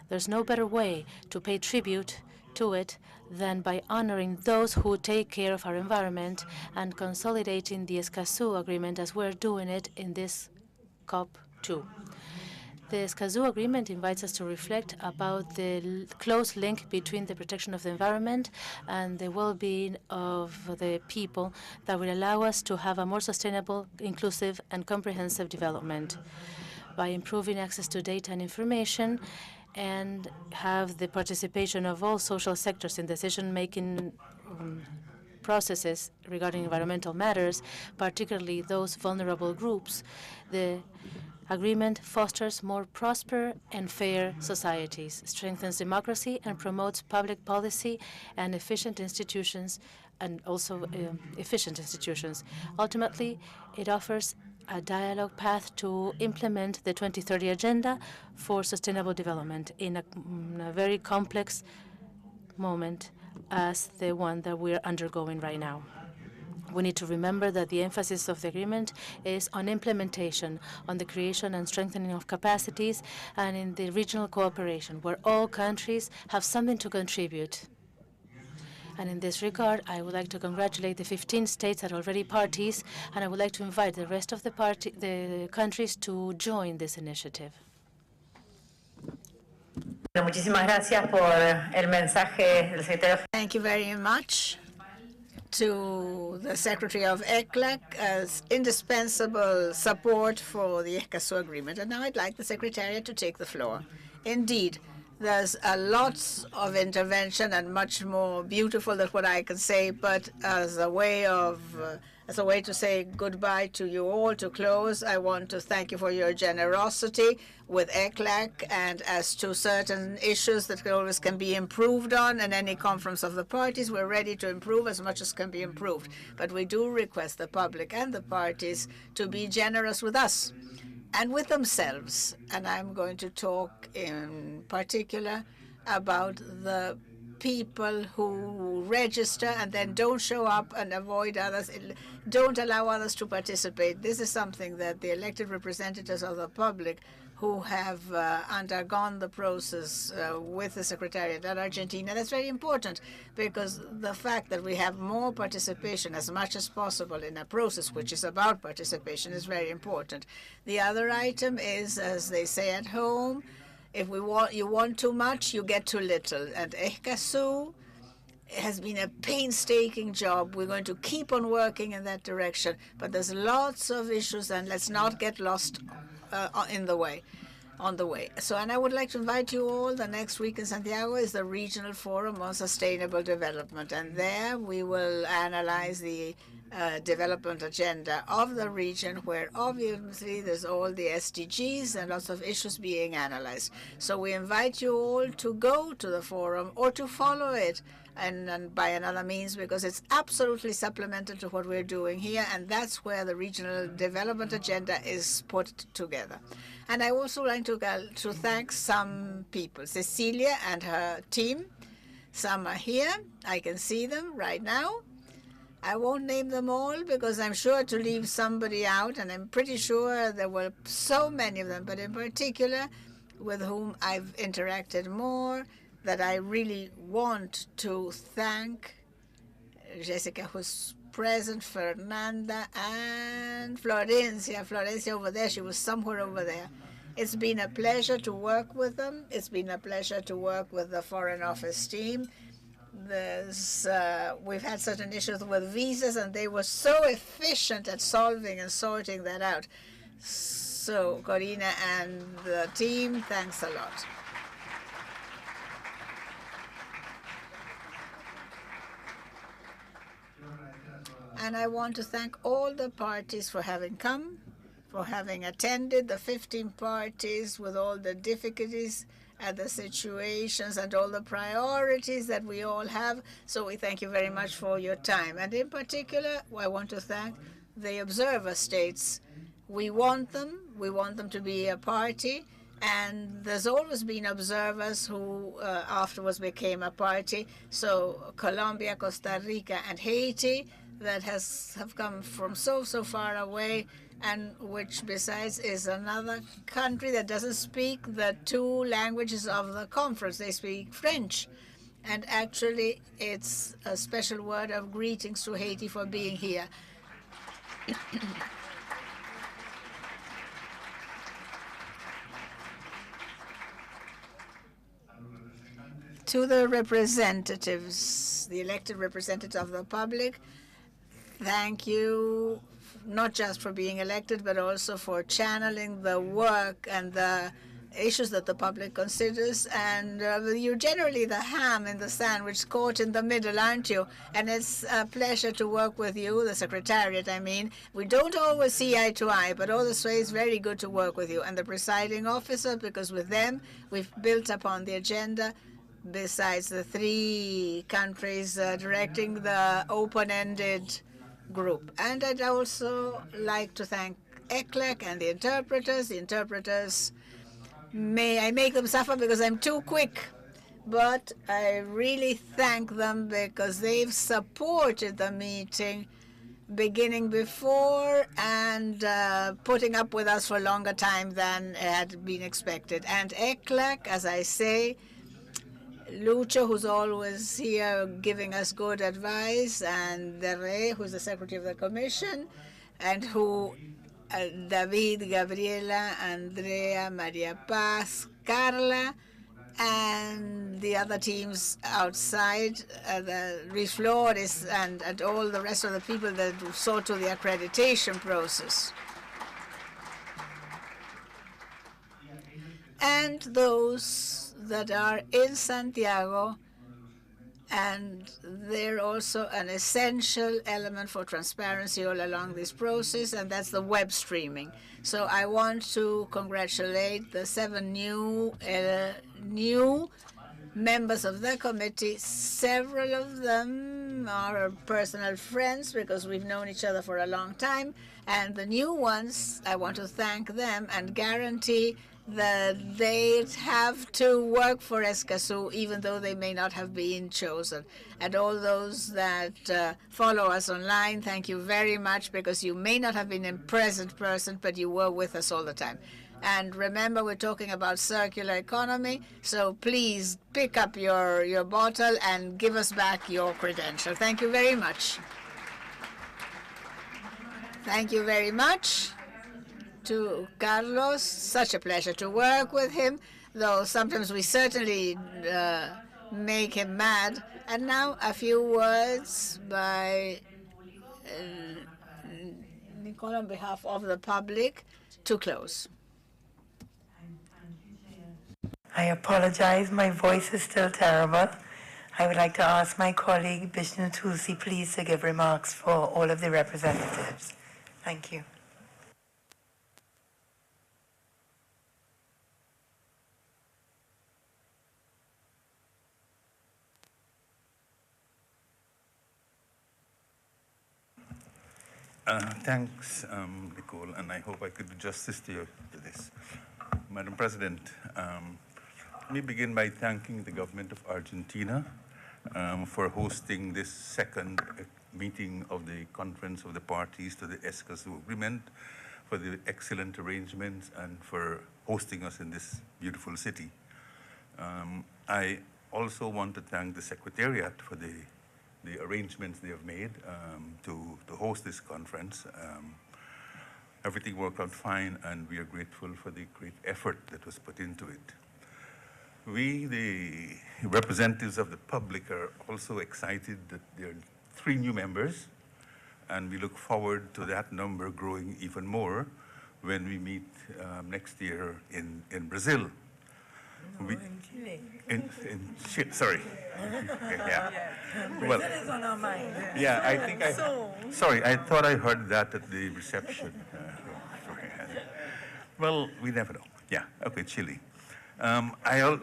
There's no better way to pay tribute to it than by honoring those who take care of our environment and consolidating the Escazú Agreement as we're doing it in this COP2. The Escazú Agreement invites us to reflect about the close link between the protection of the environment and the well-being of the people that will allow us to have a more sustainable, inclusive, and comprehensive development by improving access to data and information, and have the participation of all social sectors in decision-making processes regarding environmental matters, particularly those vulnerable groups. The agreement fosters more prosperous and fair societies, strengthens democracy, and promotes public policy and efficient institutions, Ultimately, it offers a dialogue path to implement the 2030 Agenda for Sustainable Development in a very complex moment as the one that we're undergoing right now. We need to remember that the emphasis of the agreement is on implementation, on the creation and strengthening of capacities, and in the regional cooperation, where all countries have something to contribute. And in this regard, I would like to congratulate the 15 states that are already parties, and I would like to invite the rest of the countries to join this initiative. Muchísimas gracias por el mensaje del secretario. Thank you very much to the Secretary of ECLAC as indispensable support for the Escazú Agreement. And now I'd like the Secretariat to take the floor. Indeed, there's a lot of intervention and much more beautiful than what I can say, but as a way to say goodbye to you all, to close, I want to thank you for your generosity with ECLAC, and as to certain issues that always can be improved on in any conference of the parties, we're ready to improve as much as can be improved. But we do request the public and the parties to be generous with us and with themselves. And I'm going to talk in particular about the people who register and then don't show up and avoid others, don't allow others to participate. This is something that the elected representatives of the public who have undergone the process with the Secretariat at Argentina, that's very important, because the fact that we have more participation as much as possible in a process which is about participation is very important. The other item is, as they say at home, if you want too much, you get too little. And Escazú has been a painstaking job. We're going to keep on working in that direction, but there's lots of issues, and let's not get lost on the way. So, and I would like to invite you all. The next week in Santiago is the Regional Forum on Sustainable Development, and there we will analyze the development agenda of the region, where obviously there's all the SDGs and lots of issues being analyzed. So we invite you all to go to the forum or to follow it and by another means, because it's absolutely supplemental to what we're doing here, and that's where the regional development agenda is put together. And I also like to thank some people, Cecilia and her team. Some are here. I can see them right now. I won't name them all because I'm sure to leave somebody out, and I'm pretty sure there were so many of them, but in particular with whom I've interacted more, that I really want to thank Jessica, who's present, Fernanda, and Florencia. Florencia over there, she was somewhere over there. It's been a pleasure to work with them. It's been a pleasure to work with the Foreign Office team. We've had certain issues with visas, and they were so efficient at solving and sorting that out. So, Corina and the team, thanks a lot. And I want to thank all the parties for having come, for having attended, the 15 parties with all the difficulties and the situations and all the priorities that we all have. So we thank you very much for your time. And in particular, I want to thank the observer states. We want them to be a party, and there's always been observers who afterwards became a party. So Colombia, Costa Rica, and Haiti, that have come from so far away, and which besides is another country that doesn't speak the two languages of the conference. They speak French. And actually, it's a special word of greetings to Haiti for being here. To the representatives, the elected representatives of the public, thank you, not just for being elected, but also for channeling the work and the issues that the public considers. And you're generally the ham in the sandwich caught in the middle, aren't you? And it's a pleasure to work with you, the Secretariat, I mean. We don't always see eye to eye, but all this way it's very good to work with you. And the presiding officer, because with them we've built upon the agenda, besides the 3 countries directing the open-ended group. And I'd also like to thank ECLEC and the interpreters. The interpreters, may I make them suffer because I'm too quick, but I really thank them because they've supported the meeting beginning before and putting up with us for a longer time than had been expected. And ECLEC, as I say, Lucho, who's always here giving us good advice, and Derre, who's the Secretary of the Commission, and who David, Gabriela, Andrea, Maria Paz, Carla, and the other teams outside, the Luis Flores, and all the rest of the people that saw to the accreditation process. And those that are in Santiago, and they're also an essential element for transparency all along this process, and that's the web streaming. So I want to congratulate the 7 new members of the committee. Several of them are personal friends because we've known each other for a long time, and the new ones, I want to thank them and guarantee that they have to work for Escazú, even though they may not have been chosen. And all those that follow us online, thank you very much, because you may not have been a present person, but you were with us all the time. And remember, we're talking about circular economy, so please pick up your bottle and give us back your credential. Thank you very much. Thank you very much to Carlos. Such a pleasure to work with him, though sometimes we certainly make him mad. And now a few words by Nicole on behalf of the public to close. I apologize, my voice is still terrible. I would like to ask my colleague, Bishnu Tulsi, please to give remarks for all of the representatives. Thank you. Thanks, Nicole, and I hope I could do justice to this. Madam President, let me begin by thanking the government of Argentina for hosting this second meeting of the Conference of the Parties to the Escazú Agreement, for the excellent arrangements, and for hosting us in this beautiful city. I also want to thank the Secretariat for the arrangements they have made to host this conference. Everything worked out fine, and we are grateful for the great effort that was put into it. We, the representatives of the public, are also excited that there are 3 new members, and we look forward to that number growing even more when we meet next year in Brazil. No, in Chile. In Chile, sorry. Yeah. Brazil is on our mind. Yeah, I think sorry, I thought I heard that at the reception. Well, we never know. Yeah, okay, Chile.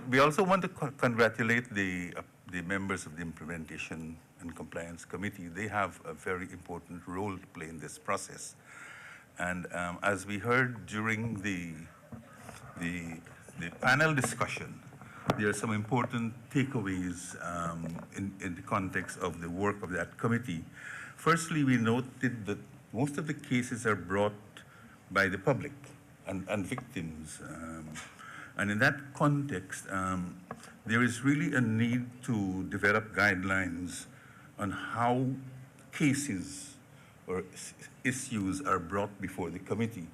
We also want to congratulate the members of the Implementation and Compliance Committee. They have a very important role to play in this process. And as we heard during the panel discussion, there are some important takeaways in the context of the work of that committee. Firstly, we noted that most of the cases are brought by the public and victims. And in that context, there is really a need to develop guidelines on how cases or issues are brought before the committee.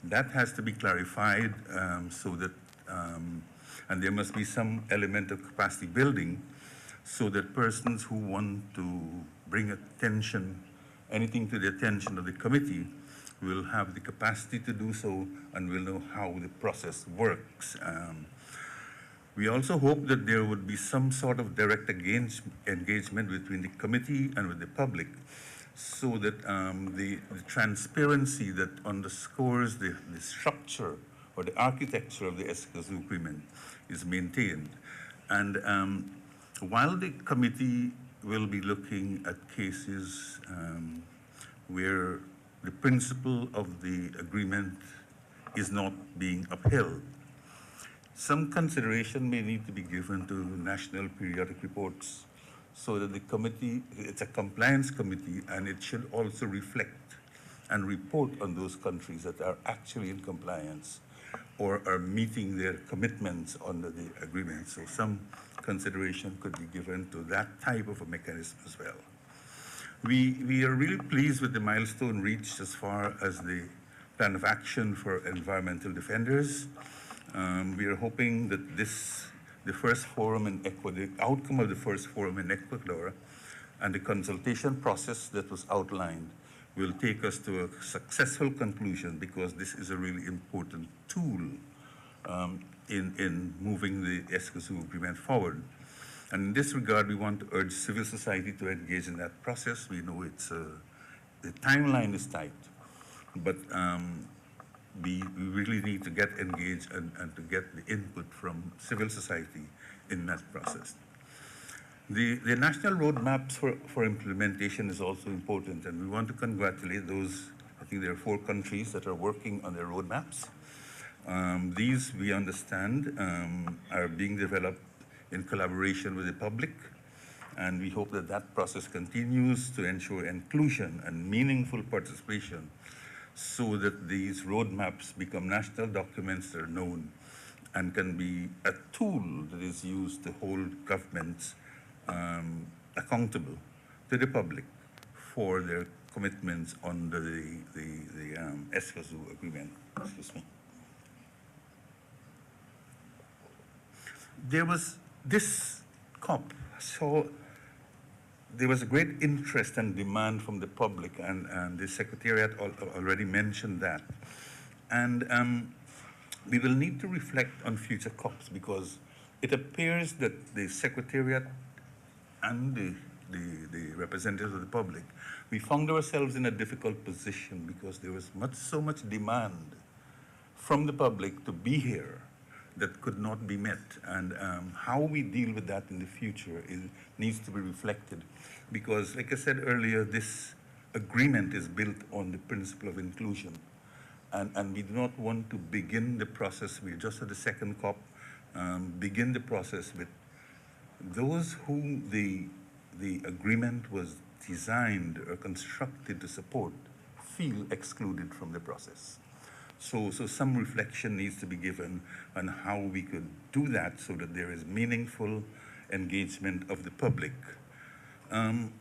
That has to be clarified so that, and there must be some element of capacity building so that persons who want to bring anything to the attention of the committee will have the capacity to do so and will know how the process works. We also hope that there would be some sort of direct engagement between the committee and with the public so that the transparency that underscores the structure or the architecture of the Escazú Agreement is maintained. And while the committee will be looking at cases where the principle of the agreement is not being upheld, some consideration may need to be given to national periodic reports so that the committee, it's a compliance committee, and it should also reflect and report on those countries that are actually in compliance or are meeting their commitments under the agreement. So some consideration could be given to that type of a mechanism as well. We are really pleased with the milestone reached as far as the plan of action for environmental defenders. We are hoping that the first forum in Ecuador, the outcome of the first forum in Ecuador and the consultation process that was outlined will take us to a successful conclusion, because this is a really important tool in moving the Escazú Agreement forward. And in this regard, we want to urge civil society to engage in that process. We know the timeline is tight, but we really need to get engaged and to get the input from civil society in that process. The national roadmaps for implementation is also important, and we want to congratulate those. I think there are 4 countries that are working on their roadmaps. These, we understand, are being developed in collaboration with the public, and we hope that that process continues to ensure inclusion and meaningful participation so that these roadmaps become national documents that are known and can be a tool that is used to hold governments accountable to the public for their commitments under the Escazú Agreement. Excuse me. There was this COP, so there was a great interest and demand from the public, and the Secretariat already mentioned that. And we will need to reflect on future COPs because it appears that the Secretariat and the representatives of the public, we found ourselves in a difficult position because there was so much demand from the public to be here that could not be met. And how we deal with that in the future needs to be reflected. Because, like I said earlier, this agreement is built on the principle of inclusion. And we do not want to begin the process, we're just at the second COP, begin the process with those whom the agreement was designed or constructed to support feel excluded from the process. So some reflection needs to be given on how we could do that so that there is meaningful engagement of the public. Madam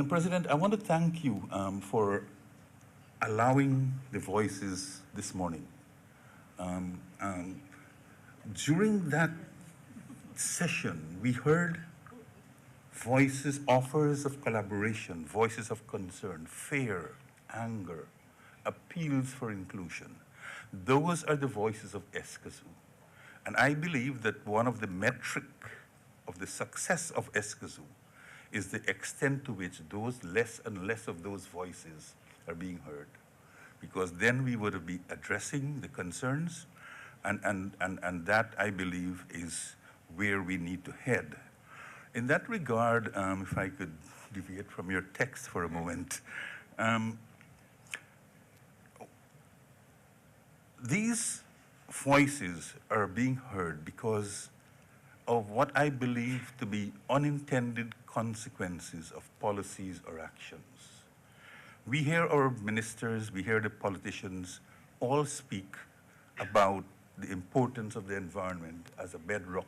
President, I want to thank you for allowing the voices this morning. During that session, we heard voices, offers of collaboration, voices of concern, fear, anger, appeals for inclusion. Those are the voices of Escazú. And I believe that one of the metric of the success of Escazú is the extent to which those less and less of those voices are being heard. Because then we would be addressing the concerns, and that, I believe, is where we need to head. In that regard, if I could deviate from your text for a moment, these voices are being heard because of what I believe to be unintended consequences of policies or actions. We hear our ministers, we hear the politicians all speak about the importance of the environment as a bedrock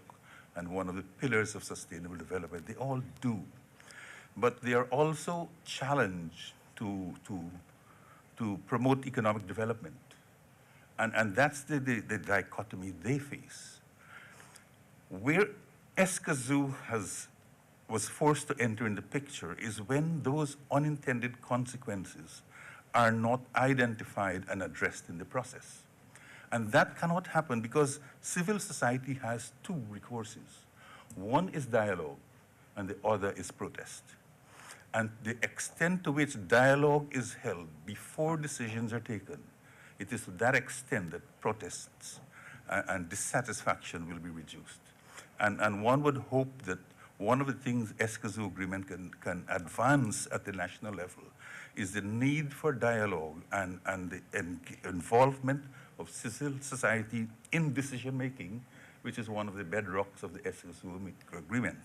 and one of the pillars of sustainable development. They all do. But they are also challenged to promote economic development. And that's the dichotomy they face. Where Escazú was forced to enter in the picture is when those unintended consequences are not identified and addressed in the process. And that cannot happen because civil society has two recourses. One is dialogue, and the other is protest. And the extent to which dialogue is held before decisions are taken, it is to that extent that protests and dissatisfaction will be reduced. And one would hope that one of the things Escazú Agreement can advance at the national level is the need for dialogue and the involvement of civil society in decision-making, which is one of the bedrocks of the Escazú Agreement.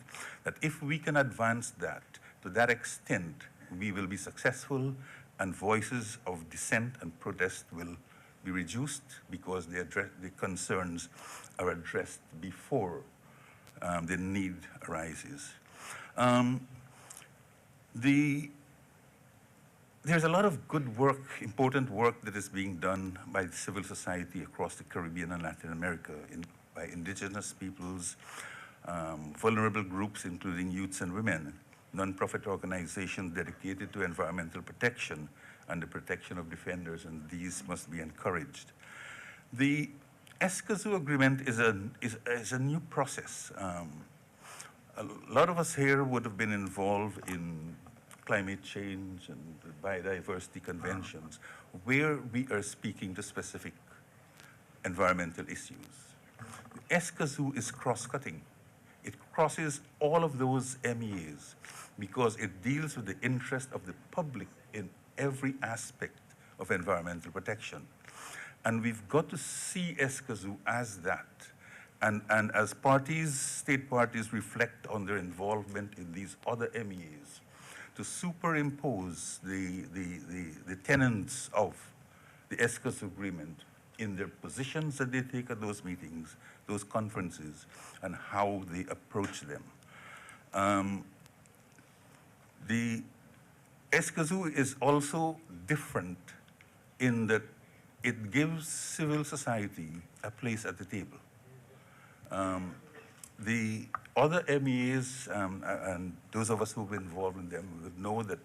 That if we can advance that to that extent, we will be successful, and voices of dissent and protest will be reduced because the concerns are addressed before the need arises. There's a lot of good work, important work that is being done by civil society across the Caribbean and Latin America by indigenous peoples, vulnerable groups, including youths and women, non-profit organizations dedicated to environmental protection and the protection of defenders, and these must be encouraged. The Escazú Agreement is a new process. A lot of us here would have been involved in climate change and biodiversity conventions, where we are speaking to specific environmental issues. Escazú is cross-cutting. It crosses all of those MEAs because it deals with the interest of the public in every aspect of environmental protection. And we've got to see Escazú as that. And as parties, state parties reflect on their involvement in these other MEAs, to superimpose the tenets of the Escazú Agreement in their positions that they take at those meetings, those conferences, and how they approach them. The Escazú is also different in that it gives civil society a place at the table. The other MEAs, and those of us who've been involved in them, would know that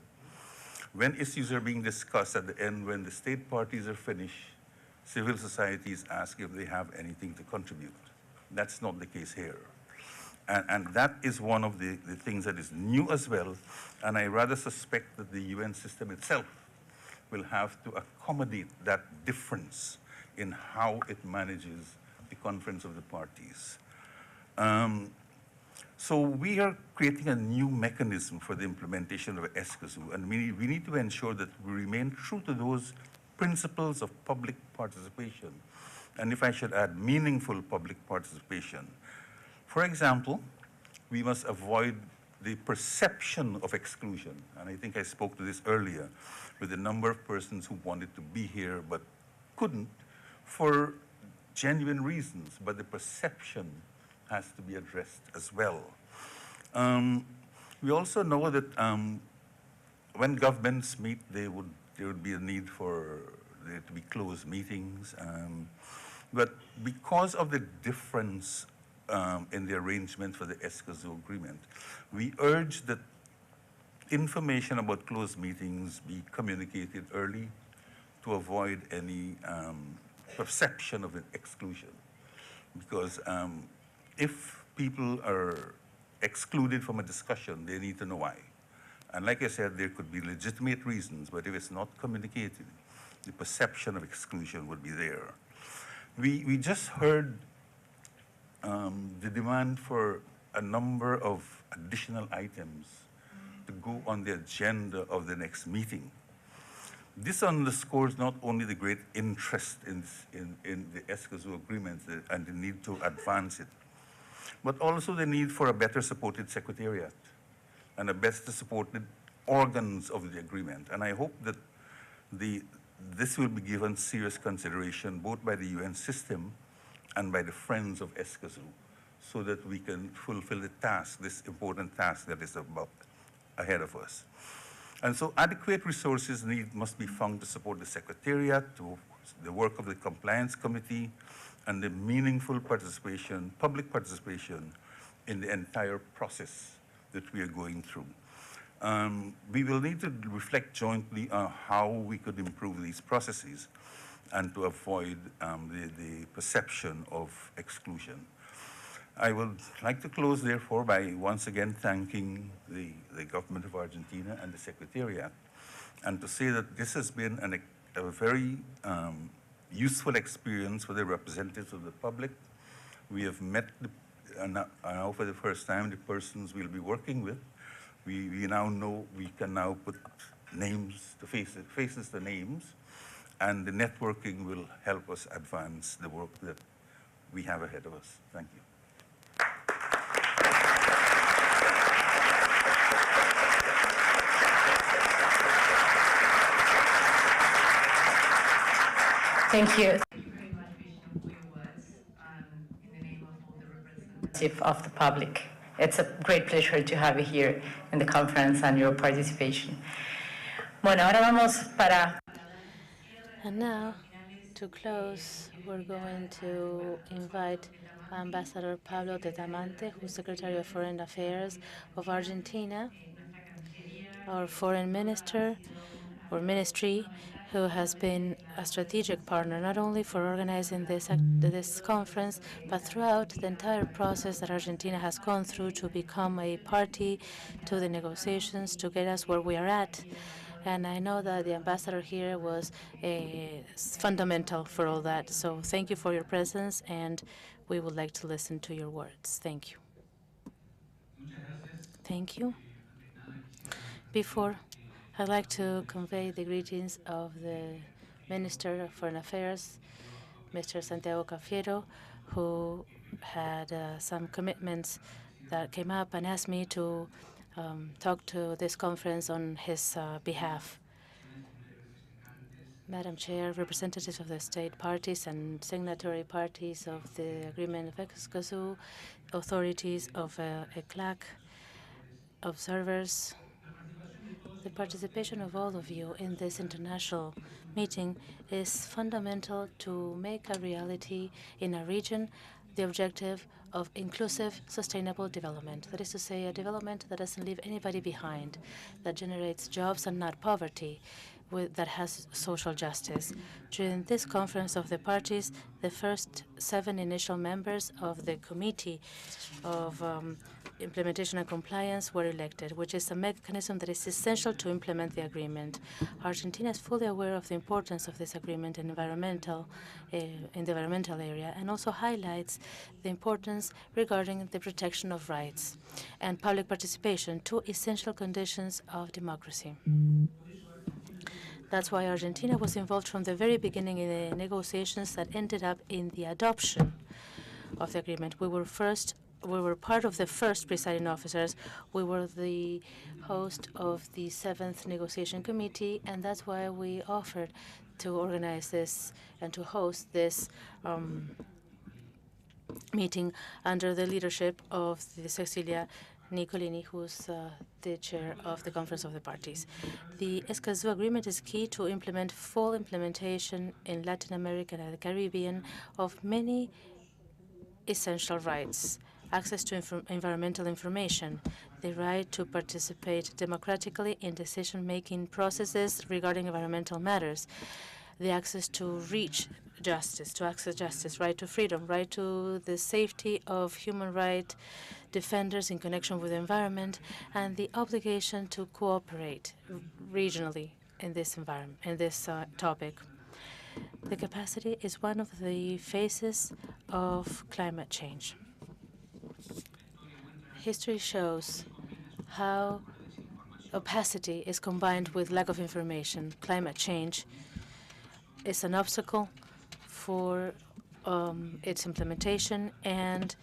when issues are being discussed at the end, when the state parties are finished, civil society is asked if they have anything to contribute. That's not the case here. And that is one of the things that is new as well, and I rather suspect that the UN system itself will have to accommodate that difference in how it manages the Conference of the Parties. So we are creating a new mechanism for the implementation of Escazú, and we need to ensure that we remain true to those principles of public participation, and if I should add, meaningful public participation. For example, we must avoid the perception of exclusion, and I think I spoke to this earlier, with the number of persons who wanted to be here but couldn't for genuine reasons, but the perception has to be addressed as well. We also know that when governments meet, there would be a need for there to be closed meetings, but because of the difference in the arrangement for the Escazú Agreement, we urge that information about closed meetings be communicated early to avoid any perception of an exclusion. Because if people are excluded from a discussion, they need to know why. And like I said, there could be legitimate reasons, but if it's not communicated, the perception of exclusion would be there. We just heard the demand for a number of additional items to go on the agenda of the next meeting. This underscores not only the great interest in the Escazú Agreement and the need to advance it, but also the need for a better supported secretariat and a better supported organs of the agreement. And I hope that this will be given serious consideration both by the UN system and by the friends of Escazú, so that we can fulfill the task, this important task that is about ahead of us. And so adequate resources must be found to support the Secretariat, to the work of the Compliance Committee, and the meaningful participation, public participation in the entire process that we are going through. We will need to reflect jointly on how we could improve these processes and to avoid the perception of exclusion. I would like to close, therefore, by once again thanking the government of Argentina and the Secretariat, and to say that this has been a very useful experience for the representatives of the public. We have met, now for the first time, the persons we'll be working with. We now know we can now put names to faces to names, and the networking will help us advance the work that we have ahead of us. Thank you. Thank you. Of the public. It's a great pleasure to have you here in the conference and your participation. Bueno, ahora vamos para... And now, to close, we're going to invite Ambassador Pablo Tetamante, who's Secretary of Foreign Affairs of Argentina, our foreign minister or ministry, who has been a strategic partner not only for organizing this conference, but throughout the entire process that Argentina has gone through to become a party to the negotiations to get us where we are at. And I know that the ambassador here was fundamental for all that. So thank you for your presence, and we would like to listen to your words. Thank you. Thank you. Before, I'd like to convey the greetings of the Minister of Foreign Affairs Mr. Santiago Cafiero, who had some commitments that came up and asked me to talk to this conference on his behalf. Madam Chair, representatives of the state parties and signatory parties of the Agreement of Escazú, authorities of ECLAC, observers, the participation of all of you in this international meeting is fundamental to make a reality in a region the objective of inclusive, sustainable development. That is to say, a development that doesn't leave anybody behind, that generates jobs and not poverty, that has social justice. During this conference of the parties, the first 7 initial members of the Committee of Implementation and Compliance were elected, which is a mechanism that is essential to implement the agreement. Argentina is fully aware of the importance of this agreement in the environmental area, and also highlights the importance regarding the protection of rights and public participation, 2 essential conditions of democracy. That's why Argentina was involved from the very beginning in the negotiations that ended up in the adoption of the agreement. We were part of the first presiding officers. We were the host of the 7th negotiation committee, and that's why we offered to organize this and to host this meeting under the leadership of the Cecilia Nicolini, who's the chair of the Conference of the Parties. The Escazú Agreement is key to implement full implementation in Latin America and the Caribbean of many essential rights: access to environmental information, the right to participate democratically in decision-making processes regarding environmental matters, the access to reach justice, to access justice, right to freedom, right to the safety of human rights defenders in connection with the environment, and the obligation to cooperate regionally in this environment, in this topic. The capacity is one of the phases of climate change. History shows how opacity is combined with lack of information. Climate change is an obstacle for its implementation, and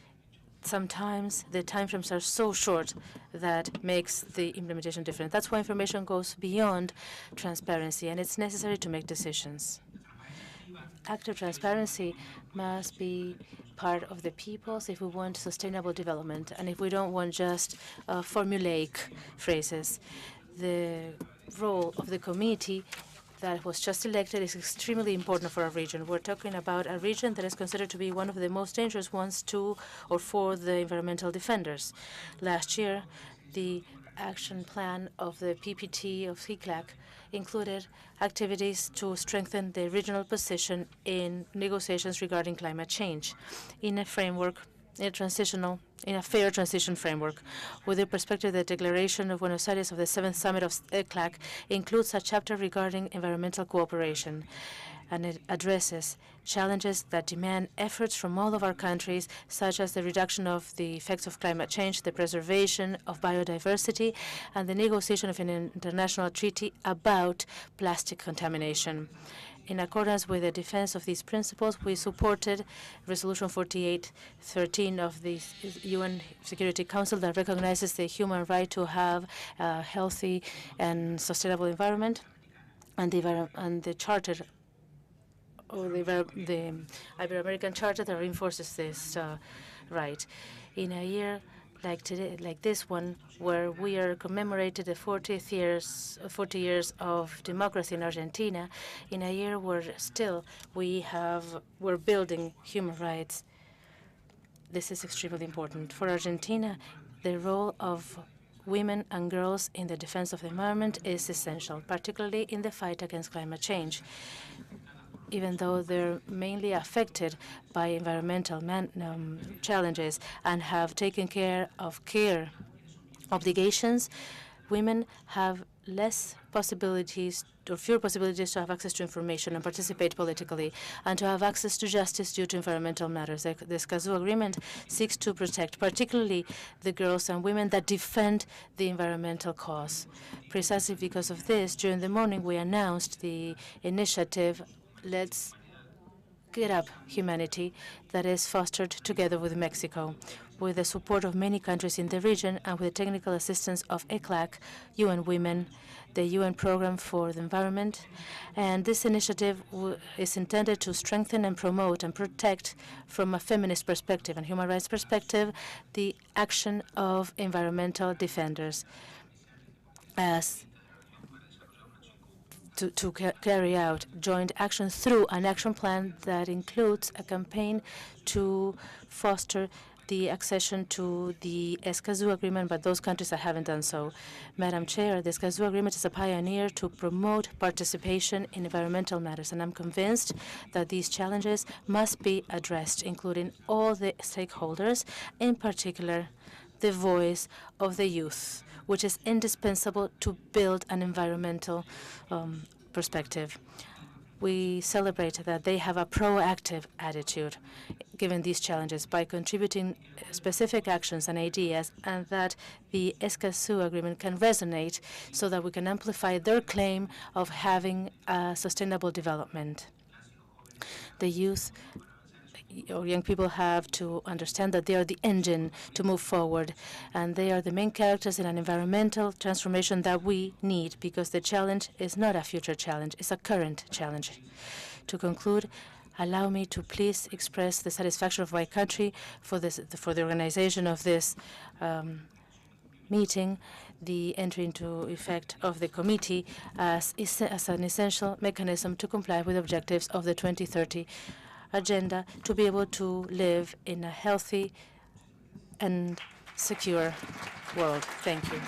sometimes the timeframes are so short that makes the implementation different. That's why information goes beyond transparency, and it's necessary to make decisions. Active transparency must be part of the peoples if we want sustainable development and if we don't want just formulaic phrases. The role of the committee that was just elected is extremely important for our region. We're talking about a region that is considered to be one of the most dangerous ones to or for the environmental defenders. Last year, the action plan of the PPT of ECLAC included activities to strengthen the regional position in negotiations regarding climate change in a framework, in a fair transition framework. With the perspective, the Declaration of Buenos Aires of the 7th Summit of ECLAC includes a chapter regarding environmental cooperation, and it addresses challenges that demand efforts from all of our countries, such as the reduction of the effects of climate change, the preservation of biodiversity, and the negotiation of an international treaty about plastic contamination. In accordance with the defense of these principles, we supported Resolution 4813 of the UN Security Council that recognizes the human right to have a healthy and sustainable environment, and the Charter, or the Ibero-American Charter, that reinforces this right. In a year like today, like this one, where we are commemorating the 40 years of democracy in Argentina, in a year where still we're building human rights, this is extremely important. For Argentina, the role of women and girls in the defense of the environment is essential, particularly in the fight against climate change. Even though they're mainly affected by environmental challenges and have taken care of care obligations, women have less possibilities or fewer possibilities to have access to information and participate politically, and to have access to justice due to environmental matters. The Escazú Agreement seeks to protect particularly the girls and women that defend the environmental cause. Precisely because of this, during the morning we announced the initiative Let's Get Up Humanity that is fostered together with Mexico, with the support of many countries in the region and with the technical assistance of ECLAC, UN Women, the UN Program for the Environment. And this initiative is intended to strengthen and promote and protect, from a feminist perspective and human rights perspective, the action of environmental defenders as to carry out joint action through an action plan that includes a campaign to foster the accession to the Escazú Agreement by those countries that haven't done so. Madam Chair, the Escazú Agreement is a pioneer to promote participation in environmental matters, and I'm convinced that these challenges must be addressed, including all the stakeholders, in particular the voice of the youth, which is indispensable to build an environmental perspective. We celebrate that they have a proactive attitude given these challenges by contributing specific actions and ideas, and that the Escazú Agreement can resonate so that we can amplify their claim of having sustainable development. The youth or young people have to understand that they are the engine to move forward, and they are the main characters in an environmental transformation that we need, because the challenge is not a future challenge, it's a current challenge. To conclude, allow me to please express the satisfaction of my country for the organization of this meeting, the entry into effect of the committee as an essential mechanism to comply with objectives of the 2030 agenda, to be able to live in a healthy and secure world. Thank you.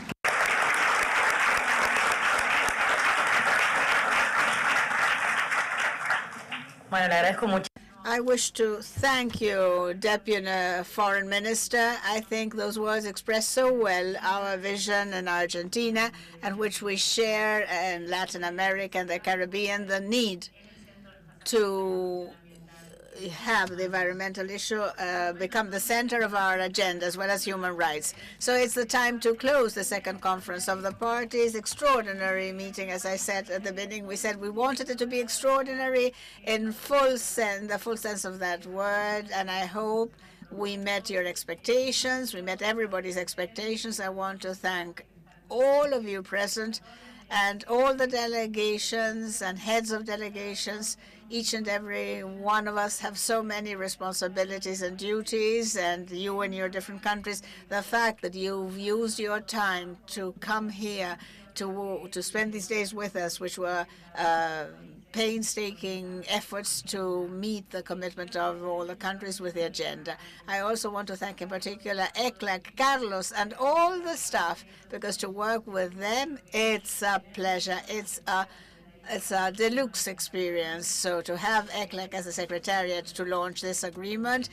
I wish to thank you, Deputy Foreign Minister. I think those words express so well our vision in Argentina, and which we share in Latin America and the Caribbean, the need to have the environmental issue become the center of our agenda, as well as human rights. So it's the time to close the second conference of the parties. Extraordinary meeting, as I said at the beginning. We said we wanted it to be extraordinary in the full sense of that word, and I hope we met your expectations. We met everybody's expectations. I want to thank all of you present and all the delegations and heads of delegations. Each and every one of us have so many responsibilities and duties, and you in your different countries. The fact that you've used your time to come here to spend these days with us, which were painstaking efforts to meet the commitment of all the countries with the agenda. I also want to thank in particular ECLAC, Carlos, and all the staff, because to work with them, it's a pleasure. It's a deluxe experience. So to have ECLAC as a secretariat to launch this agreement,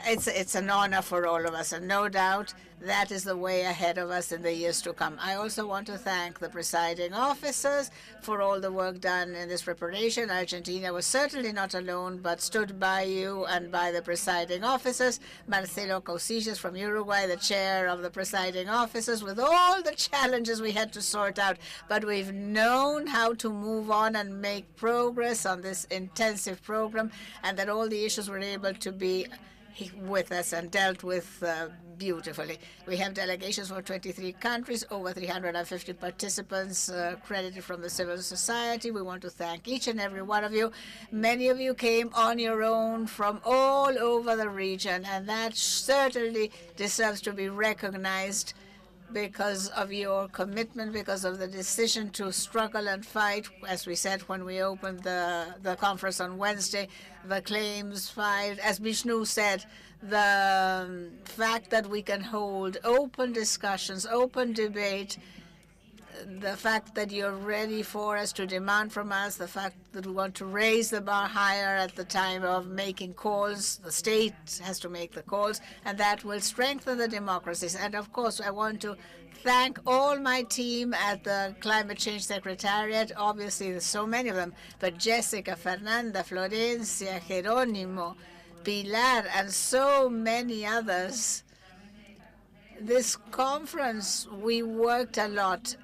it's an honor for all of us, and no doubt that is the way ahead of us in the years to come. I also want to thank the presiding officers for all the work done in this preparation. Argentina was certainly not alone, but stood by you and by the presiding officers. Marcelo Cousillas from Uruguay, the chair of the presiding officers, with all the challenges we had to sort out. But we've known how to move on and make progress on this intensive program, and that all the issues were able to be with us and dealt with beautifully. We have delegations from 23 countries, over 350 participants credited from the civil society. We want to thank each and every one of you. Many of you came on your own from all over the region, and that certainly deserves to be recognized because of your commitment, because of the decision to struggle and fight. As we said when we opened the conference on Wednesday, the claims filed, as Vishnu said, the fact that we can hold open discussions, open debate, the fact that you're ready for us to demand from us, the fact that we want to raise the bar higher at the time of making calls. The state has to make the calls, and that will strengthen the democracies. And of course, I want to thank all my team at the Climate Change Secretariat. Obviously, there's so many of them, but Jessica, Fernanda, Florencia, Jerónimo, Pilar, and so many others. This conference, we worked a lot.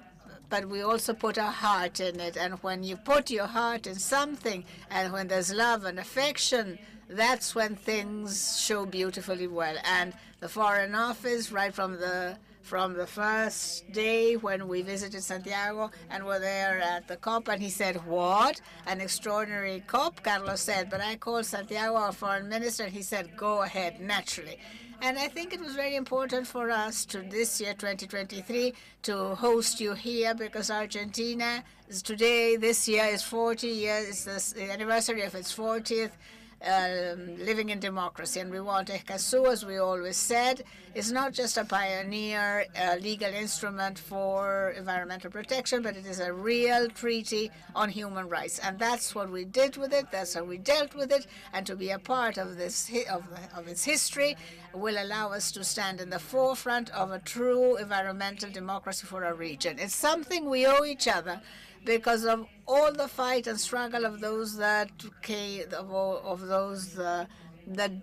but we also put our heart in it. And when you put your heart in something, and when there's love and affection, that's when things show beautifully well. And the Foreign Office, right from the first day when we visited Santiago and were there at the COP, and he said, "What? An extraordinary COP?" Carlos said, but I called Santiago, our foreign minister, and he said, "Go ahead, naturally." And I think it was very important for us to this year, 2023, to host you here, because Argentina is today, this year, is 40 years, it's the anniversary of its 40th living in democracy. And we want Escazú, as we always said, is not just a pioneer legal instrument for environmental protection, but it is a real treaty on human rights. And that's what we did with it. That's how we dealt with it. And to be a part of this of its history will allow us to stand in the forefront of a true environmental democracy for our region. It's something we owe each other, because of all the fight and struggle of those that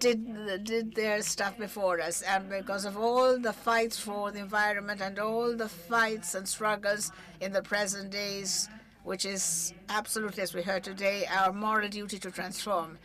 did their stuff before us, and because of all the fights for the environment and all the fights and struggles in the present days, which is absolutely, as we heard today, our moral duty to transform.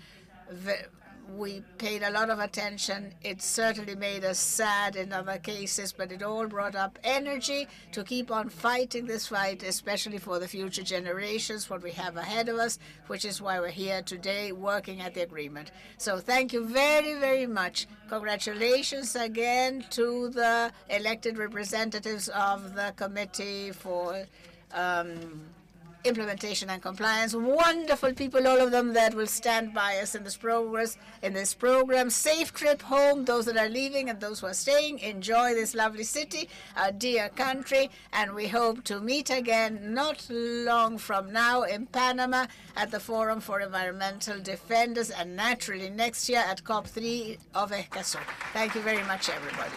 We paid a lot of attention. It certainly made us sad in other cases, but it all brought up energy to keep on fighting this fight, especially for the future generations, what we have ahead of us, which is why we're here today working at the agreement. So thank you very, very much. Congratulations again to the elected representatives of the Committee for Implementation and Compliance. Wonderful people, all of them, that will stand by us in this program. Safe trip home, those that are leaving and those who are staying. Enjoy this lovely city, our dear country, and we hope to meet again not long from now in Panama at the Forum for Environmental Defenders, and naturally next year at COP3 of Escazú. Thank you very much, everybody.